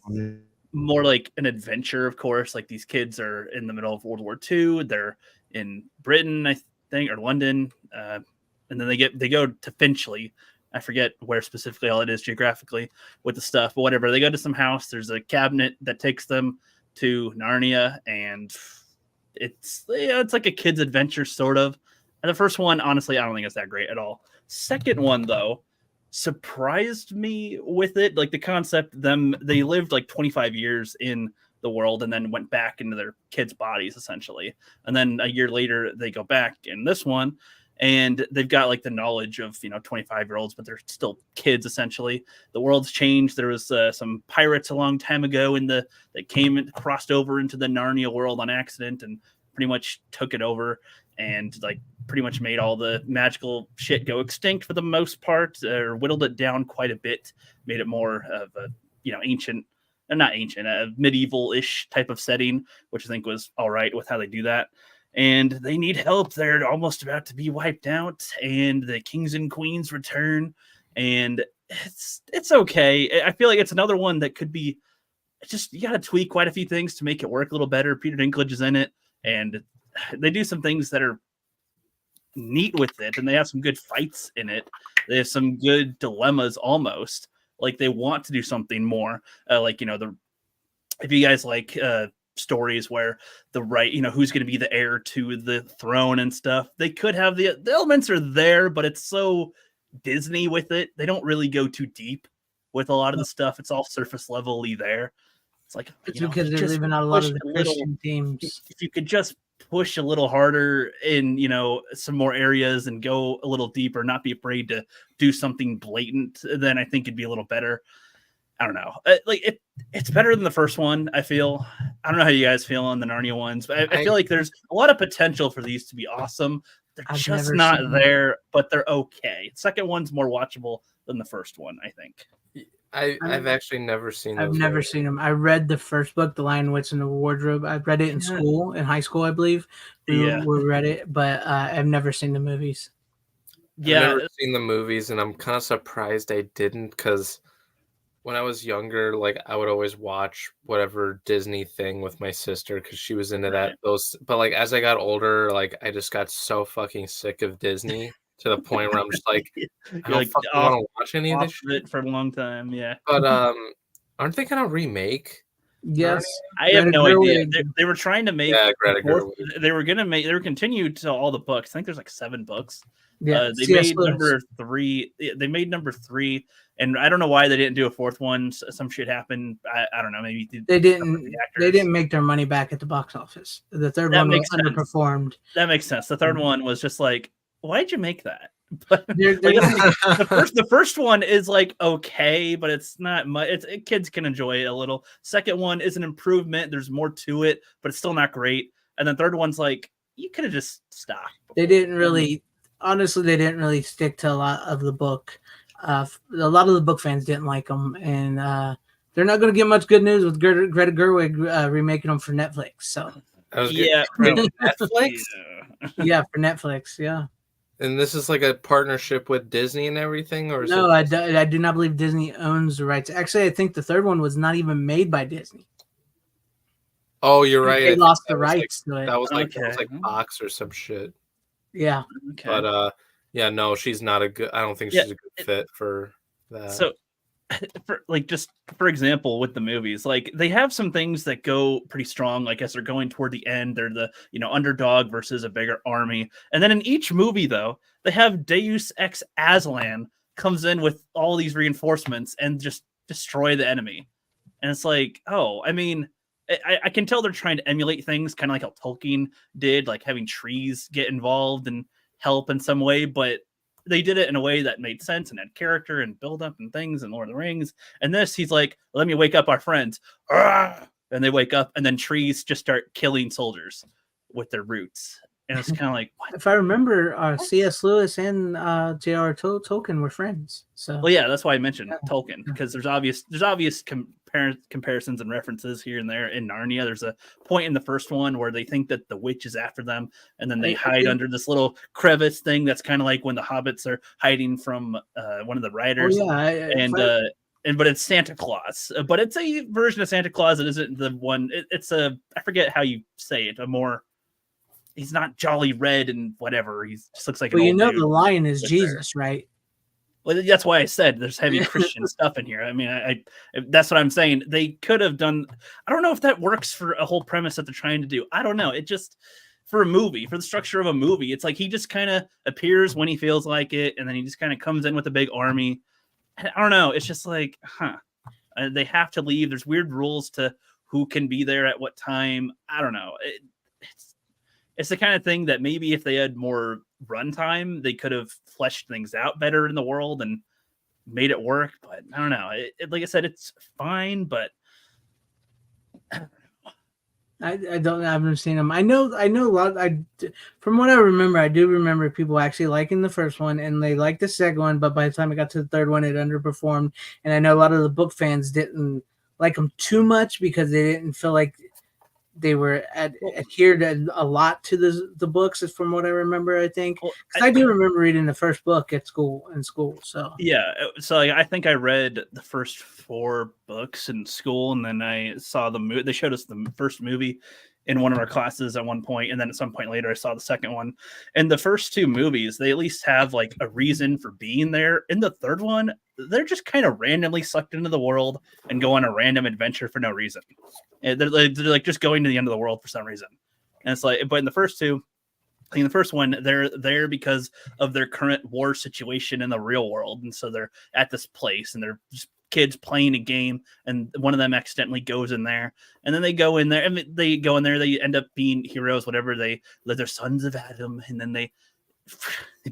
more like an adventure, of course. Like these kids are in the middle of World War II. They're in Britain, I think, or London, and then they go to Finchley, I forget where specifically all it is geographically with the stuff, but whatever. They go to some house. There's a cabinet that takes them to Narnia, and it's like a kid's adventure sort of. And the first one, honestly, I don't think it's that great at all. Second one, though, surprised me with it. Like the concept, they lived like 25 years in the world and then went back into their kids' bodies essentially. And then a year later, they go back in this one, and they've got like the knowledge of 25-year-olds, but they're still kids essentially. The world's changed. There was some pirates a long time ago that came and crossed over into the Narnia world on accident and pretty much took it over and like pretty much made all the magical shit go extinct for the most part, or whittled it down quite a bit, made it more of a ancient, not ancient, a medieval-ish type of setting, which I think was all right with how they do that. And they need help. They're almost about to be wiped out, and the kings and queens return, and it's okay. I feel like it's another one that could be just, you got to tweak quite a few things to make it work a little better. Peter Dinklage is in it, and they do some things that are neat with it, and they have some good fights in it. They have some good dilemmas almost. Like they want to do something more. If you guys like stories where the right, who's going to be the heir to the throne and stuff, they could have the elements are there, but it's so Disney with it. They don't really go too deep with a lot of the stuff. It's all surface levelly there. It's like it's because they're leaving out a lot of the Christian themes. If you could just push a little harder in some more areas and go a little deeper, not be afraid to do something blatant, then I think it'd be a little better. I don't know. It's better than the first one, I feel. I don't know how you guys feel on the Narnia ones, but I feel like there's a lot of potential for these to be awesome. They're just not there, but they're okay. Second one's more watchable than the first one, I think. I've actually never seen those. I've never seen them. I read the first book, The Lion, Witch, and the Wardrobe. I read it in school, in high school, I believe. We read it, but I've never seen the movies. Yeah, I've never seen the movies, and I'm kind of surprised I didn't, because when I was younger, like I would always watch whatever Disney thing with my sister because she was into those. But like as I got older, like I just got so fucking sick of Disney to the point where I'm just like, I don't fucking want to watch any of this shit for a long time. Yeah, but aren't they gonna remake? Yes, I have no idea. They were trying to make. Greta Gerwig. They were gonna make. They were continued to all the books. I think there's like 7 books. Yeah, they made number 3. They made number 3, and I don't know why they didn't do a 4th one. Some shit happened. I don't know. Maybe they didn't. They didn't make their money back at the box office. The third one was underperformed. That makes sense. The third one was just like, why'd you make that? But the first one is like okay, but it's not much. Kids can enjoy it a little. Second one is an improvement. There's more to it, but it's still not great. And then third one's like, you could have just stopped. They didn't really. Honestly, they didn't really stick to a lot of the book. A lot of the book fans didn't like them, and they're not going to get much good news with Greta Gerwig remaking them for Netflix. So, Netflix. Yeah, for Netflix. Yeah. And this is like a partnership with Disney and everything, or is no? I do not believe Disney owns the rights. Actually, I think the third one was not even made by Disney. Oh, you're right. They lost the rights to it. That was like Fox or some shit. Yeah. Okay. But no, she's not a good. I don't think she's a good fit for that. So, for example, with the movies, like they have some things that go pretty strong. Like as they're going toward the end, they're the underdog versus a bigger army, and then in each movie, though, they have Deus Ex Aslan comes in with all these reinforcements and just destroy the enemy, and it's like, oh, I mean. I can tell they're trying to emulate things kind of like how Tolkien did, like having trees get involved and help in some way, but they did it in a way that made sense and had character and build up and things and Lord of the Rings. And this, he's like, let me wake up our friends. Arrgh! And they wake up and then trees just start killing soldiers with their roots. And it's kind of like, what? If I remember, C.S. Lewis and J.R. Tolkien were friends. So, well, yeah, that's why I mentioned Tolkien, because there's obvious comparisons and references here and there in Narnia. There's a point in the first one where they think that the witch is after them, and then they hide under this little crevice thing. That's kind of like when the hobbits are hiding from one of the riders. Oh, yeah, but it's Santa Claus. But it's a version of Santa Claus that isn't the one. It's a, I forget how you say it. He's not jolly red and whatever. He just looks like. Well, the lion is Jesus, right? Well, that's why I said there's heavy Christian stuff in here. I mean, I that's what I'm saying. They could have done. I don't know if that works for a whole premise that they're trying to do. I don't know. It just for a movie, for the structure of a movie, it's like he just kind of appears when he feels like it, and then he just kind of comes in with a big army. I don't know. It's just like, they have to leave. There's weird rules to who can be there at what time. I don't know. It's the kind of thing that maybe if they had more runtime, they could have fleshed things out better in the world and made it work. But I don't know. Like I said, it's fine, but I haven't seen them. I know a lot. From what I remember, I do remember people actually liking the first one and they liked the second one, but by the time it got to the third one, it underperformed. And I know a lot of the book fans didn't like them too much because they didn't feel like they were adhered a lot to the books, from what I remember. I think because I do remember reading the first book in school. So yeah, so I think I read the first 4 books in school, and then I saw the movie. They showed us the first movie in one of our classes at one point, and then at some point later, I saw the second one. And the first 2 movies, they at least have like a reason for being there. In the third one, they're just kind of randomly sucked into the world and go on a random adventure for no reason. And they're like just going to the end of the world for some reason. And it's like, but in the first 2, I think the first one, they're there because of their current war situation in the real world. And so they're at this place and they're just kids playing a game, and one of them accidentally goes in there, and then they go in there, and they end up being heroes, whatever. They're sons of Adam, and then they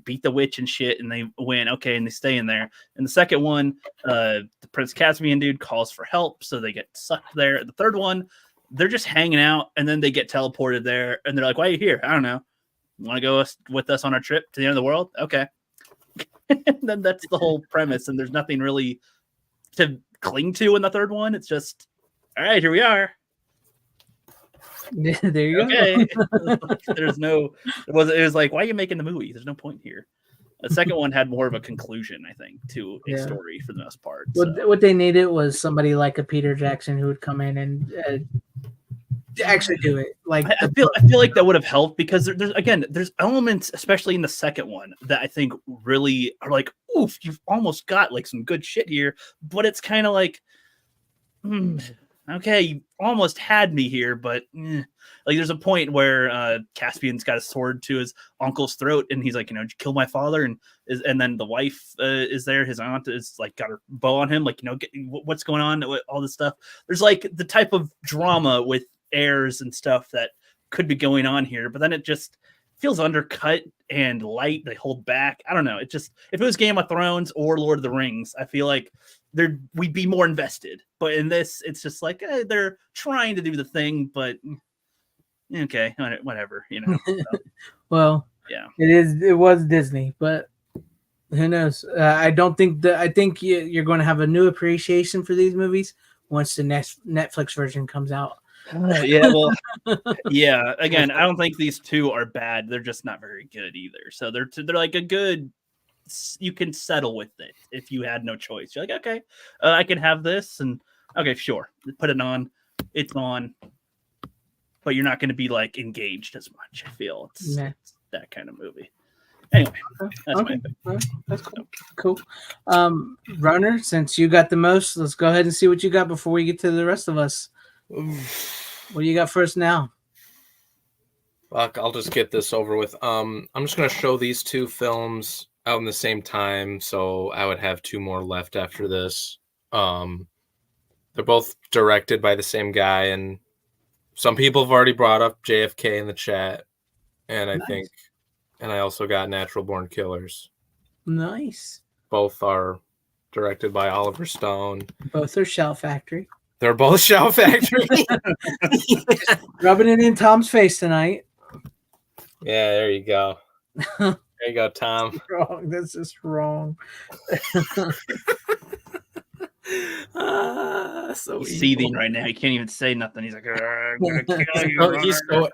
beat the witch and shit, and they win. Okay, and they stay in there. And the second one, the Prince Caspian dude calls for help, so they get sucked there. The third one, they're just hanging out, and then they get teleported there, and they're like, "Why are you here? I don't know. Want to go with us on our trip to the end of the world? Okay." And then that's the whole premise, and there's nothing really to cling to in the third one. It's just, all right, here we are. Yeah, there you go. There's no, it was like, why are you making the movie? There's no point here. The second one had more of a conclusion, I think, to a story for the most part. What they needed was somebody like a Peter Jackson who would come in and actually do it. Like I feel like that would have helped, because there's elements, especially in the second one, that I think really are like, oof, you've almost got like some good shit here, but it's kind of like, okay, you almost had me here, but like there's a point where Caspian's got a sword to his uncle's throat, and he's like, did you kill my father? And then the wife is there, his aunt is like got her bow on him, like, what's going on, all this stuff. There's like the type of drama with heirs and stuff that could be going on here, but then it just feels undercut and light. They hold back. I don't know. It just, if it was Game of Thrones or Lord of the Rings, I feel like we'd be more invested. But in this, it's just like they're trying to do the thing, but okay, whatever, So, well, yeah, it was Disney, but who knows? I think you're going to have a new appreciation for these movies once the next Netflix version comes out. Yeah, well, yeah. Again, I don't think these 2 are bad. They're just not very good either. So they're like a good. You can settle with it if you had no choice. You're like, okay, I can have this, and okay, sure, put it on. It's on, but you're not going to be like engaged as much. I feel it's that kind of movie. Anyway, that's my opinion. That's cool. Runner, since you got the most, let's go ahead and see what you got before we get to the rest of us. What do you got first now? Fuck, I'll just get this over with. I'm just gonna show these 2 films out in the same time, so I would have 2 more left after this. They're both directed by the same guy, and some people have already brought up JFK in the chat, and I also got Natural Born Killers. Nice. Both are directed by Oliver Stone. Both are Shout Factory. They're both Shout Factory. Rubbing it in Tom's face tonight. Yeah, there you go. There you go, Tom. Wrong. That's just wrong. So he's seething right now. He can't even say nothing. He's like, I'm gonna kill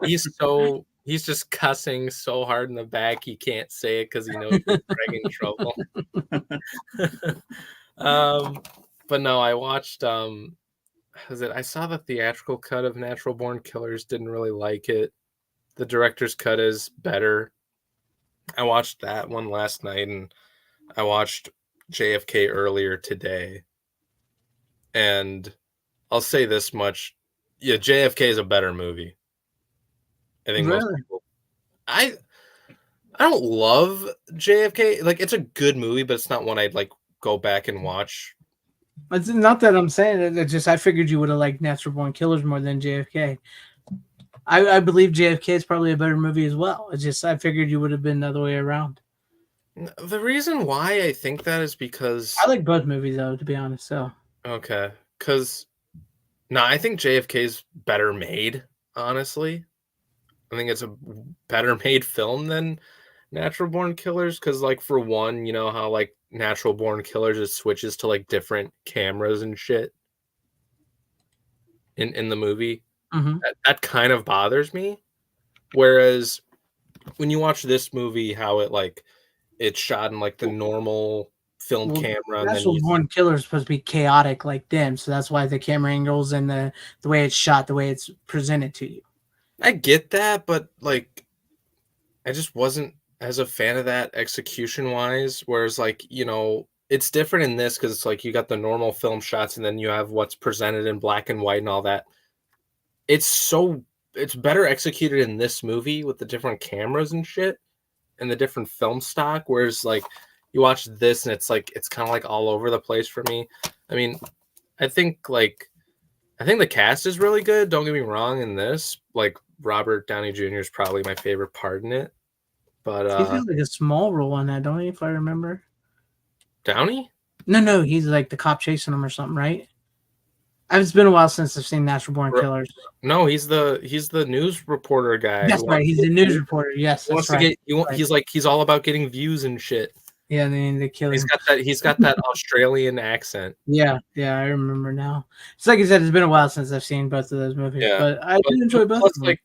you. He's just cussing so hard in the back he can't say it because he knows he's in trouble. But no, I watched I saw the theatrical cut of Natural Born Killers, didn't really like it. The director's cut is better. I watched that one last night, and I watched JFK earlier today, and I'll say this much: yeah, JFK is a better movie. I think most Really? people. I don't love JFK. Like, it's a good movie, but it's not one I'd like go back and watch. It's not that I'm saying it. It's just I figured you would have liked Natural Born Killers more than JFK. I believe JFK is probably a better movie as well. It's just I figured you would have been the other way around. The reason why I think that is because I like both movies though, to be honest. So okay, because I think JFK is better made. Honestly, I think it's a better made film than Natural Born Killers. Because, like, for one, you know how like Natural Born Killers just switches to like different cameras and shit in the movie. Mhm. That kind of bothers me. Whereas when you watch this movie, how it's shot in like the normal film Well, camera, and then Natural Born Killers is supposed to be chaotic like them, so that's why the camera angles and the way it's shot, the way it's presented to you. I get that, but like I just wasn't as a fan of that execution wise. Whereas, like, you know, it's different in this because it's like you got the normal film shots and then you have what's presented in black and white and all that. It's better executed in this movie with the different cameras and shit and the different film stock. Whereas, like, you watch this and it's kind of like all over the place for me. I mean, I think the cast is really good. Don't get me wrong in this. Like, Robert Downey Jr. is probably my favorite part in it. But He's got like a small role on that, don't he? If I remember. Downey? No, he's like the cop chasing him or something, right? It's been a while since I've seen Natural Born Killers. No, he's the news reporter guy. That's right. He's the news reporter. Yes, that's right. He's all about getting views and shit. Yeah, they kill him. He's got that Australian accent. Yeah, I remember now. It's like I said, it's been a while since I've seen both of those movies, Yeah. but I did enjoy both of them.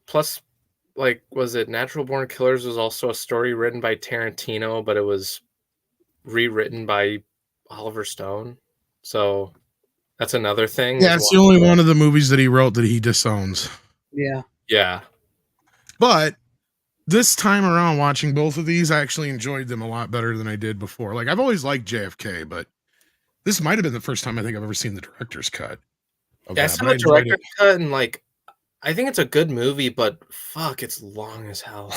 Plus, was it Natural Born Killers was also a story written by Tarantino, but it was rewritten by Oliver Stone. So that's another thing. Yeah, it's the only one of the movies that he wrote that he disowns. Yeah. Yeah. But this time around, watching both of these, I actually enjoyed them a lot better than I did before. Like, I've always liked JFK, but this might have been the first time I think I've ever seen the director's cut. Yeah, I saw the director's cut, and like, I think it's a good movie, but fuck, it's long as hell.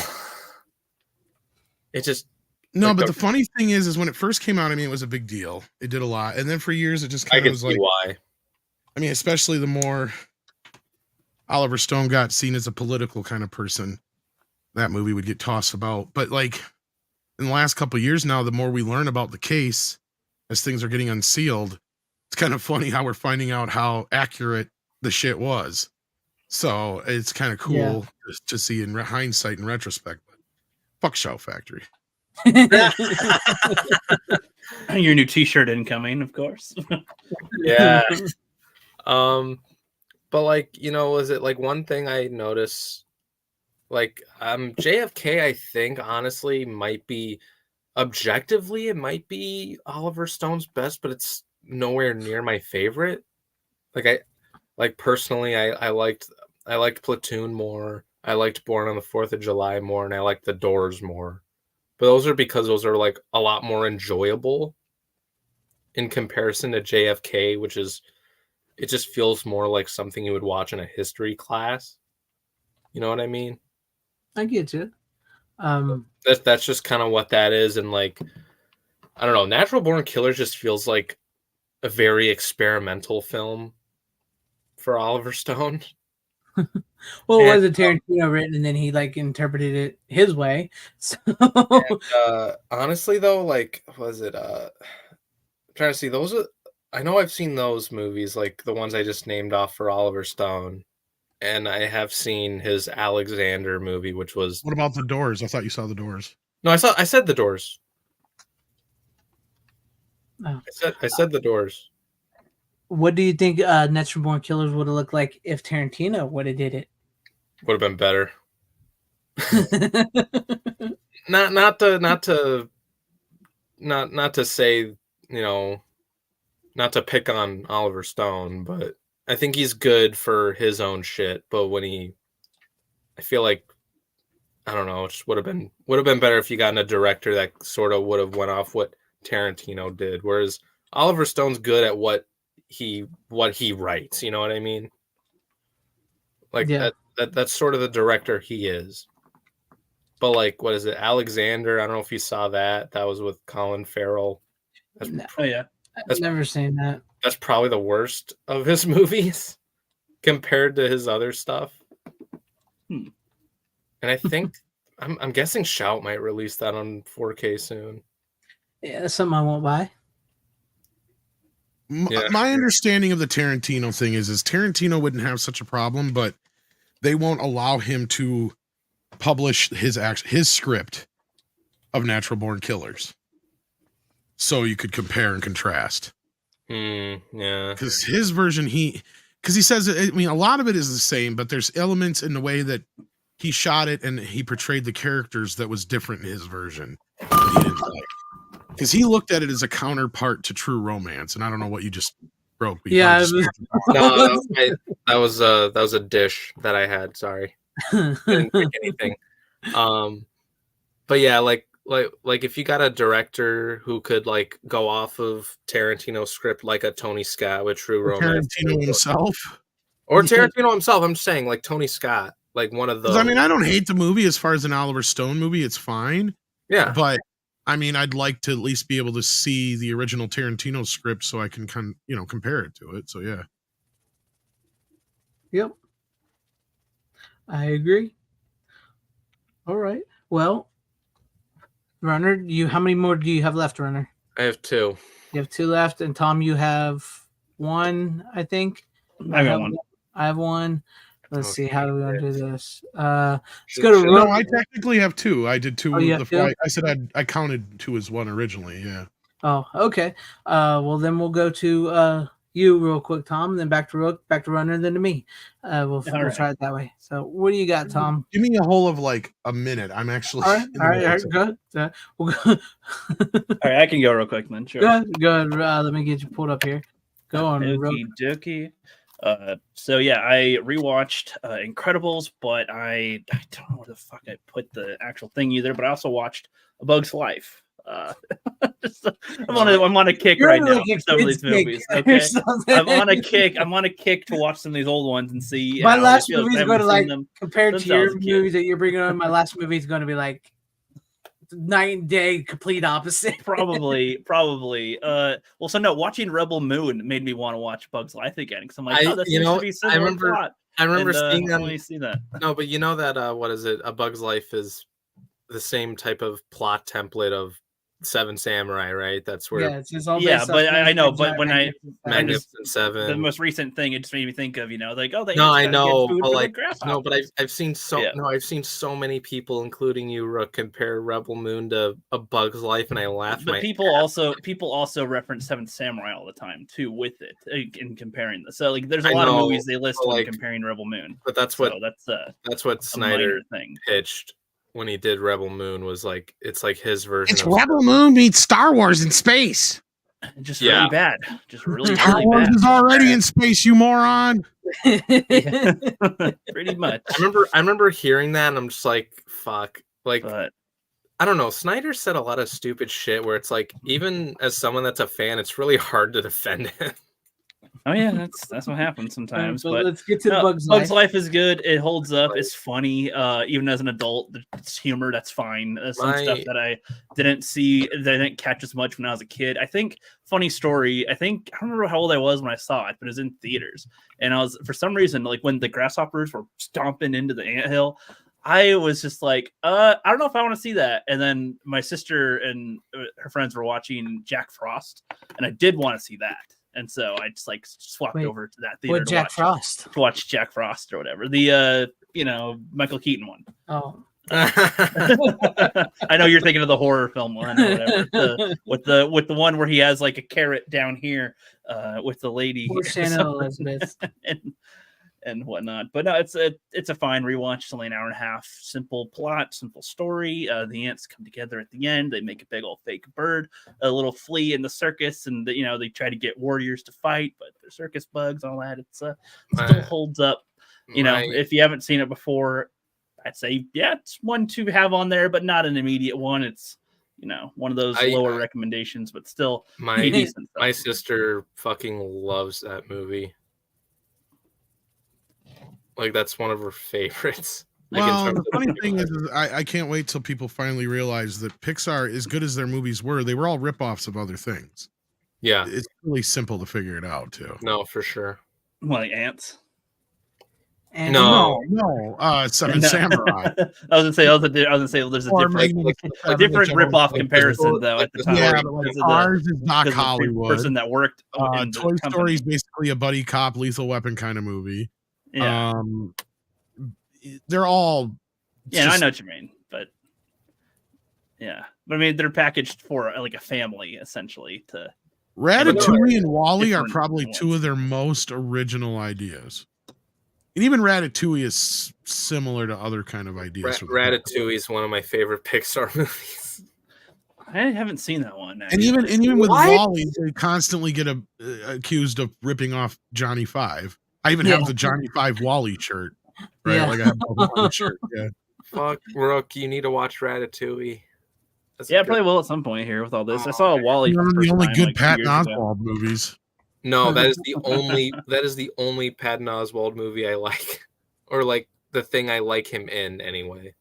It just but the funny thing is when it first came out, I mean, it was a big deal. It did a lot, and then for years, it just kind of was like, why. I mean, especially the more Oliver Stone got seen as a political kind of person, that movie would get tossed about. But like in the last couple of years now, the more we learn about the case as things are getting unsealed, it's kind of funny how we're finding out how accurate the shit was. So it's kind of cool to see in hindsight and retrospect. But fuck Shout Factory. Your new T-shirt incoming, of course. Yeah. But like, you know, was it like one thing I noticed? Like, JFK, I think honestly might be objectively, it might be Oliver Stone's best, but it's nowhere near my favorite. Personally, I liked Platoon more. I liked Born on the 4th of July more, and I liked The Doors more. But those are because those are like a lot more enjoyable in comparison to JFK, which is, it just feels more like something you would watch in a history class. You know what I mean? I get you. That's just kind of what that is. And like, I don't know, Natural Born Killers just feels like a very experimental film for Oliver Stone. Well, it was a Tarantino written, and then he like interpreted it his way. So honestly, though, like, was it? I'm trying to see those. I know I've seen those movies, like the ones I just named off for Oliver Stone, and I have seen his Alexander movie, which was. What about The Doors? I thought you saw The Doors. No, I said The Doors. Oh. I said The Doors. What do you think Natural Born Killers would have looked like if Tarantino would have did it? Would have been better. not to say, you know, not to pick on Oliver Stone, but I think he's good for his own shit. But I feel like, I don't know, it just would have been better if you gotten a director that sort of would have went off what Tarantino did, whereas Oliver Stone's good at what he writes. You know what I mean? Like that's sort of the director he is. But like, what is it? Alexander. I don't know if you saw that. That was with Colin Farrell. I've never seen that. That's probably the worst of his movies compared to his other stuff. And I think I'm guessing Shout might release that on 4K soon. Yeah, that's something I won't buy. My understanding of the Tarantino thing is Tarantino wouldn't have such a problem, but they won't allow him to publish his script of Natural Born Killers, so you could compare and contrast. Yeah, because his version, because he says, I mean, a lot of it is the same, but there's elements in the way that he shot it and he portrayed the characters that was different in his version that he didn't like. Because he looked at it as a counterpart to True Romance, and I don't know what you just broke. Yeah, that was a dish that I had. Sorry, didn't pick anything. But yeah, like if you got a director who could like go off of Tarantino's script, like a Tony Scott with True Romance, Tarantino himself, or Tarantino himself. I'm just saying, like Tony Scott, like one of those. I mean, I don't hate the movie as far as an Oliver Stone movie; it's fine. Yeah, but I mean, I'd like to at least be able to see the original Tarantino script so I can compare it to it. So yeah. Yep. I agree. All right. Well, Runner, how many more do you have left, Runner? I have 2. You have 2 left, and Tom, you have 1, I think. I got 1. I have 1. Let's see. How do we want to do this? Let's go to No, I technically have 2. I did 2. Two? I said I counted 2 as 1 originally. Yeah. Oh, okay. Well, then we'll go to you real quick, Tom, and then back to Runner, and then to me. We'll try it that way. So, what do you got, Tom? Give me a whole of like a minute. I'm actually all right. Good. We'll go. All right, I can go real quick then. Sure. Go ahead. Let me get you pulled up here. Go on. Okie dokie. So yeah, I rewatched Incredibles, but I don't know where the fuck I put the actual thing either. But I also watched A Bug's Life. I'm on a kick right now for some of these movies. Okay, I'm on a kick to watch some of these old ones and see. My last movie is going to like compared to your movies that you're bringing on. My last movie is going to be like night and day, complete opposite. Probably. Well, so no, watching Rebel Moon made me want to watch Bug's Life again because I'm like, oh, that seems to be similar plot. I remember seeing that. Let me see that. No, but you know that what is it? A Bug's Life is the same type of plot template of Seven Samurai, right? That's where but I know, but when Magnificent Seven, the most recent thing, it just made me think of, like, oh, I know, but like, no, but I've seen so many people, including you, Rook, compare Rebel Moon to A Bug's Life, and I laugh. But people also reference Seventh Samurai all the time too with it in comparing this. So like, there's a lot of movies they list when comparing Rebel Moon. But that's what Snyder pitched when he did Rebel Moon, was like, it's like his version. It's Rebel Moon meets Star Wars in space. Just really bad. Just really Star Wars bad. is already in space, you moron. Yeah. Pretty much. I remember hearing that, and I'm just like, fuck. Like, I don't know. Snyder said a lot of stupid shit where it's like, even as someone that's a fan, it's really hard to defend him. Oh yeah, that's what happens sometimes. But let's get to Bug's Life. Bug's Life is good. It holds up. It's funny. Even as an adult, it's humor. That's fine. Some stuff that I didn't see, that I didn't catch as much when I was a kid. I think, funny story, I don't remember how old I was when I saw it, but it was in theaters. And I was, for some reason, like when the grasshoppers were stomping into the anthill, I was just like, I don't know if I want to see that. And then my sister and her friends were watching Jack Frost, and I did want to see that. And so I just like swapped over to that theater to watch Jack Frost or whatever. The Michael Keaton one. Oh. I know you're thinking of the horror film one or whatever. With the one where he has like a carrot down here with the lady Elizabeth and whatnot. But no, it's a fine rewatch. It's only an hour and a half. Simple plot, simple story. The ants come together at the end. They make a big old fake bird, a little flea in the circus, and they try to get warriors to fight, but they're circus bugs, all that. It's still holds up. If you haven't seen it before, I'd say it's one to have on there, but not an immediate one. It's one of those I- lower recommendations, but still My pretty decent. my sister fucking loves that movie. Like that's one of her favorites. Like, in Well, terms the of funny the thing is, franchise. I can't wait till people finally realize that Pixar, as good as their movies were, they were all ripoffs of other things. Yeah, It's really simple to figure it out too. no, for sure. Like ants. And No. Seven No. Samurai. I was gonna say, well, there's a Or different, Magnificent a Seven, different whichever rip-off one. comparison though at the time. Yeah, but like because of ours is Doc because of the Hollywood. person that worked in the Toy Story company. is basically a buddy cop, lethal weapon kind of movie. Yeah, They're all. yeah, I just- know what you mean, but yeah, but I mean they're packaged for like a family essentially. To Ratatouille and Wall-E are different probably ones. two of their most original ideas. And even Ratatouille is similar to other kind of ideas. Ratatouille is one of my favorite Pixar movies. I haven't seen that one. And even with What? Wall-E, they constantly get accused of ripping off Johnny Five. I even have the Johnny Five Wall-E shirt, right? Yeah. Like I have the Wall-E shirt. Yeah. Fuck, Rook, you need to watch Ratatouille. That's a Yeah, I good- probably will at some point here with all this. I Oh, saw okay. Wally. One for of the the first only time, good like, 2 Patton years ago. Oswalt movies. No, that is the only Patton Oswalt movie I like, or like the thing I like him in anyway.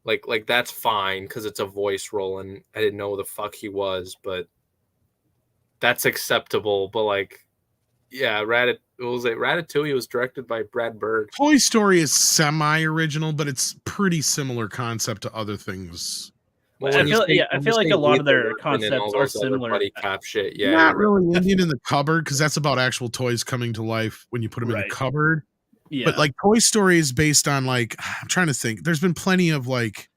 Like that's fine because it's a voice role and I didn't know who the fuck he was, but that's acceptable. But like, yeah, Ratatouille was directed by Brad Bird. Toy Story is semi-original, but it's pretty similar concept to other things. I when you feel- say- yeah, I when feel you like say a lot Lethal of their Weapon and concepts all are those other similar. buddy cop shit. Yeah, Not you're right. really Indian in the cupboard because that's about actual toys coming to life when you put them in Right. the cupboard. Yeah, But like Toy Story is based on like I'm trying to think. There's been plenty of like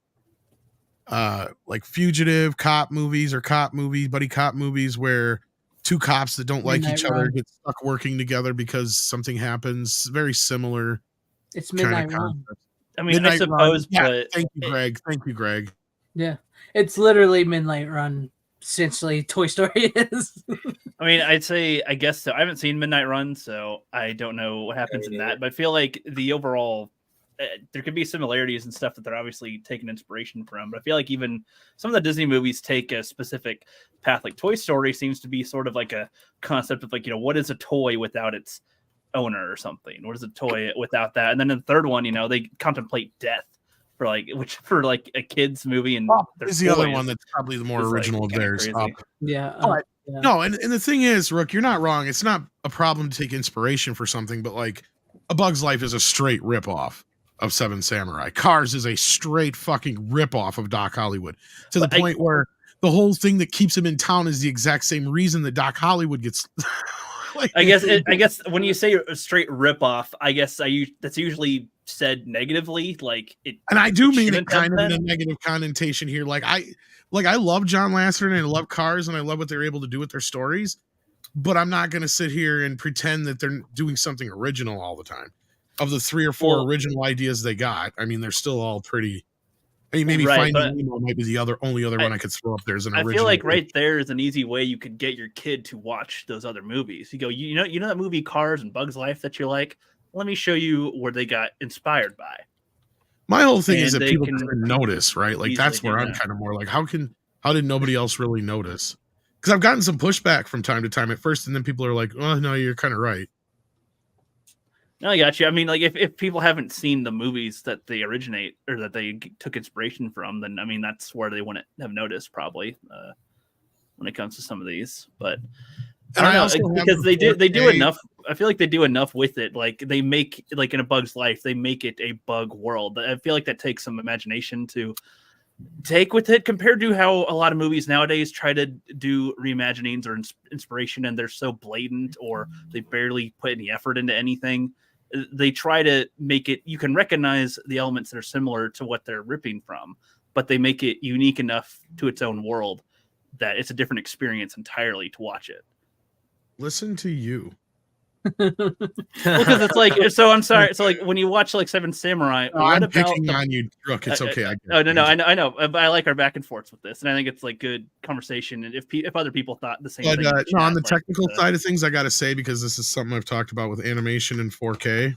fugitive cop movies or buddy cop movies where two cops that don't like Midnight each other Run. get stuck working together because something happens. Very similar it's kind Midnight of Run. concept. I mean, I Midnight Run. suppose, Yeah, but thank you, Greg. Thank you, Greg. Yeah, it's literally Midnight Run. Essentially, Toy Story is. I mean, I guess so. I haven't seen Midnight Run, so I don't know what happens in that. But I feel like the overall, there could be similarities and stuff that they're obviously taking inspiration from. But I feel like even some of the Disney movies take a specific path. Like Toy Story seems to be sort of like a concept of like, what is a toy without its owner or something? What is a toy without that? And then in the third one, they contemplate death for a kid's movie. And their Is the other toys one that's probably the more is, like, original of kinda theirs. crazy. Yeah. But- yeah. No, and the thing is, Rook, you're not wrong. It's not a problem to take inspiration for something, but like A Bug's Life is a straight ripoff of Seven Samurai. Cars is a straight fucking ripoff of Doc Hollywood to the But point where the whole thing that keeps him in town is the exact same reason that Doc Hollywood gets. I guess when you say a straight ripoff, I guess that's usually said negatively, like it. And I do mean it shouldn't have kind of in a been. negative connotation here. Like I love John Lasseter and I love Cars and I love what they're able to do with their stories, but I'm not going to sit here and pretend that they're doing something original all the time. Of the 3 or 4 Well- original ideas they got, I mean, they're still all pretty. I mean, maybe Right, Finding but- Nemo might be the only other one I could throw up there as an I original. feel like right there is an easy way you could get your kid to watch those other movies. You go, you know that movie Cars and Bugs Life that you like? Let me show you where they got inspired by. My whole thing is and that they people can didn't notice, right? Like that's easily where do I'm that. kind of more like, how did nobody else really notice? Because I've gotten some pushback from time to time at first, and then people are like, "Oh no, you're kind of right." No, I got you. I mean, like if people haven't seen the movies that they originate or that they took inspiration from, then I mean that's where they wouldn't have noticed probably when it comes to some of these. But And I I don't also know have because the they do 4K. enough. I feel like they do enough with it. Like they make like in A Bug's Life, they make it a bug world. I feel like that takes some imagination to take with it compared to how a lot of movies nowadays try to do reimaginings or inspiration, and they're so blatant or they barely put any effort into anything. They try to make it, you can recognize the elements that are similar to what they're ripping from, but they make it unique enough to its own world that it's a different experience entirely to watch it. Listen to you. Well, because it's like, so I'm sorry. So like when you watch like Seven Samurai, No, what I'm about picking on you, Brooke. It's okay. I get Oh it. no, I know. I like our back and forths with this, and I think it's like good conversation. And if other people thought the same But thing, in no, on the chat, like, technical side of things, I got to say, because this is something I've talked about with animation and 4K.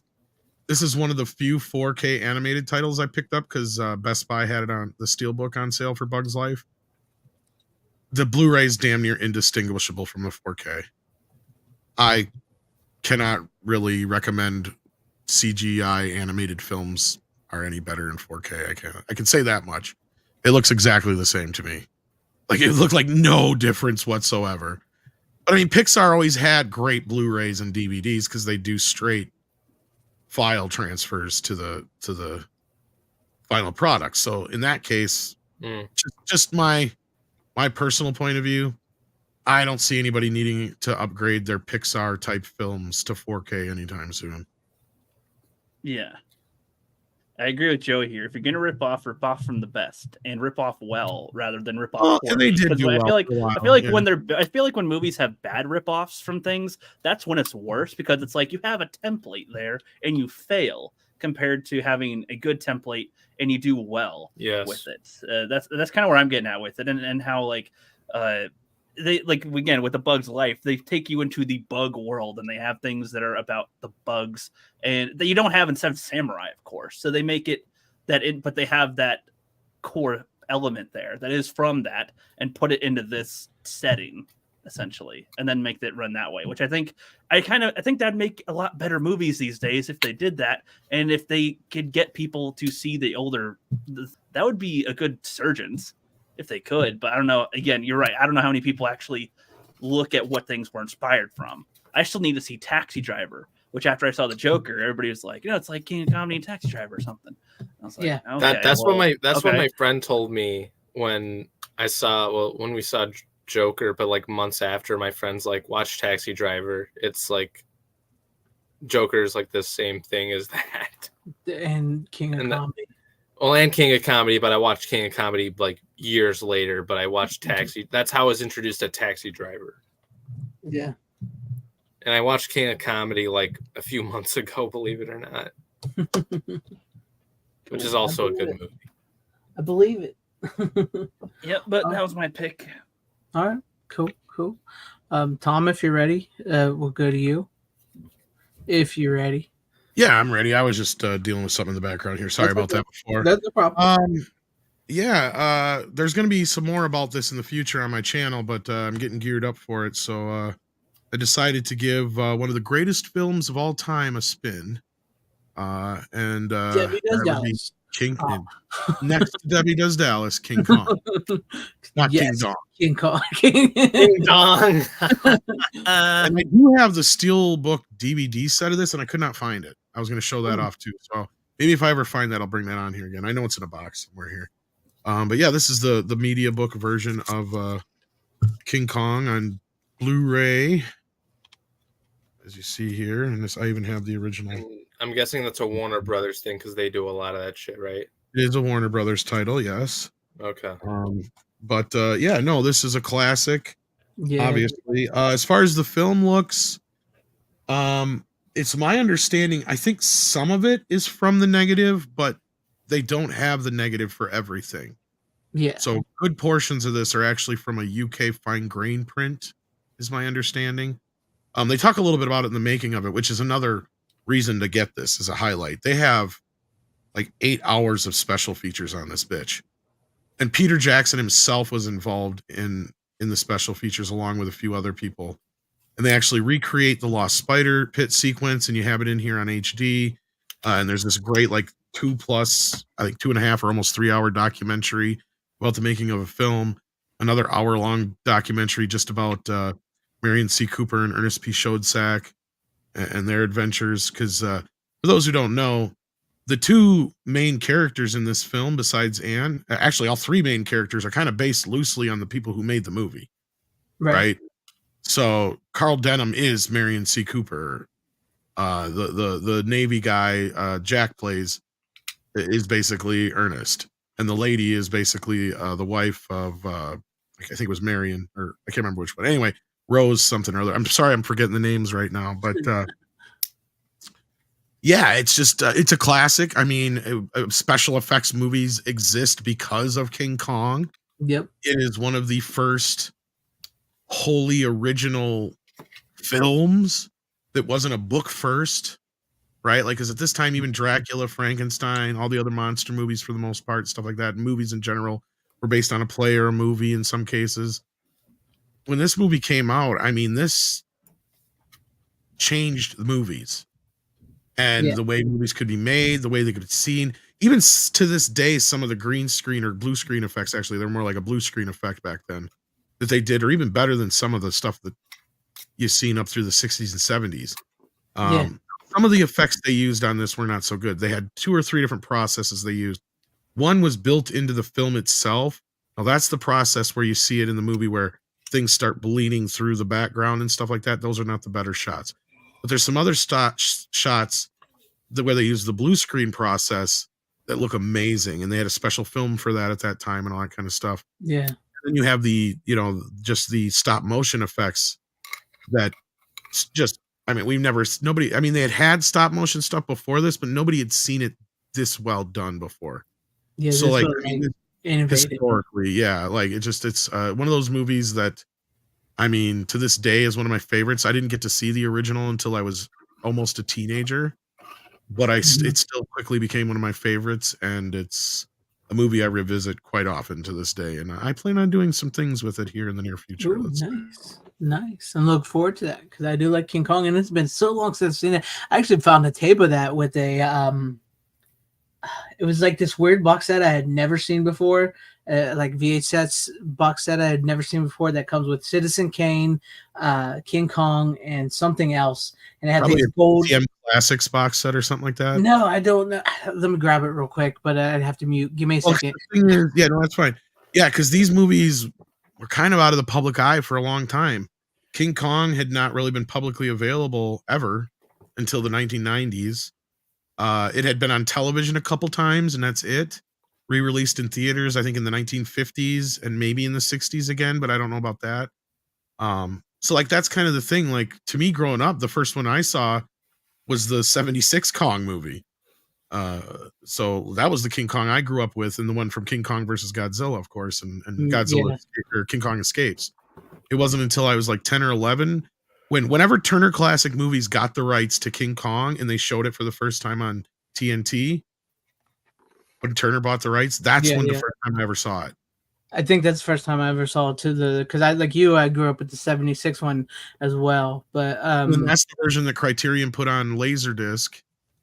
This is one of the few 4K animated titles I picked up because Best Buy had it on the Steelbook on sale for Bugs Life. the Blu-ray is damn near indistinguishable from the 4K. I cannot really recommend CGI animated films are any better in 4K. I can say that much. It looks exactly the same to me. Like it looked like no difference whatsoever. But I mean, Pixar always had great Blu-rays and DVDs because they do straight file transfers to the final product. So in that case, just my personal point of view, I don't see anybody needing to upgrade their Pixar type films to 4K anytime soon. Yeah. I agree with Joey here. If you're gonna rip off from the best and rip off well rather than rip off. And they did do well. I feel like when movies have bad rip-offs from things, that's when it's worse because it's like you have a template there and you fail compared to having a good template and you do well with it. That's kind of where I'm getting at with it, and how like they like again with the Bug's Life, they take you into the bug world and they have things that are about the bugs and that you don't have in Seven Samurai, of course. So they make it but they have that core element there that is from that and put it into this setting essentially, and then make it run that way. Which I think that'd make a lot better movies these days if they did that, and if they could get people to see the older, that would be a good surgeons. If they could, but I don't know. Again, you're right. I don't know how many people actually look at what things were inspired from. I still need to see Taxi Driver, which after I saw the Joker, everybody was like, it's like King of Comedy and Taxi Driver or something. I was like, yeah, okay, that's what my friend told me when we saw Joker, but like months after, my friend's like, watch Taxi Driver. It's like Joker's like the same thing as that. And King of Comedy. And King of Comedy, but I watched King of Comedy like years later, but I watched Taxi. That's how I was introduced to Taxi Driver. Yeah. And I watched King of Comedy like a few months ago, believe it or not. Which is also a good movie. I believe it. Yep, but that was my pick. All right, cool. Tom, if you're ready, we'll go to you. If you're ready. Yeah, I'm ready. I was just dealing with something in the background here. Sorry about that before. That's no problem. There's going to be some more about this in the future on my channel, but I'm getting geared up for it. So I decided to give one of the greatest films of all time a spin. Debbie Does Dallas. Next to Debbie Does Dallas, King Kong. Not King Dong. King Kong. King Dong. And I do have the Steelbook DVD set of this, and I could not find it. I was going to show that off too. So maybe if I ever find that, I'll bring that on here again. I know it's in a box somewhere here. But yeah, this is the media book version of King Kong on Blu-ray, as you see here. And this, I even have the original. I'm guessing that's a Warner Brothers thing because they do a lot of that shit, right? It is a Warner Brothers title, yes. Okay. But this is a classic. Yeah. Obviously, as far as the film looks, it's my understanding. I think some of it is from the negative, but they don't have the negative for everything. Yeah. So good portions of this are actually from a UK fine grain print, is my understanding. They talk a little bit about it in the making of it, which is another reason to get this as a highlight. They have like 8 hours of special features on this bitch. And Peter Jackson himself was involved in the special features along with a few other people. And they actually recreate the Lost Spider pit sequence, and you have it in here on HD. And there's this great, like 2+, I think 2.5 or almost 3 hour documentary about the making of a film. Another hour-long documentary just about Marion C. Cooper and Ernest P. Schoedsack and their adventures. Because for those who don't know, the two main characters in this film, besides Anne, actually all three main characters are kind of based loosely on the people who made the movie. Right? So Carl Denham is Marion C. Cooper. The Navy guy Jack plays is basically Ernest, and the lady is basically the wife of I think it was Marion, or I can't remember which one. Anyway, Rose something or other. I'm sorry, I'm forgetting the names right now, but yeah, it's just it's a classic. I mean, special effects movies exist because of King Kong. Yep, it is one of the first wholly original films that wasn't a book first, right? Like, because at this time, even Dracula, Frankenstein, all the other monster movies for the most part, stuff like that, movies in general, were based on a play or a movie in some cases. when this movie came out, I mean, this changed the movies and the way movies could be made, the way they could be seen. Even to this day, some of the green screen or blue screen effects, actually, they're more like a blue screen effect back then, that they did, or even better than some of the stuff that you've seen up through the 60s and 70s. Some of the effects they used on this were not so good. They had 2 or 3 different processes they used. One was built into the film itself. Now, that's the process where you see it in the movie where things start bleeding through the background and stuff like that. Those are not the better shots. But there's some other shots where they use the blue screen process that look amazing. And they had a special film for that at that time and all that kind of stuff. Yeah. And then you have the, just the stop motion effects that just, I mean, they had stop motion stuff before this, but nobody had seen it this well done before. Yeah. So like, innovative. Historically, yeah, like it's one of those movies that, I mean, to this day is one of my favorites. I didn't get to see the original until I was almost a teenager, but it still quickly became one of my favorites, and it's a movie I revisit quite often to this day, and I plan on doing some things with it here in the near future. Ooh, nice. I look forward to that because I do like King Kong, and it's been so long since I've seen it. I actually found a tape of that with a it was like this weird box set I had never seen before, like VHS box set I had never seen before that comes with Citizen Kane, King Kong, and something else. And it had these gold TM Classics box set or something like that. No, I don't know. Let me grab it real quick, but I'd have to mute. Give me a second. Yeah, no, that's fine. Yeah, because these movies were kind of out of the public eye for a long time. King Kong had not really been publicly available ever until the 1990s. It had been on television a couple times, and that's it. Re-released in theaters, I think in the 1950s and maybe in the 60s again, but I don't know about that. So like that's kind of the thing. Like to me, growing up, the first one I saw was the 76 Kong movie. So that was the King Kong I grew up with, and the one from King Kong versus Godzilla, of course, and Godzilla or King Kong Escapes. It wasn't until I was like 10 or 11 whenever Turner Classic Movies got the rights to King Kong and they showed it for the first time on TNT. When Turner bought the rights, that's the first time I ever saw it. I think that's the first time I ever saw it because I grew up with the 76 one as well. But and that's the version that Criterion put on Laserdisc.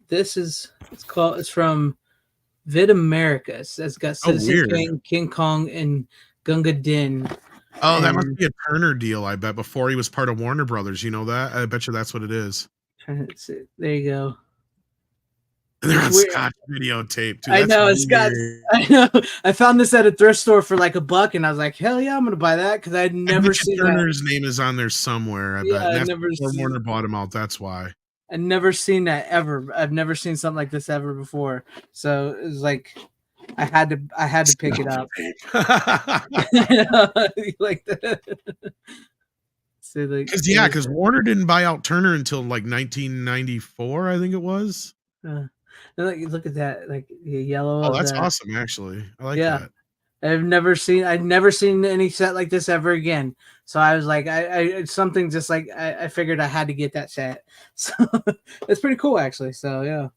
It's from Vid America. It's got Citizen King Kong and Gunga Din. Oh, that must be a Turner deal, I bet, before he was part of Warner Brothers. You know that? I bet you that's what it is. There you go. And they're on Scotch videotape, too. I know, it's Scotch. I know. I found this at a thrift store for like $1, and I was like, hell yeah, I'm going to buy that because I'd never seen Turner's name is on there somewhere, I bet. Warner bought him out, that's why. I'd never seen that ever. I've never seen something like this ever before. So it was like... I had to pick it up. Like that. Because Warner didn't buy out Turner until like 1994, I think it was. Look at that, like the yellow. Oh, that's awesome! Actually, I like that. I'd never seen any set like this ever again. So I was like, I something just like I figured I had to get that set. So it's pretty cool, actually. So yeah,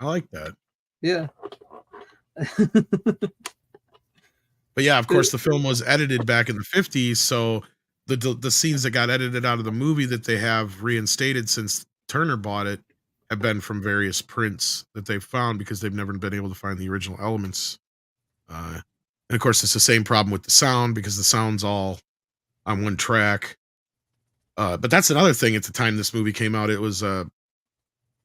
I like that. Yeah. But yeah, of course, the film was edited back in the 50s, so the scenes that got edited out of the movie that they have reinstated since Turner bought it have been from various prints that they've found because they've never been able to find the original elements. And of course, it's the same problem with the sound because the sound's all on one track. But that's another thing. At the time this movie came out, it was a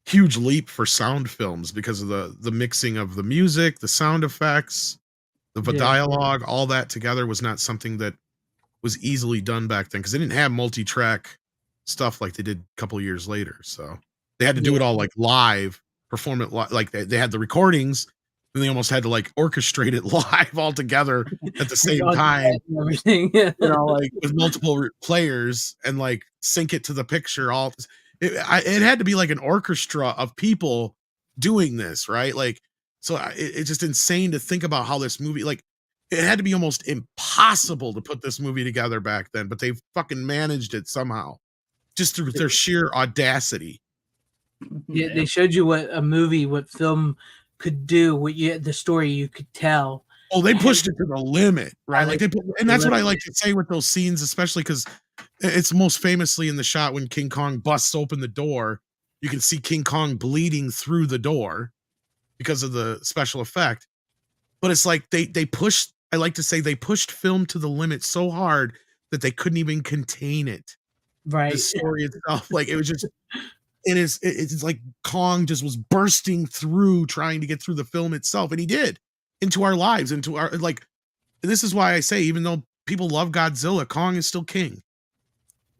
huge leap for sound films because of the mixing of the music, the sound effects, the dialogue, all that together was not something that was easily done back then because they didn't have multi-track stuff like they did a couple of years later. So they had to do it all like live, perform it like they had the recordings, and they almost had to like orchestrate it live all together at the same time. Everything, you know, like with multiple players and like sync it to the picture. It had to be like an orchestra of people doing this, right? Like, so it's just insane to think about how this movie, like, it had to be almost impossible to put this movie together back then, but they fucking managed it somehow, just through their sheer audacity. Yeah, they showed you what film could do, the story you could tell. Oh, they pushed it to the limit, right? Like and that's what I like Limit. to say with those scenes, especially because it's most famously in the shot when King Kong busts open the door. You can see King Kong bleeding through the door because of the special effect. But it's like they pushed. I like to say they pushed film to the limit so hard that they couldn't even contain it. Right. The story itself, like it was just. It's like Kong just was bursting through trying to get through the film itself, and he did into our lives, into our like. This is why I say, even though people love Godzilla, Kong is still king.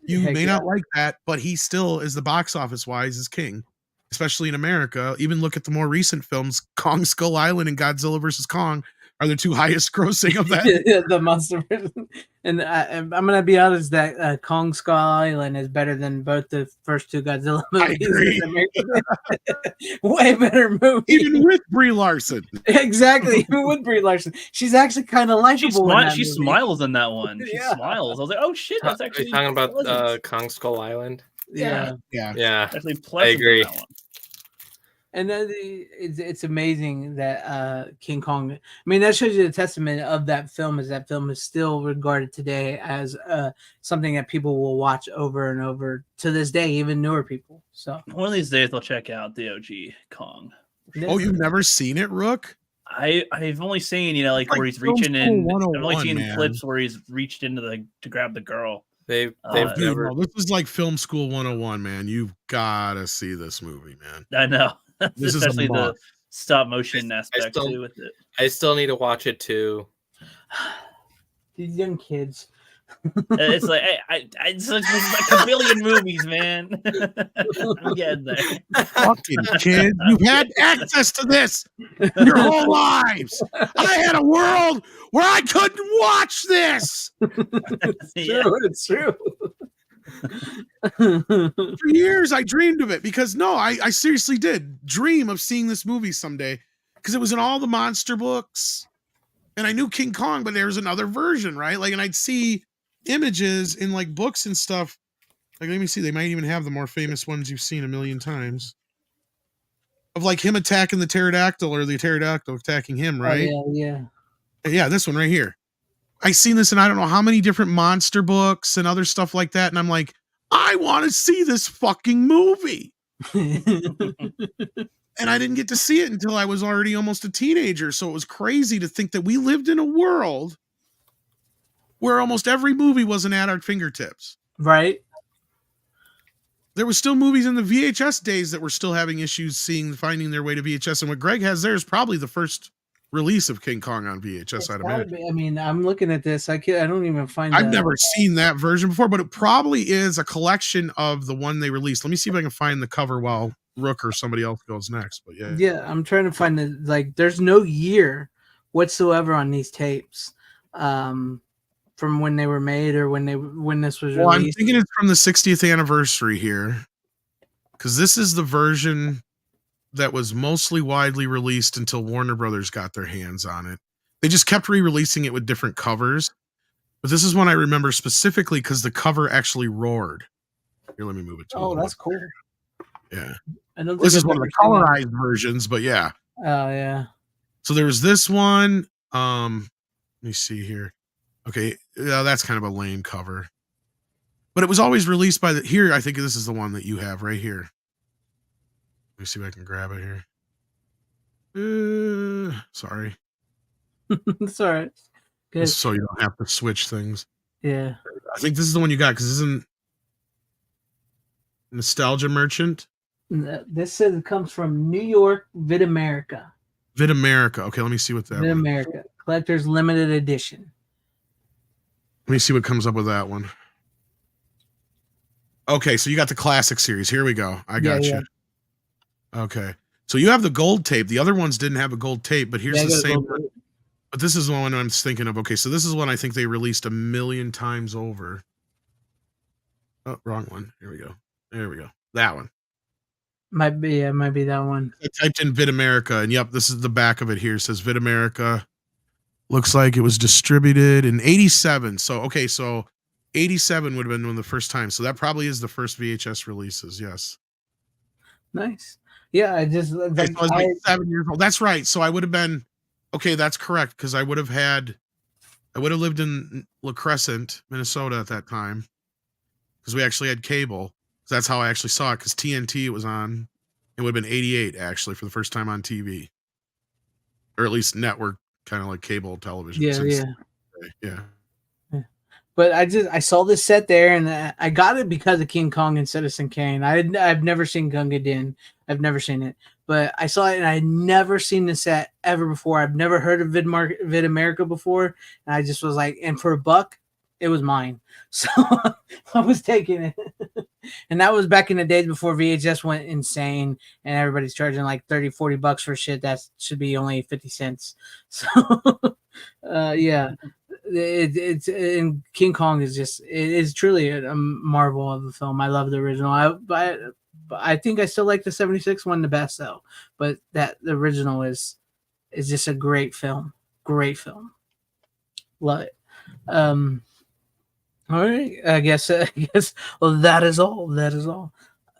You Heck may yeah. not like that, but he still is the box office wise is king, especially in America. Even look at the more recent films, Kong Skull Island and Godzilla versus Kong are the two highest grossing of that. The monster. And I'm gonna be honest that Kong Skull Island is better than both the first two Godzilla movies. agree. Way better movie. Even with Brie Larson. Exactly. Even with Brie Larson, she's actually kind of likable. She smiles in that one. She Yeah. smiles. I was like, oh shit, that's actually. Are you talking about pleasant. Kong Skull Island? Yeah. Yeah. Actually pleasant. agree. In that one. And then it's amazing that King Kong. I mean, that shows you the testament of that film. Is that film is still regarded today as something that people will watch over and over to this day, even newer people. So One of these days, they'll check out the OG Kong. Oh, you've never seen it, Rook? I've only seen like Like where he's Film reaching School in. I've 101, only seen man. clips where he's reached into to grab the girl. They've Dude, Dude, never. no, this is like Film School 101, man. You've gotta see this movie, man. I know, This is a especially the must. stop motion aspect still- too with it. I still need to watch it too. These young kids. It's like it's like a billion movies, man. I'm getting there. Fucking kids, you've had access to this your whole lives. I had a world where I couldn't watch this. Yeah. True, it's true. For years, I dreamed of it because I seriously did dream of seeing this movie someday because it was in all the monster books, and I knew King Kong, but there was another version, right? Like, and I'd see images in like books and stuff. Like, let me see, they might even have the more famous ones you've seen a million times of like him attacking the pterodactyl or the pterodactyl attacking him, right? Oh, yeah. Yeah, this one right here. I seen this in I don't know how many different monster books and other stuff like that, and I'm like, I want to see this fucking movie. And I didn't get to see it until I was already almost a teenager. So it was crazy to think that we lived in a world where almost every movie wasn't at our fingertips. Right. There was still movies in the VHS days that were still having issues finding their way to VHS. And what Greg has there is probably the first release of King Kong on VHS, I'd imagine. I mean, I'm looking at this. I don't even find. I've never seen that version before, but it probably is a collection of the one they released. Let me see if I can find the cover while Rook or somebody else goes next. But yeah. Yeah, I'm trying to find the there's no year whatsoever on these tapes, from when they were made or when this was released. Well, I'm thinking it's from the 60th anniversary here, because this is the version that was mostly widely released until Warner Brothers got their hands on it. They just kept re-releasing it with different covers. But this is one I remember specifically because the cover actually roared. Here, let me move it to Oh, that's cool. Yeah. I've This is one of the ever seen that. colorized versions, but yeah. Oh yeah. So there was this one. Let me see here. Okay, yeah, that's kind of a lame cover. But it was always released by here, I think this is the one that you have right here. Let me see if I can grab it here. Sorry. It's all right. Good. Just so you don't have to switch things. Yeah. I think this is the one you got because this isn't Nostalgia Merchant. This says it comes from New York, Vid America. Vid America. Okay, let me see what that Vid one. America Collector's Limited Edition. Let me see what comes up with that one. Okay, so you got the classic series. Here we go. I got you. Okay. So you have the gold tape. The other ones didn't have a gold tape, but here's the same one. But this is the one I'm thinking of. Okay, so this is one I think they released a million times over. Oh, wrong one. Here we go. There we go. That one. Might be that one. I typed in Vid America, and yep, this is the back of it here. It says Vid America. Looks like it was distributed in 87. So, okay, so 87 would have been one of the first times. So that probably is the first VHS releases, yes. Nice. Yeah, I just Okay, so I was like 7 years old. That's right. So I would have been Okay, that's correct, because I would have lived in La Crescent, Minnesota at that time, because we actually had cable. That's how I actually saw it, because TNT was on. It would have been 88, actually, for the first time on TV. Or at least network, kind of like cable television. Yeah. Yeah. But I saw this set there, and I got it because of King Kong and Citizen Kane. I've never seen Gunga Din. I've never seen it, but I saw it, and I had never seen the set ever before. I've never heard of Vid America before, and I just was like, and for $1, it was mine. So I was taking it, and that was back in the days before VHS went insane, and everybody's charging like $30-$40 for shit that should be only 50 cents. So yeah. It's and King Kong is just it is truly a marvel of a film. I love the original. I think I still like the 76 one the best though. But the original is just a great film. Great film. Love it. All right. I guess well that is all. That is all.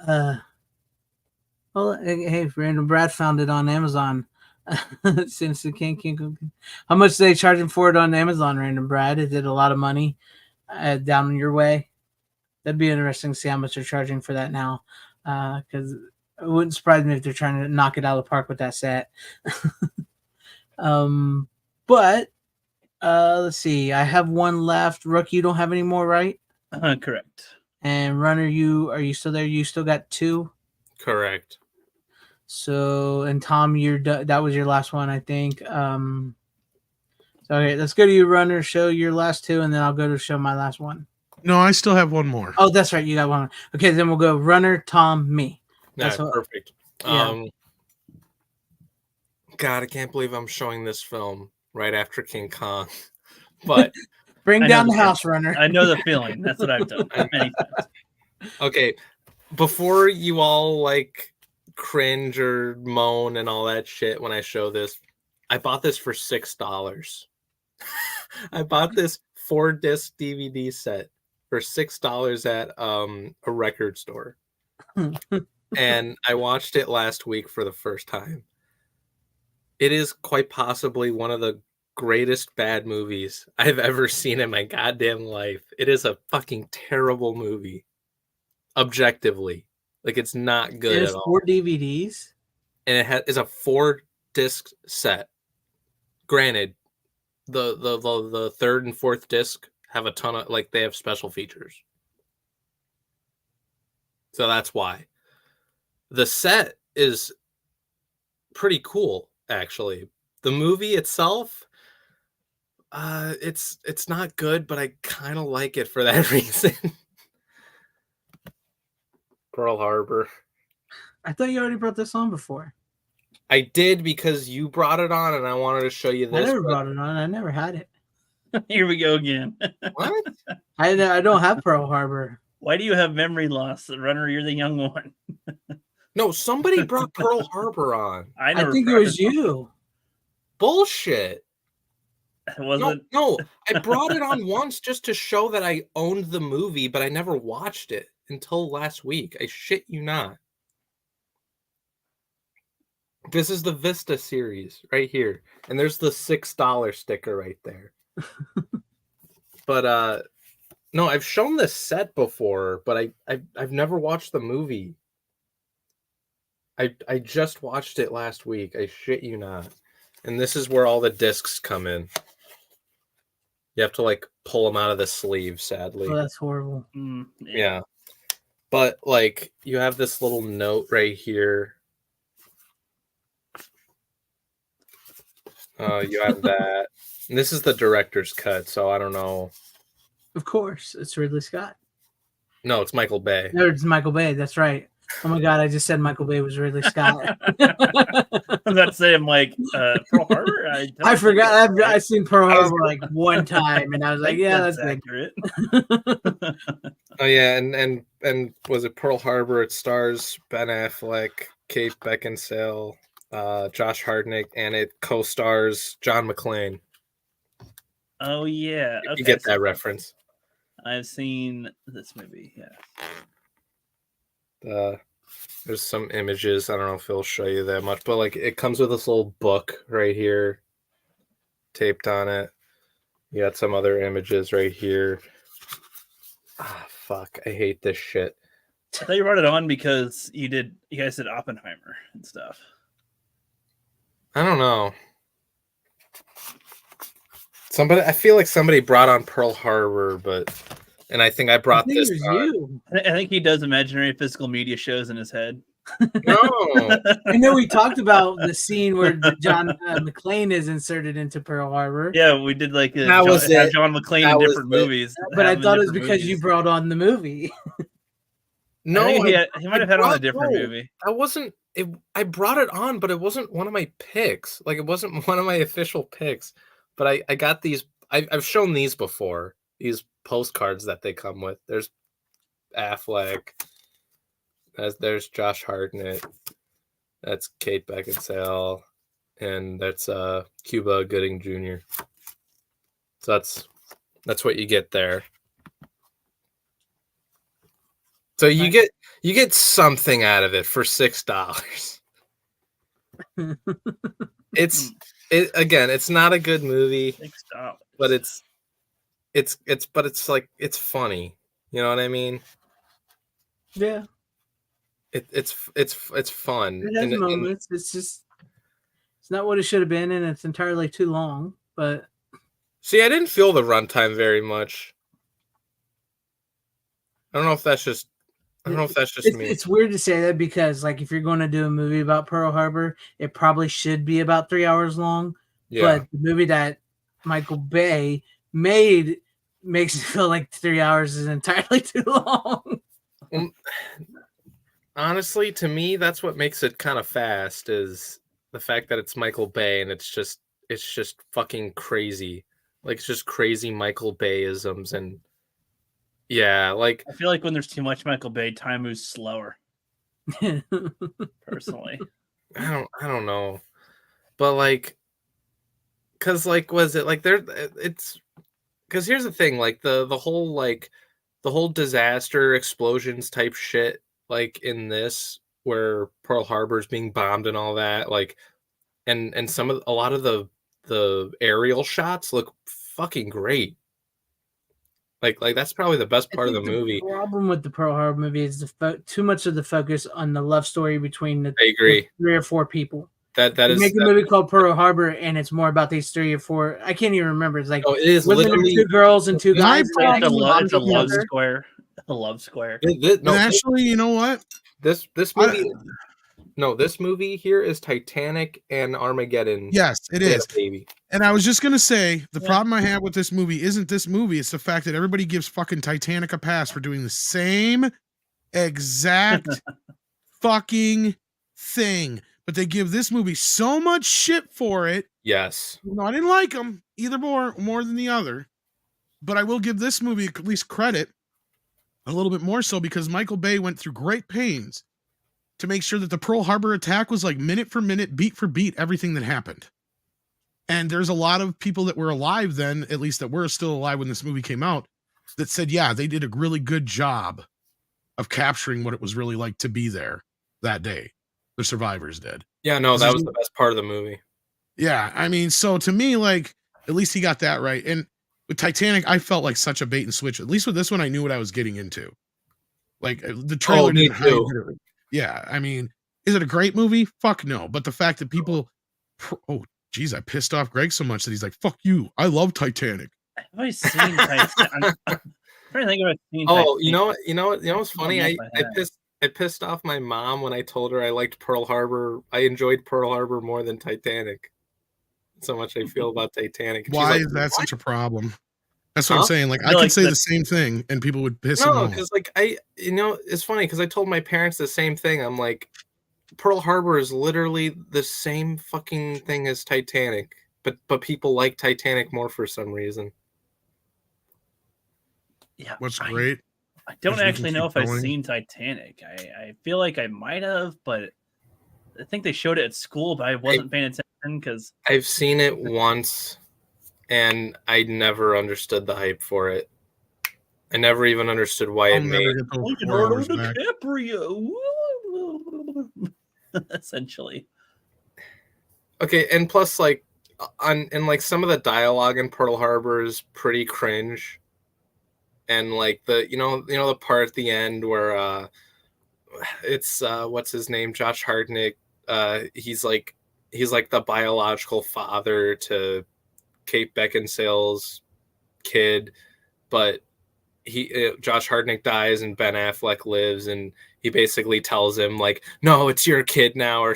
Well, hey, Random Brad found it on Amazon. Since the King. How much are they charging for it on Amazon, Random Brad? Is it a lot of money down your way? That'd be interesting to see how much they're charging for that now. Because it wouldn't surprise me if they're trying to knock it out of the park with that set. But let's see. I have one left. Rook, you don't have any more, right? Correct. And Runner, are you still there? You still got 2? Correct. So, and Tom, that was your last one, I think. So, okay, let's go to your Runner, show your last 2, and then I'll go to show my last one. No, I still have one more. Oh, that's right. You got one. Okay, then we'll go Runner, Tom, me. That's perfect. Yeah. God, I can't believe I'm showing this film right after King Kong. But bring down the house, Runner. I know the feeling. That's what I've done many times. Okay, before you all like cringe or moan and all that shit when I show this, I bought this for $6. I bought this 4-disc DVD set for $6 at a record store. And I watched it last week for the first time. It is quite possibly one of the greatest bad movies I've ever seen in my goddamn life. It is a fucking terrible movie. Objectively. Like, it's not good at all. 4 DVDs? And it is a 4-disc set. Granted, the third and fourth disc have a ton of, like, they have special features. So that's why. The set is pretty cool, actually. The movie itself, it's not good, but I kind of like it for that reason. Pearl Harbor. I thought you already brought this on before. I did because you brought it on and I wanted to show you this. I never brought it on. I never had it. Here we go again. What? I don't have Pearl Harbor. Why do you have memory loss? Runner, you're the young one. No, somebody brought Pearl Harbor on. I think it was you. Bullshit. Wasn't No, I brought it on once just to show that I owned the movie, but I never watched it until last week. I shit you not. This is the Vista series right here. And there's the $6 sticker right there. But no, I've shown this set before, but I've never watched the movie. I just watched it last week. I shit you not. And this is where all the discs come in. You have to like pull them out of the sleeve, sadly. Oh, that's horrible. Yeah. But like you have this little note right here. You have that. And this is the director's cut, so I don't know. Of course, it's Ridley Scott. No, it's Michael Bay. No, it's Michael Bay. That's right. Oh my God, I just said Michael Bay was Ridley Scott. I was about to say, I'm like, Pearl Harbor? I forgot. I've seen Pearl Harbor like one time, and I was like, yeah, that's accurate. Oh yeah, and was it Pearl Harbor? It stars Ben Affleck, Kate Beckinsale, Josh Hartnett, and it co-stars John McClane. Oh yeah, okay, you get that reference. I've seen this movie. Yeah. There's some images. I don't know if it'll show you that much, but like it comes with this little book right here. taped on it. You got some other images right here. Ah, fuck! I hate this shit. I thought you brought it on because you guys did Oppenheimer and stuff. I don't know. I feel like somebody brought on Pearl Harbor, and I think I brought this on. You. I think he does imaginary physical media shows in his head. No, I know we talked about the scene where John McClane is inserted into Pearl Harbor. Yeah, we did like That was have it. John McClane That in was different it. movies. But I have him in thought it was different because you movies. brought on the movie. no, I think he might have had on a brought- different no. movie. I wasn't. I brought it on, but it wasn't one of my picks. Like it wasn't one of my official picks. But I got these. I've shown these before. These postcards that they come with. There's Affleck. There's Josh Hartnett. That's Kate Beckinsale, and that's Cuba Gooding Jr. So that's what you get there. So you get something out of it for $6. It's not a good movie, but it's funny. You know what I mean? Yeah. It's fun. It has moments. It's not what it should have been, and it's entirely too long. But see, I didn't feel the runtime very much. I don't know if that's just me. It's weird to say that because, like, if you're going to do a movie about Pearl Harbor, it probably should be about 3 hours long. Yeah. But the movie that Michael Bay made makes it feel like 3 hours is entirely too long. Honestly, to me, that's what makes it kind of fast is the fact that it's Michael Bay and it's just fucking crazy. Like it's just crazy Michael Bay-isms and yeah, like I feel like when there's too much Michael Bay, time moves slower. Personally, I don't know, but like, cause like was it like there? It's because here's the thing, like the whole disaster explosions type shit. Like in this, where Pearl Harbor is being bombed and all that, like, and a lot of the aerial shots look fucking great. Like that's probably the best part of the movie. The problem with the Pearl Harbor movie is too much of the focus on the love story between the I agree. the 3 or 4 people. That is make a movie called Pearl Harbor, and it's more about these 3 or 4. I can't even remember. It's like it is literally 2 girls and 2 guys. it's a love square. A love square. Actually, you know what? This movie here is Titanic and Armageddon. Yes, it is. Baby. And I was just gonna say the problem I have with this movie isn't this movie; it's the fact that everybody gives fucking Titanic a pass for doing the same exact fucking thing, but they give this movie so much shit for it. Yes. No, I didn't like them either more than the other, but I will give this movie at least credit a little bit more so because Michael Bay went through great pains to make sure that the Pearl Harbor attack was like minute for minute, beat for beat, everything that happened. And there's a lot of people that were alive then, at least that were still alive when this movie came out, that said, yeah, they did a really good job of capturing what it was really like to be there that day. The survivors did. Yeah, no, that was the best part of the movie. Yeah, I mean, so to me, like, at least he got that right. And with Titanic, I felt like such a bait and switch. At least with this one, I knew what I was getting into. Like, the trailer didn't hide it. Yeah, I mean, is it a great movie? Fuck no. But the fact that people, oh, geez, I pissed off Greg so much that he's like, fuck you. I love Titanic. I've always seen Titanic. I'm trying to think about seeing Oh, Titanic. you know what's funny? I pissed off my mom when I told her I liked Pearl Harbor. I enjoyed Pearl Harbor more than Titanic. So much I feel about Titanic. And Why she's is that such a problem? That's what I'm saying. Like, I like could say the same thing and people would piss me No, off. because like it's funny because I told my parents the same thing. I'm like, Pearl Harbor is literally the same fucking thing as Titanic, but people like Titanic more for some reason. Yeah, What's great? I don't we actually can know keep if I've going. seen Titanic. I feel like I might have, but I think they showed it at school, but I wasn't paying attention because I've seen it once, and I never understood the hype for it. I never even understood why I'll it made. never get those Leonardo 4 hours back. DiCaprio. Essentially. Okay, and plus, like, and like some of the dialogue in Pearl Harbor is pretty cringe. And like the the part at the end where it's what's his name, Josh Hartnett, he's like the biological father to Kate Beckinsale's kid, but Josh Hartnett dies and Ben Affleck lives, and he basically tells him like, no, it's your kid now, or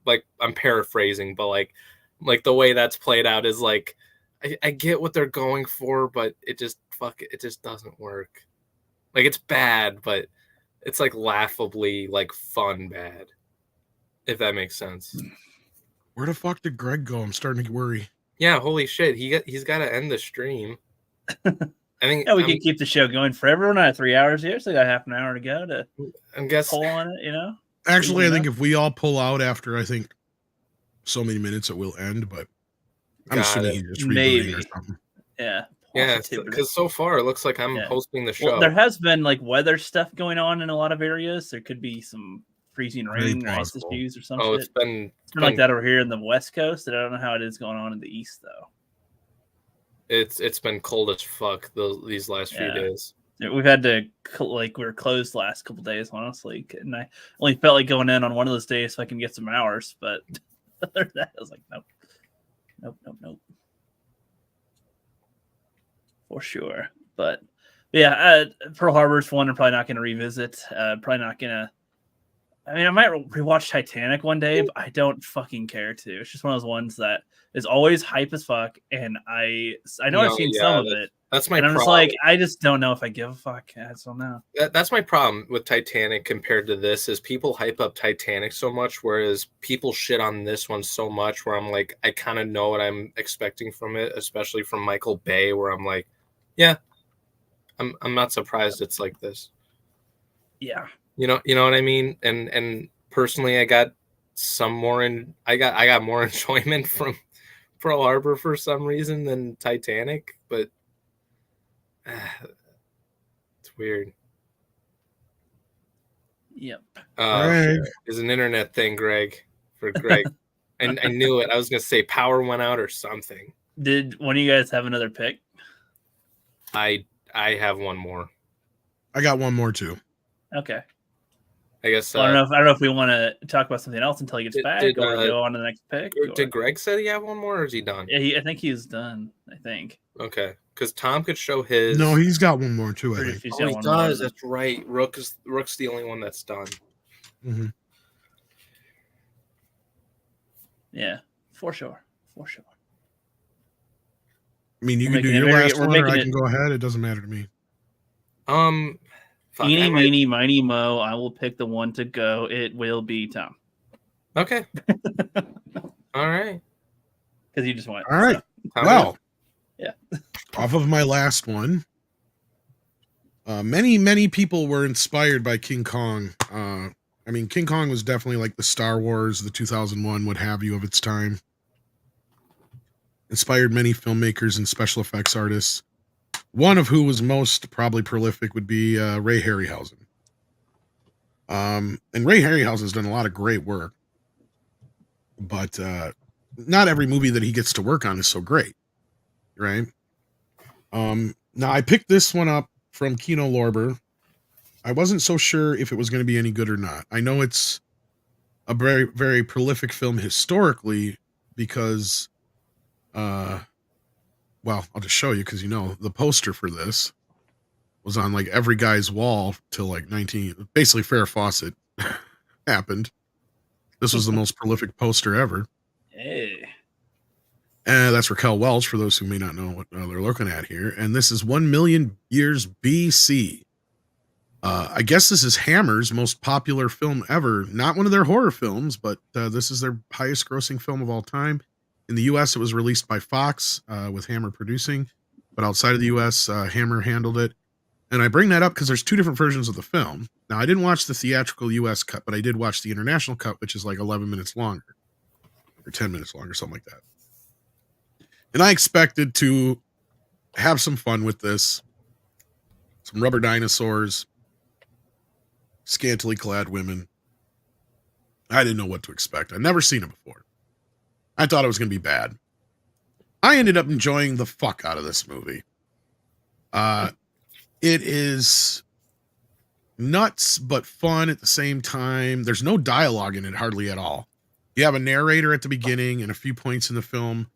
like, I'm paraphrasing, but like the way that's played out is like, I get what they're going for, but it just doesn't work. Like, it's bad, but it's like laughably like fun bad, if that makes sense. Where the fuck did Greg go? I'm starting to worry. Yeah, holy shit, he's got to end the stream. I think we can keep the show going forever. We're not at 3 hours here, so we got half an hour to go to pull on it, you know? Actually, I think if we all pull out after, I think, so many minutes, it will end, but I'm assuming he's just rebooting or something. Yeah. Yeah, because so far it looks like I'm hosting the show. Well, there has been like weather stuff going on in a lot of areas. There could be some freezing rain or ice issues or something. It's been like that over here in the West Coast. And I don't know how it is going on in the East, though. It's been cold as fuck these last few days. We've had to, like, we were closed the last couple days, honestly. And I only felt like going in on one of those days so I can get some hours. But other than that, I was like, nope. For sure. But yeah, Pearl Harbor's one I'm probably not going to revisit. Probably not going to. I mean, I might rewatch Titanic one day, but I don't fucking care to. It's just one of those ones that is always hype as fuck, and I know I've seen some of it. That's my problem. I'm just like, I just don't know if I give a fuck. I just don't know. That's my problem with Titanic compared to this, is people hype up Titanic so much, whereas people shit on this one so much, where I'm like, I kind of know what I'm expecting from it, especially from Michael Bay, where I'm like, yeah, I'm not surprised it's like this. Yeah. You know what I mean? And personally, I got more enjoyment from Pearl Harbor for some reason than Titanic, but it's weird. Yep. Is an internet thing, Greg. For Greg. And I knew it. I was gonna say power went out or something. Did one of you guys have another pick? I have one more. I got one more too. Okay. I guess I don't know if we want to talk about something else until he gets back, or go on to the next pick. Did Greg say he had one more, or is he done? Yeah, I think he's done. I think. Okay, because Tom could show his. No, he's got one more too. I think. He does. That's right. Rook's the only one that's done. Mm-hmm. Yeah, for sure. I mean, you can do your last one, or I can go ahead. It doesn't matter to me. Eeny, meeny, miny, mo. I will pick the one to go. It will be Tom. Okay. All right. Because you just went. All right. So. Well. Yeah. Off of my last one. Many people were inspired by King Kong. I mean, King Kong was definitely like the Star Wars, the 2001, what have you, of its time. Inspired many filmmakers and special effects artists. One of who was most probably prolific would be Ray Harryhausen. And Ray Harryhausen's done a lot of great work. But not every movie that he gets to work on is so great. Right? Now, I picked this one up from Kino Lorber. I wasn't so sure if it was going to be any good or not. I know it's a very, very prolific film historically because... well, I'll just show you because the poster for this was on like every guy's wall till like basically Farrah Fawcett happened. This was the most prolific poster ever. Hey. And that's Raquel Welch, for those who may not know what they're looking at here. And this is 1 million years BC. I guess this is Hammer's most popular film ever. Not one of their horror films, but this is their highest grossing film of all time. In the U.S., it was released by Fox with Hammer producing, but outside of the U.S., Hammer handled it. And I bring that up because there's two different versions of the film. Now, I didn't watch the theatrical U.S. cut, but I did watch the international cut, which is like 11 minutes longer, or 10 minutes longer, something like that. And I expected to have some fun with this. Some rubber dinosaurs, scantily clad women. I didn't know what to expect. I'd never seen it before. I thought it was going to be bad. I ended up enjoying the fuck out of this movie. It is nuts but fun at the same time. There's no dialogue in it hardly at all. You have a narrator at the beginning and a few points in the film.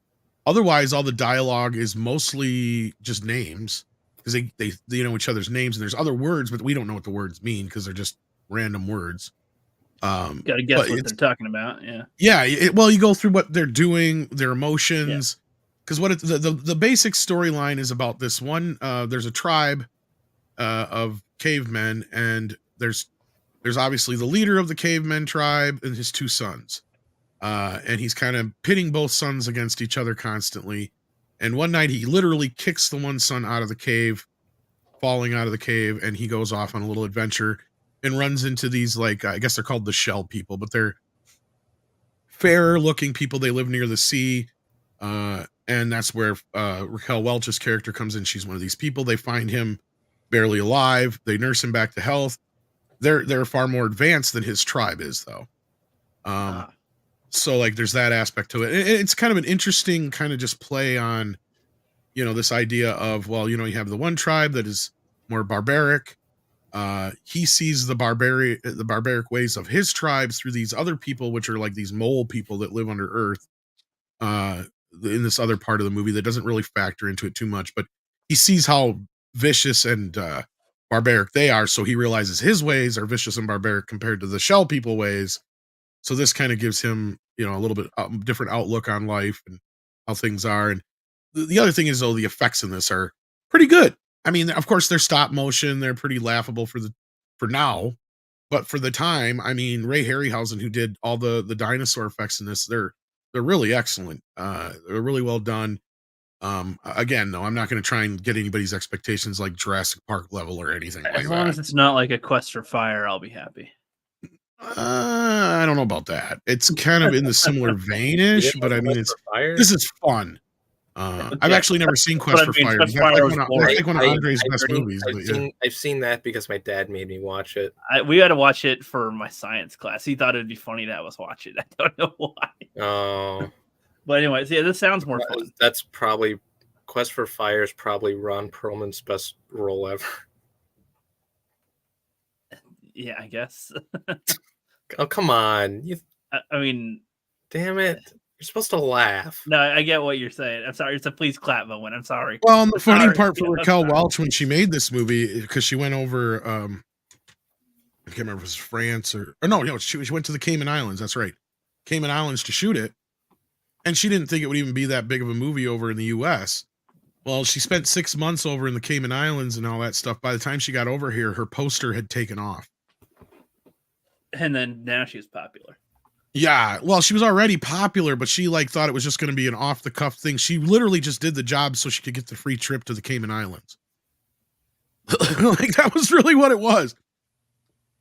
Otherwise, all the dialogue is mostly just names because they know each other's names, and there's other words, but we don't know what the words mean because they're just random words. Got to guess what they're talking about. Yeah. Well, you go through what they're doing, their emotions, because the basic storyline is about this one. There's a tribe of cavemen, and there's obviously the leader of the cavemen tribe and his two sons. And he's kind of pitting both sons against each other constantly. And one night he literally kicks the one son out of the cave, falling out of the cave, and he goes off on a little adventure and runs into these, like, I guess they're called the shell people, but they're fairer looking people. They live near the sea. And that's where Raquel Welch's character comes in. She's one of these people. They find him barely alive. They nurse him back to health. They're far more advanced than his tribe is, though. So, like, there's that aspect to it. It's kind of an interesting kind of just play on, this idea of, well, you have the one tribe that is more barbaric. He sees the barbaric ways of his tribe through these other people, which are like these mole people that live under earth. In this other part of the movie that doesn't really factor into it too much, but he sees how vicious and barbaric they are, so he realizes his ways are vicious and barbaric compared to the shell people ways. So this kind of gives him, a little bit different outlook on life and how things are. And the other thing is, though, the effects in this are pretty good. I mean, of course, they're stop motion. They're pretty laughable for now, but for the time, I mean, Ray Harryhausen, who did all the dinosaur effects in this, they're really excellent. They're really well done. Again, though, I'm not going to try and get anybody's expectations like Jurassic Park level or anything like that. As long as it's not like a Quest for Fire, I'll be happy. I don't know about that. It's kind of in the similar vein-ish, but I mean, this is fun. I've actually never seen Quest for Fire. That's like one of Andre's best movies. I've seen that because my dad made me watch it. We had to watch it for my science class. He thought it'd be funny to have us watch it. I don't know why. Oh. But anyways, yeah, this sounds more fun. That's probably Quest for Fire is probably Ron Perlman's best role ever. Yeah, I guess. Oh, come on. I mean, damn it. You're supposed to laugh. No, I get what you're saying. I'm sorry. It's a please clap moment. I'm sorry. Well, and the funny part for Raquel Welch when she made this movie, because she went over, I can't remember if it was France or no, she went to the Cayman Islands. That's right. Cayman Islands to shoot it. And she didn't think it would even be that big of a movie over in the U.S. Well, she spent 6 months over in the Cayman Islands and all that stuff. By the time she got over here, her poster had taken off. And then now she's popular. Yeah, well, she was already popular, but she thought it was just going to be an off-the-cuff thing. She literally just did the job so she could get the free trip to the Cayman Islands. That was really what it was.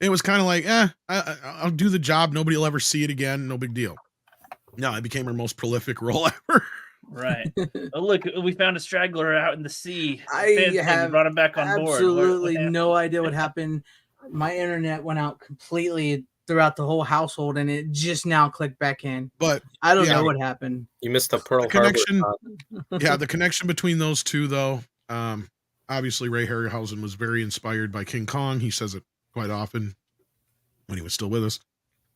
It was kind of like, I'll do the job. Nobody will ever see it again. No big deal. No, it became her most prolific role ever. Right. Oh, look, we found a straggler out in the sea. I have brought him back on board. Absolutely no idea what happened. My internet went out completely throughout the whole household, and it just now clicked back in. But I don't know what happened. You missed the Pearl connection. Harbor. Yeah, the connection between those two, though. Obviously, Ray Harryhausen was very inspired by King Kong. He says it quite often when he was still with us.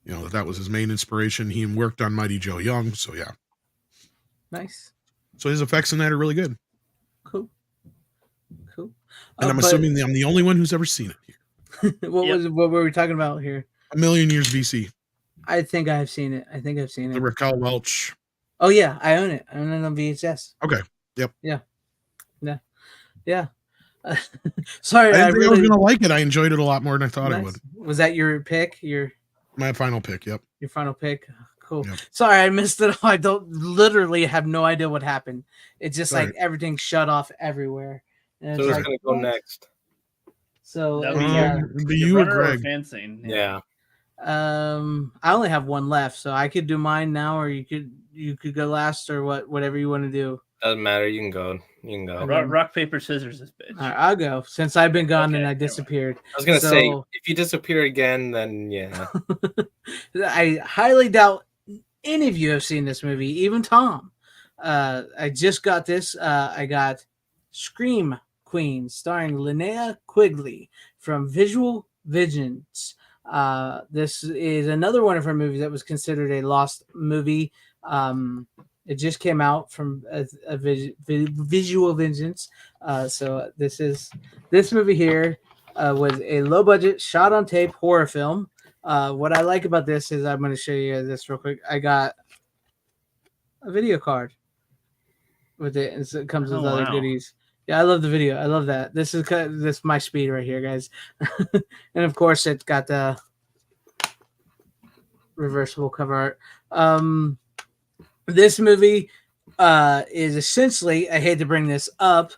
That was his main inspiration. He worked on Mighty Joe Young, so yeah. Nice. So his effects in that are really good. Cool. And I'm assuming I'm the only one who's ever seen it here. What were we talking about here? A Million Years BC. I think I've seen it. The Raquel Welch. Oh yeah, I own it. I own it on VHS. Okay. Yep. Yeah. Sorry, I didn't think I was gonna like it. I enjoyed it a lot more than I thought I would. Was that your pick? My final pick. Yep. Your final pick. Cool. Yep. Sorry, I missed it. I don't literally have no idea what happened. It's just like everything shut off everywhere. And so who's gonna go next? So be you or Greg? FanZcene. Yeah. I only have one left, so I could do mine now, or you could go last, or whatever you want to do. Doesn't matter. You can go. Rock, paper, scissors, this bitch. All right, I'll go since I've been gone and I disappeared. I was gonna say if you disappear again, then yeah. I highly doubt any of you have seen this movie, even Tom. I just got this. I got Scream Queen, starring Linnea Quigley from Visual Visions. This is another one of her movies that was considered a lost movie. It just came out from Visual Vengeance. So this movie here was a low budget, shot on tape horror film. What I like about this is I'm going to show you this real quick. I got a video card with it, and so it comes with other goodies. Yeah, I love the video. I love that. This is my speed right here, guys. And of course, it's got the reversible cover art. This movie is essentially, I hate to bring this up,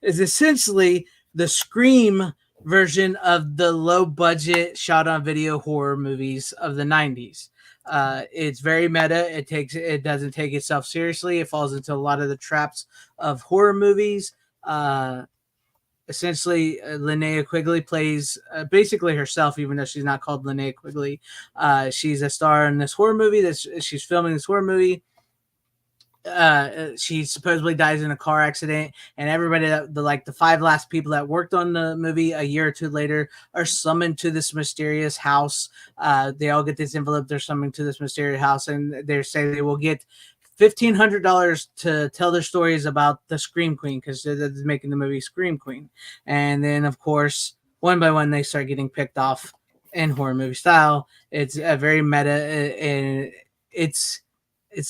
is essentially the Scream version of the low budget shot on video horror movies of the 90s. It's very meta. It doesn't take itself seriously. It falls into a lot of the traps of horror movies. Essentially, Linnea Quigley plays basically herself, even though she's not called Linnea Quigley. She's a star in this horror movie. She's filming this horror movie. She supposedly dies in a car accident, and everybody the 5 last people that worked on the movie a year or two later are summoned to this mysterious house. They all get this envelope. They're summoned to this mysterious house, and they say they will get $1,500 to tell their stories about the Scream Queen, because they're making the movie Scream Queen. And then, of course, one by one, they start getting picked off in horror movie style. It's a very meta, and it's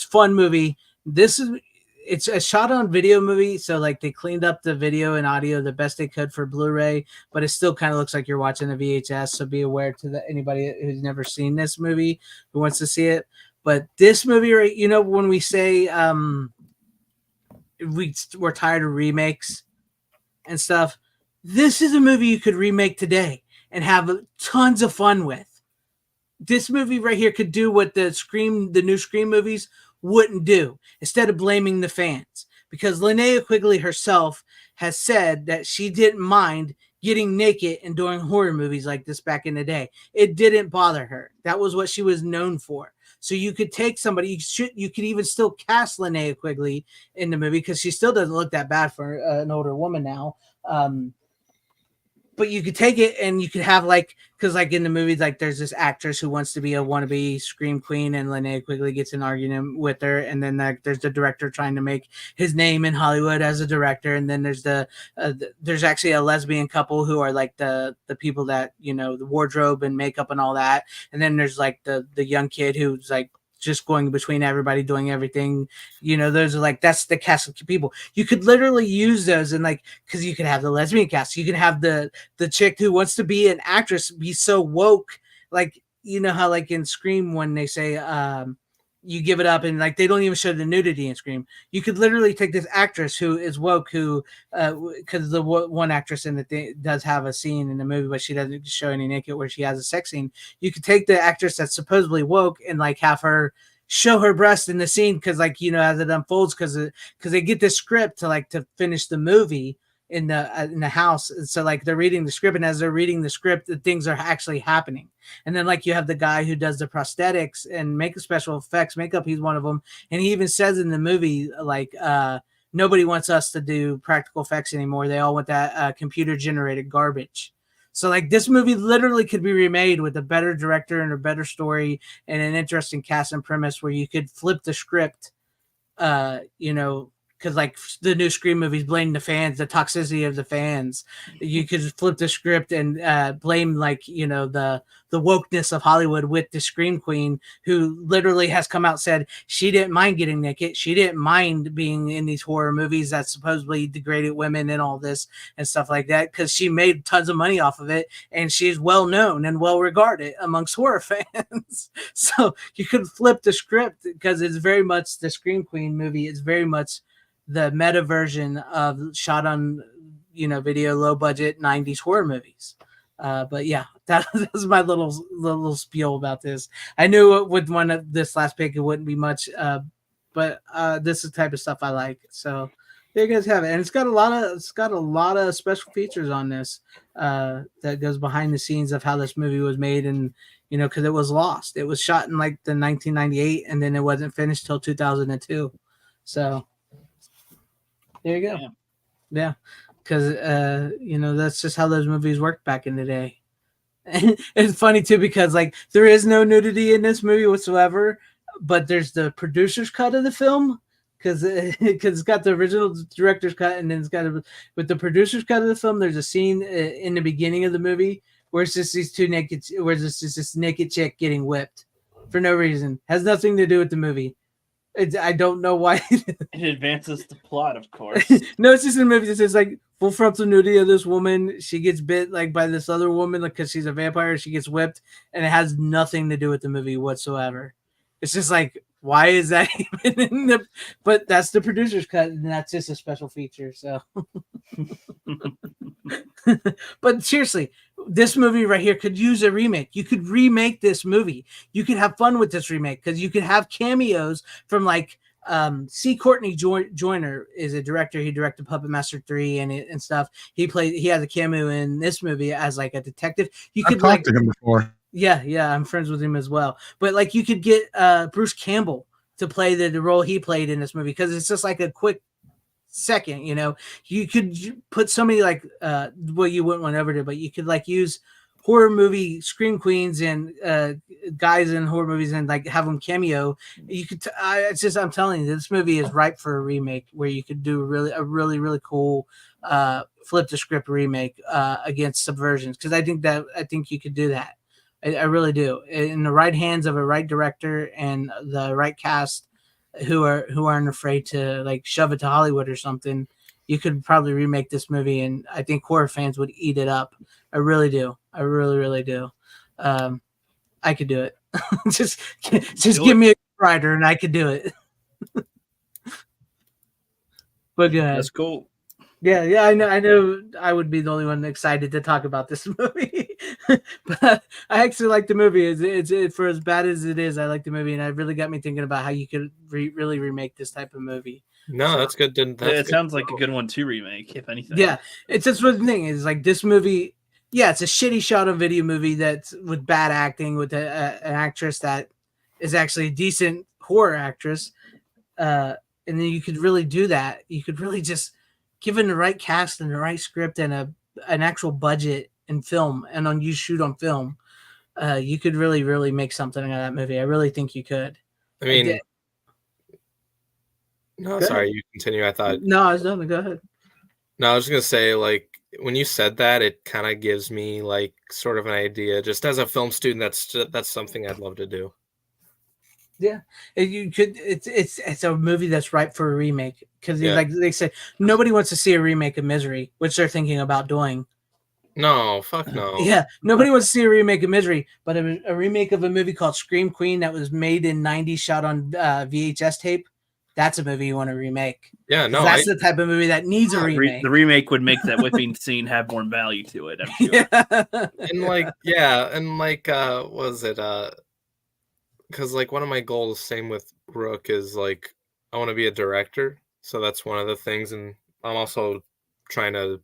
fun movie. It's a shot on video movie, so like they cleaned up the video and audio the best they could for Blu-ray, but it still kind of looks like you're watching a VHS. So be aware to anybody who's never seen this movie who wants to see it. But this movie, right? You know, when we say we're tired of remakes and stuff, this is a movie you could remake today and have tons of fun with. This movie right here could do what the new Scream movies wouldn't do, instead of blaming the fans, because Linnea Quigley herself has said that she didn't mind getting naked and doing horror movies like this back in the day. It didn't bother her. That was what she was known for. So you could take somebody, you could even still cast Linnea Quigley in the movie, because she still doesn't look that bad for an older woman now. But you could take it and you could have because in the movie, there's this actress who wants to be a wannabe Scream Queen, and Linnea Quigley gets an argument with her, and then there's the director trying to make his name in Hollywood as a director, and then there's there's actually a lesbian couple who are the people that, you know, the wardrobe and makeup and all that, and then there's the young kid who's just going between everybody, doing everything. You know, those are that's the cast of people. You could literally use those, and because you could have the lesbian cast, you could have the chick who wants to be an actress be so woke, you know how in Scream when they say you give it up and they don't even show the nudity in Scream. You could literally take this actress who is woke, who because the one actress in the thing does have a scene in the movie, but she doesn't show any naked where she has a sex scene. You could take the actress that's supposedly woke and have her show her breast in the scene, because you know, as it unfolds, because they get the script to finish the movie in the house. And so they're reading the script, and as they're reading the script, the things are actually happening. And then you have the guy who does the prosthetics and special effects makeup. He's one of them, and he even says in the movie nobody wants us to do practical effects anymore. They all want that computer generated garbage. So this movie literally could be remade with a better director and a better story and an interesting cast and premise, where you could flip the script, you know, because the new Scream movies blame the fans, the toxicity of the fans. You could flip the script and blame you know, the wokeness of Hollywood with the Scream Queen, who literally has come out and said she didn't mind getting naked. She didn't mind being in these horror movies that supposedly degraded women and all this and stuff like that, because she made tons of money off of it, and she's well known and well regarded amongst horror fans. So you could flip the script, because it's very much the Scream Queen movie is very much the meta version of shot on, you know, video, low budget 90s horror movies. But yeah, that was my little spiel about this. I knew with one of this last pick, it wouldn't be much, but this is the type of stuff I like. So There you guys have it, and it's got a lot of special features on this that goes behind the scenes of how this movie was made, and because it was lost. It was shot in like the 1998, and then it wasn't finished till 2002. So there you go. Yeah, because that's just how those movies worked back in the day. And it's funny too because like there is no nudity in this movie whatsoever, but there's the producer's cut of the film. Because it's got the original director's cut, and then it's got with the producer's cut of the film. There's a scene in the beginning of the movie where it's just these two naked, where it's just this naked chick getting whipped for no reason. Has nothing to do with the movie. I don't know why. It advances the plot, of course. No, it's just in the movie. It's just like full frontal nudity of this woman. She gets bit like by this other woman, like because she's a vampire. She gets whipped, and it has nothing to do with the movie whatsoever. It's just like, why is that even in the? But that's the producer's cut, and that's just a special feature. So, but seriously, this movie right here could use a remake. You could remake this movie. You could have fun with this remake because you could have cameos from like C. Courtney Joyner is a director. He directed Puppet Master 3 and stuff. He has a cameo in this movie as like a detective. You could talked to him before. Yeah, I'm friends with him as well. But like you could get Bruce Campbell to play the role he played in this movie because it's just like a quick second, You could put somebody like well, you wouldn't want ever to, but you could like use horror movie scream queens and guys in horror movies and like have them cameo. You could I'm telling you, this movie is ripe for a remake where you could do a really cool flip the script remake against subversions because I think you could do that. I really do. In the right hands of a right director and the right cast who aren't afraid to like shove it to Hollywood or something, you could probably remake this movie and I think horror fans would eat it up. I really do. I really do. I could do it. just give me a writer and I could do it. But go ahead. That's cool. Yeah, I know. I would be the only one excited to talk about this movie, but I actually like the movie. It's for as bad as it is. I like the movie, and it really got me thinking about how you could really remake this type of movie. No, that's good. It sounds like a good one to remake, if anything. Yeah, it's just what the thing is. Like this movie, yeah, it's a shitty shot on video movie that's with bad acting with an actress that is actually a decent horror actress, and then you could really do that. You could really just given the right cast and the right script and an actual budget and film and you shoot on film, you could really make something out of that movie. I really think you could. I mean, no, sorry, you continue. I thought no, I was done. Go ahead. No, I was just gonna say, like, when you said that, it kind of gives me like sort of an idea. Just as a film student, that's something I'd love to do. Yeah, you could. It's a movie that's ripe for a remake because, like they said, nobody wants to see a remake of Misery, which they're thinking about doing. No, fuck no. Yeah, nobody wants to see a remake of Misery, but a remake of a movie called Scream Queen that was made in '90s, shot on VHS tape. That's a movie you want to remake. Yeah, no, that's the type of movie that needs a remake. The remake would make that whipping scene have more value to it. I'm sure. Was it because like one of my goals, same with Brooke, is like I want to be a director, so that's one of the things, and I'm also trying to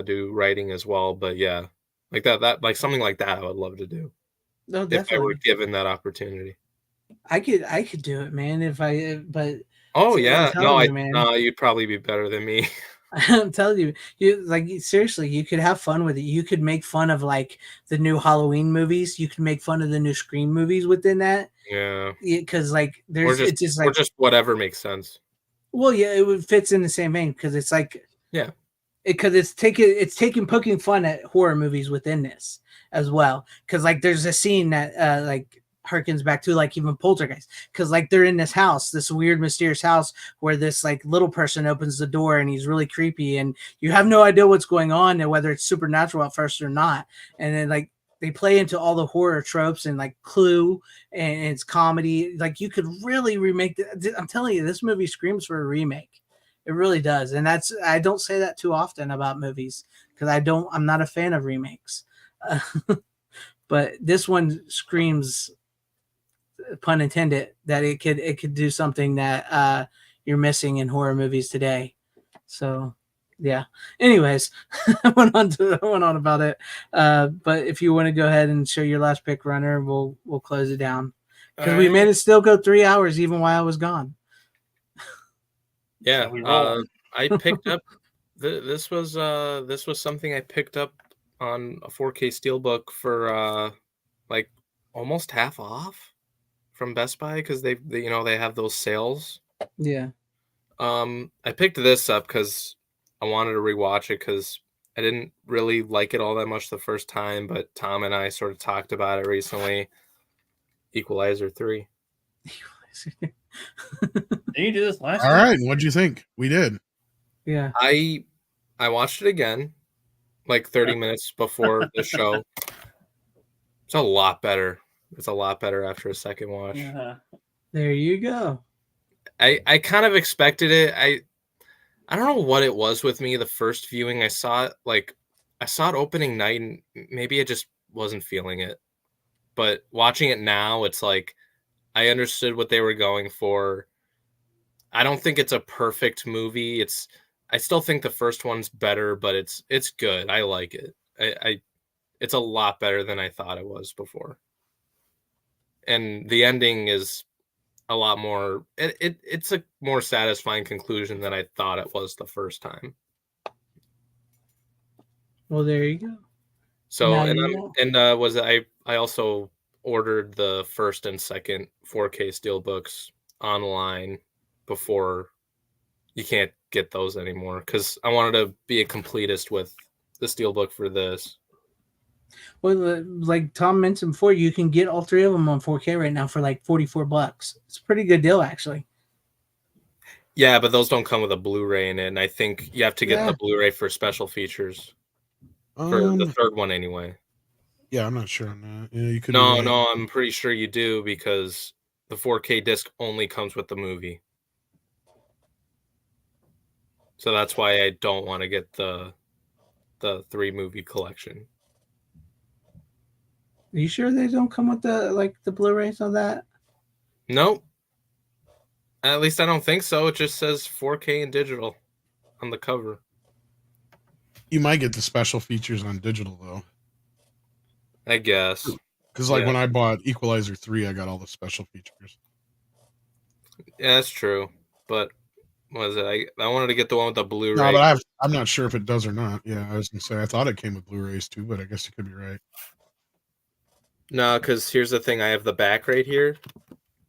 do writing as well. But yeah, like that like something like that I would love to do. No, if I were given that opportunity. I could do it, man. You'd probably be better than me. I'm telling you, seriously, you could have fun with it. You could make fun of like the new Halloween movies. You could make fun of the new Scream movies within that. Yeah, because like or just whatever makes sense. Well, yeah, it fits in the same vein because it's like because it's poking fun at horror movies within this as well. Because like there's a scene that like harkens back to like even Poltergeist, because like they're in this house, this weird mysterious house where this like little person opens the door and he's really creepy and you have no idea what's going on and whether it's supernatural at first or not, and then like they play into all the horror tropes and like Clue and it's comedy. Like you could really remake I'm telling you, this movie screams for a remake. It really does. And I don't say that too often about movies because I'm not a fan of remakes. But this one screams, pun intended, that it could do something that you're missing in horror movies today. So yeah. Anyways, I went on about it. But if you want to go ahead and show your last pick, Runner, we'll close it down because we made it still go 3 hours even while I was gone. Yeah, we roll. I picked up. This was something I picked up on a 4K Steelbook for like almost half off from Best Buy because they have those sales. Yeah. I picked this up because I wanted to rewatch it because I didn't really like it all that much the first time, but Tom and I sort of talked about it recently. Equalizer 3. Did you do this last All time? right, what'd you think? We did. Yeah. I watched it again, like 30 minutes before the show. It's a lot better. It's a lot better after a second watch. Yeah. There you go. I kind of expected it. I don't know what it was with me the first viewing. I saw it opening night and maybe I just wasn't feeling it. But watching it now, it's like I understood what they were going for. I don't think it's a perfect movie. I still think the first one's better, but it's good. I like it. It's a lot better than I thought it was before. And the ending is a lot more it's a more satisfying conclusion than I thought it was the first time. Well, there you go. So Now and you know. I also ordered the first and second 4K Steelbooks online before. You can't get those anymore because I wanted to be a completist with the Steelbook for this. Well, like Tom mentioned before, you can get all 3 of them on 4K right now for like $44. It's a pretty good deal, actually. Yeah, but those don't come with a Blu-ray in it, and I think you have to get the Blu-ray for special features. For the third one, anyway. Yeah, I'm not sure on that. Yeah, you could. No, I'm pretty sure you do because the 4K disc only comes with the movie. So that's why I don't want to get the 3-movie collection. Are you sure they don't come with the Blu-rays on that? Nope. At least I don't think so. It just says 4K and digital on the cover. You might get the special features on digital though. I guess. Because when I bought Equalizer 3, I got all the special features. Yeah, that's true. But what is it? I wanted to get the one with the Blu-ray. No, but I'm not sure if it does or not. Yeah, I was gonna say I thought it came with Blu-rays too, but I guess you could be right. No, because here's the thing. I have the back right here.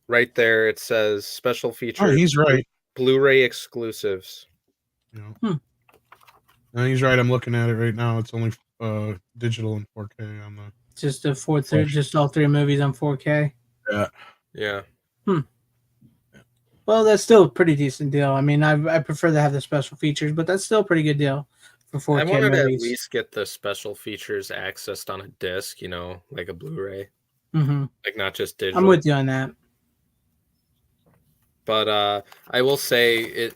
Right there, it says special features. Oh, he's right. Blu-ray exclusives. Yeah. No, he's right. I'm looking at it right now. It's only digital and 4K on the. Just just all 3 movies on 4K. Yeah. Yeah. Well, that's still a pretty decent deal. I mean, I prefer to have the special features, but that's still a pretty good deal for 4K I wanted movies. to at least get the special features accessed on a disc, like a Blu-ray. Mm-hmm. Like not just digital. I'm with you on that. But I will say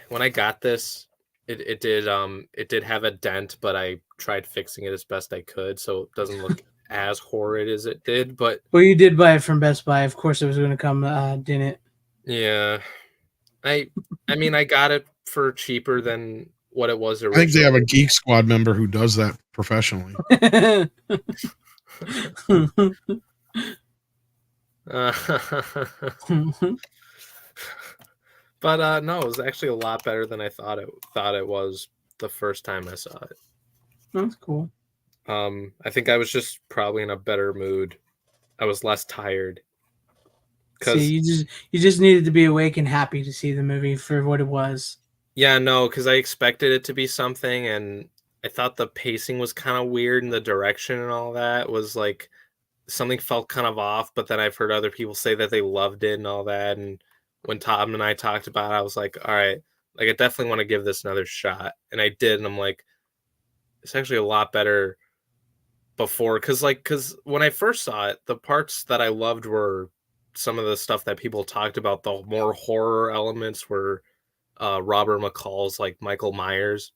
when I got this, it did have a dent, but I tried fixing it as best I could, so it doesn't look as horrid as it did. But well, you did buy it from Best Buy. Of course, it was going to come, didn't it? Yeah, I mean, I got it for cheaper than what it was originally. I think they have a Geek Squad member who does that professionally. But no, it was actually a lot better than I thought it was the first time I saw it. That's cool. I think I was just probably in a better mood. I was less tired. See, you just needed to be awake and happy to see the movie for what it was. Yeah, no, because I expected it to be something, and I thought the pacing was kind of weird, and the direction and all that was like something felt kind of off. But then I've heard other people say that they loved it and all that. And when Tom and I talked about it, I was like, all right, like I definitely want to give this another shot, and I did. And I'm like, it's actually a lot better before, because when I first saw it, the parts that I loved were some of the stuff that people talked about. The more horror elements were Robert McCall's like Michael Myers.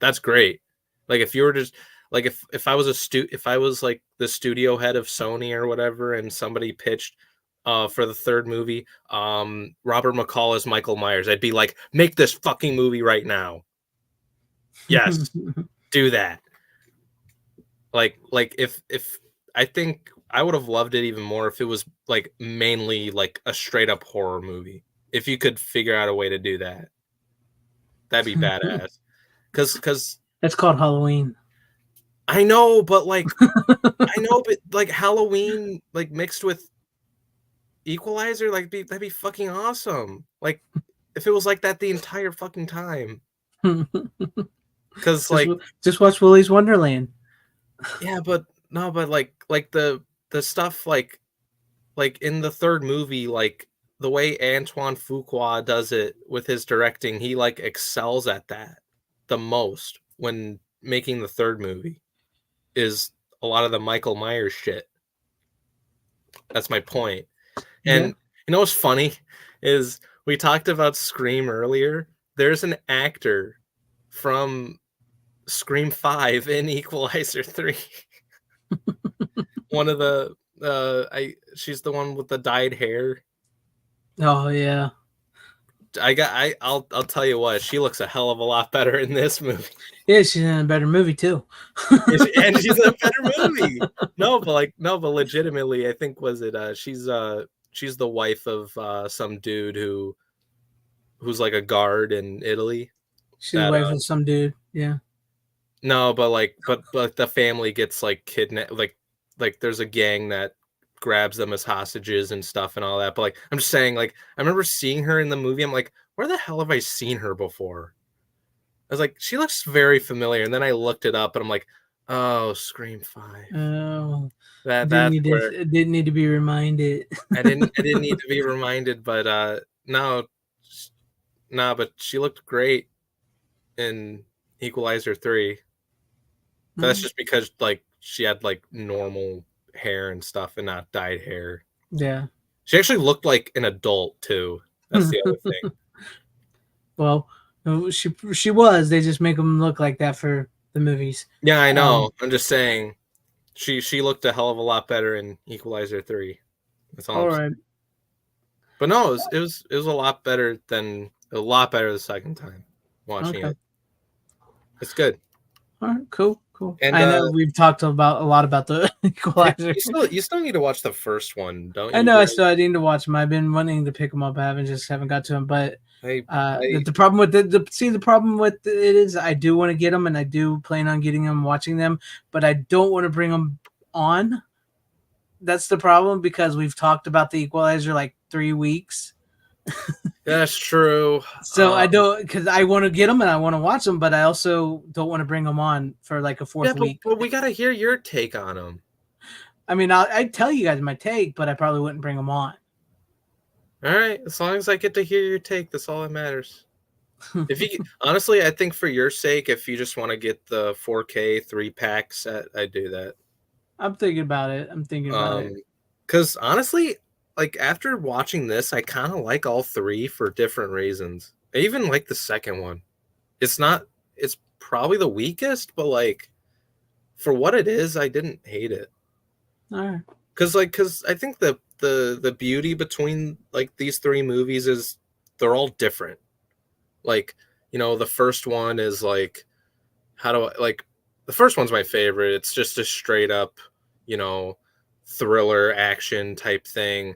That's great. Like if you were just like if I was like the studio head of Sony or whatever, and somebody pitched for the third movie, Robert McCall as Michael Myers, I'd be like, make this fucking movie right now. Yes, do that. Like if I think I would have loved it even more if it was like mainly like a straight up horror movie. If you could figure out a way to do that, that'd be badass. Because It's called Halloween. I know, but like Halloween like mixed with Equalizer, like that'd be fucking awesome. Like if it was like that the entire fucking time. Because like just watch Willy's Wonderland. Yeah, but no, but like the stuff like in the third movie, like the way Antoine Fuqua does it with his directing, he like excels at that the most when making the third movie is a lot of the Michael Myers shit. That's my point. And you know what's funny is we talked about Scream earlier. There's an actor from Scream 5 in Equalizer 3. One of the she's the one with the dyed hair. Oh yeah. I'll tell you what, she looks a hell of a lot better in this movie. Yeah, she's in a better movie too. And she's in a better movie. No, but legitimately, I think she's the wife of some dude who's like a guard in Italy. She's the wife of some dude. Yeah. No, but the family gets like kidnapped. Like there's a gang that grabs them as hostages and stuff and all that. But like I'm just saying, like I remember seeing her in the movie. I'm like, where the hell have I seen her before? I was like, she looks very familiar. And then I looked it up and I'm like, oh, Scream 5. Oh, that's where it didn't need to be reminded. I didn't need to be reminded, but no, but she looked great in Equalizer 3. But that's just because like she had like normal hair and stuff and not dyed hair. Yeah. She actually looked like an adult too. That's the other thing. Well, she was. They just make them look like that for the movies. Yeah, I know. I'm just saying she looked a hell of a lot better in Equalizer 3. That's all. All right. But no, it was a lot better the second time watching it. It's good. All right, cool. And I know we've talked a lot about the Equalizer. You still need to watch the first one, don't you? I know. I need to watch them. I've been wanting to pick them up. I haven't got to them. But the problem with the problem with it is I do want to get them, and I do plan on getting them, watching them, but I don't want to bring them on. That's the problem because we've talked about the Equalizer like 3 weeks. That's true. So I don't, because I want to get them and I want to watch them, but I also don't want to bring them on for like a fourth week. But we gotta hear your take on them. I mean, I'd tell you guys my take, but I probably wouldn't bring them on. All right, as long as I get to hear your take, that's all that matters. If you honestly, I think for your sake, if you just want to get the 4K 3-pack set, I'd do that. I'm thinking about it. Because honestly, like after watching this, I kind of like all three for different reasons. I even like the second one. It's probably the weakest, but like for what it is, I didn't hate it. All right. Because I think the beauty between like these three movies is they're all different. Like, you know, the first one is like, the first one's my favorite. It's just a straight up, you know, thriller action type thing.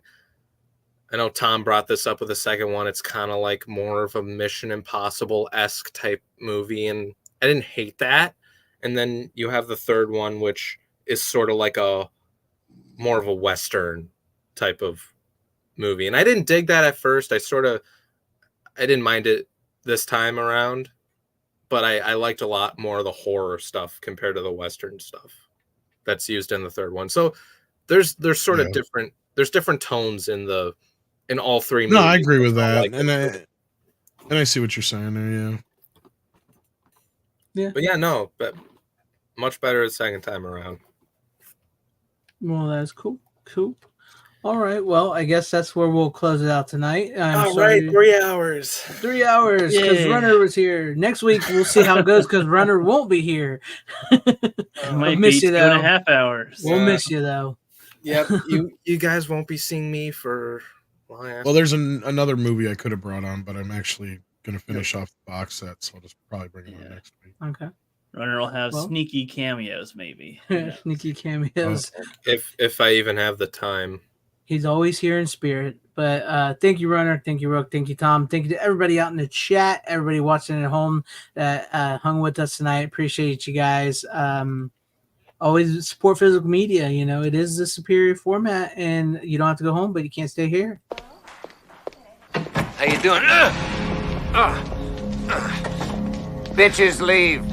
I know Tom brought this up with the second one. It's kind of like more of a Mission Impossible-esque type movie, and I didn't hate that. And then you have the third one, which is sort of like a more of a Western type of movie. And I didn't dig that at first. I didn't mind it this time around, but I liked a lot more of the horror stuff compared to the Western stuff that's used in the third one. So there's sort of different, there's different tones in all three movies. No, I agree with that. And I see what you're saying there, yeah. Yeah. But yeah, no, but much better the second time around. Well, that's cool. Cool. All right. Well, I guess that's where we'll close it out tonight. All right, 3 hours. 3 hours because Runner was here. Next week we'll see how it goes because Runner won't be here. Might be 2.5 hours. We'll miss you though. Yep, you guys won't be seeing me for long after. Well, there's another movie I could have brought on, but I'm actually going to finish off the box set, so I'll just probably bring it on next week. Okay. Runner will have Well. sneaky cameos, maybe. Sneaky cameos. If I even have the time. He's always here in spirit. But thank you, Runner. Thank you, Rook. Thank you, Tom. Thank you to everybody out in the chat, everybody watching at home that hung with us tonight. Appreciate you guys. Always support physical media. You know, it is the superior format, and you don't have to go home, but you can't stay here. How you doing? Bitches leave.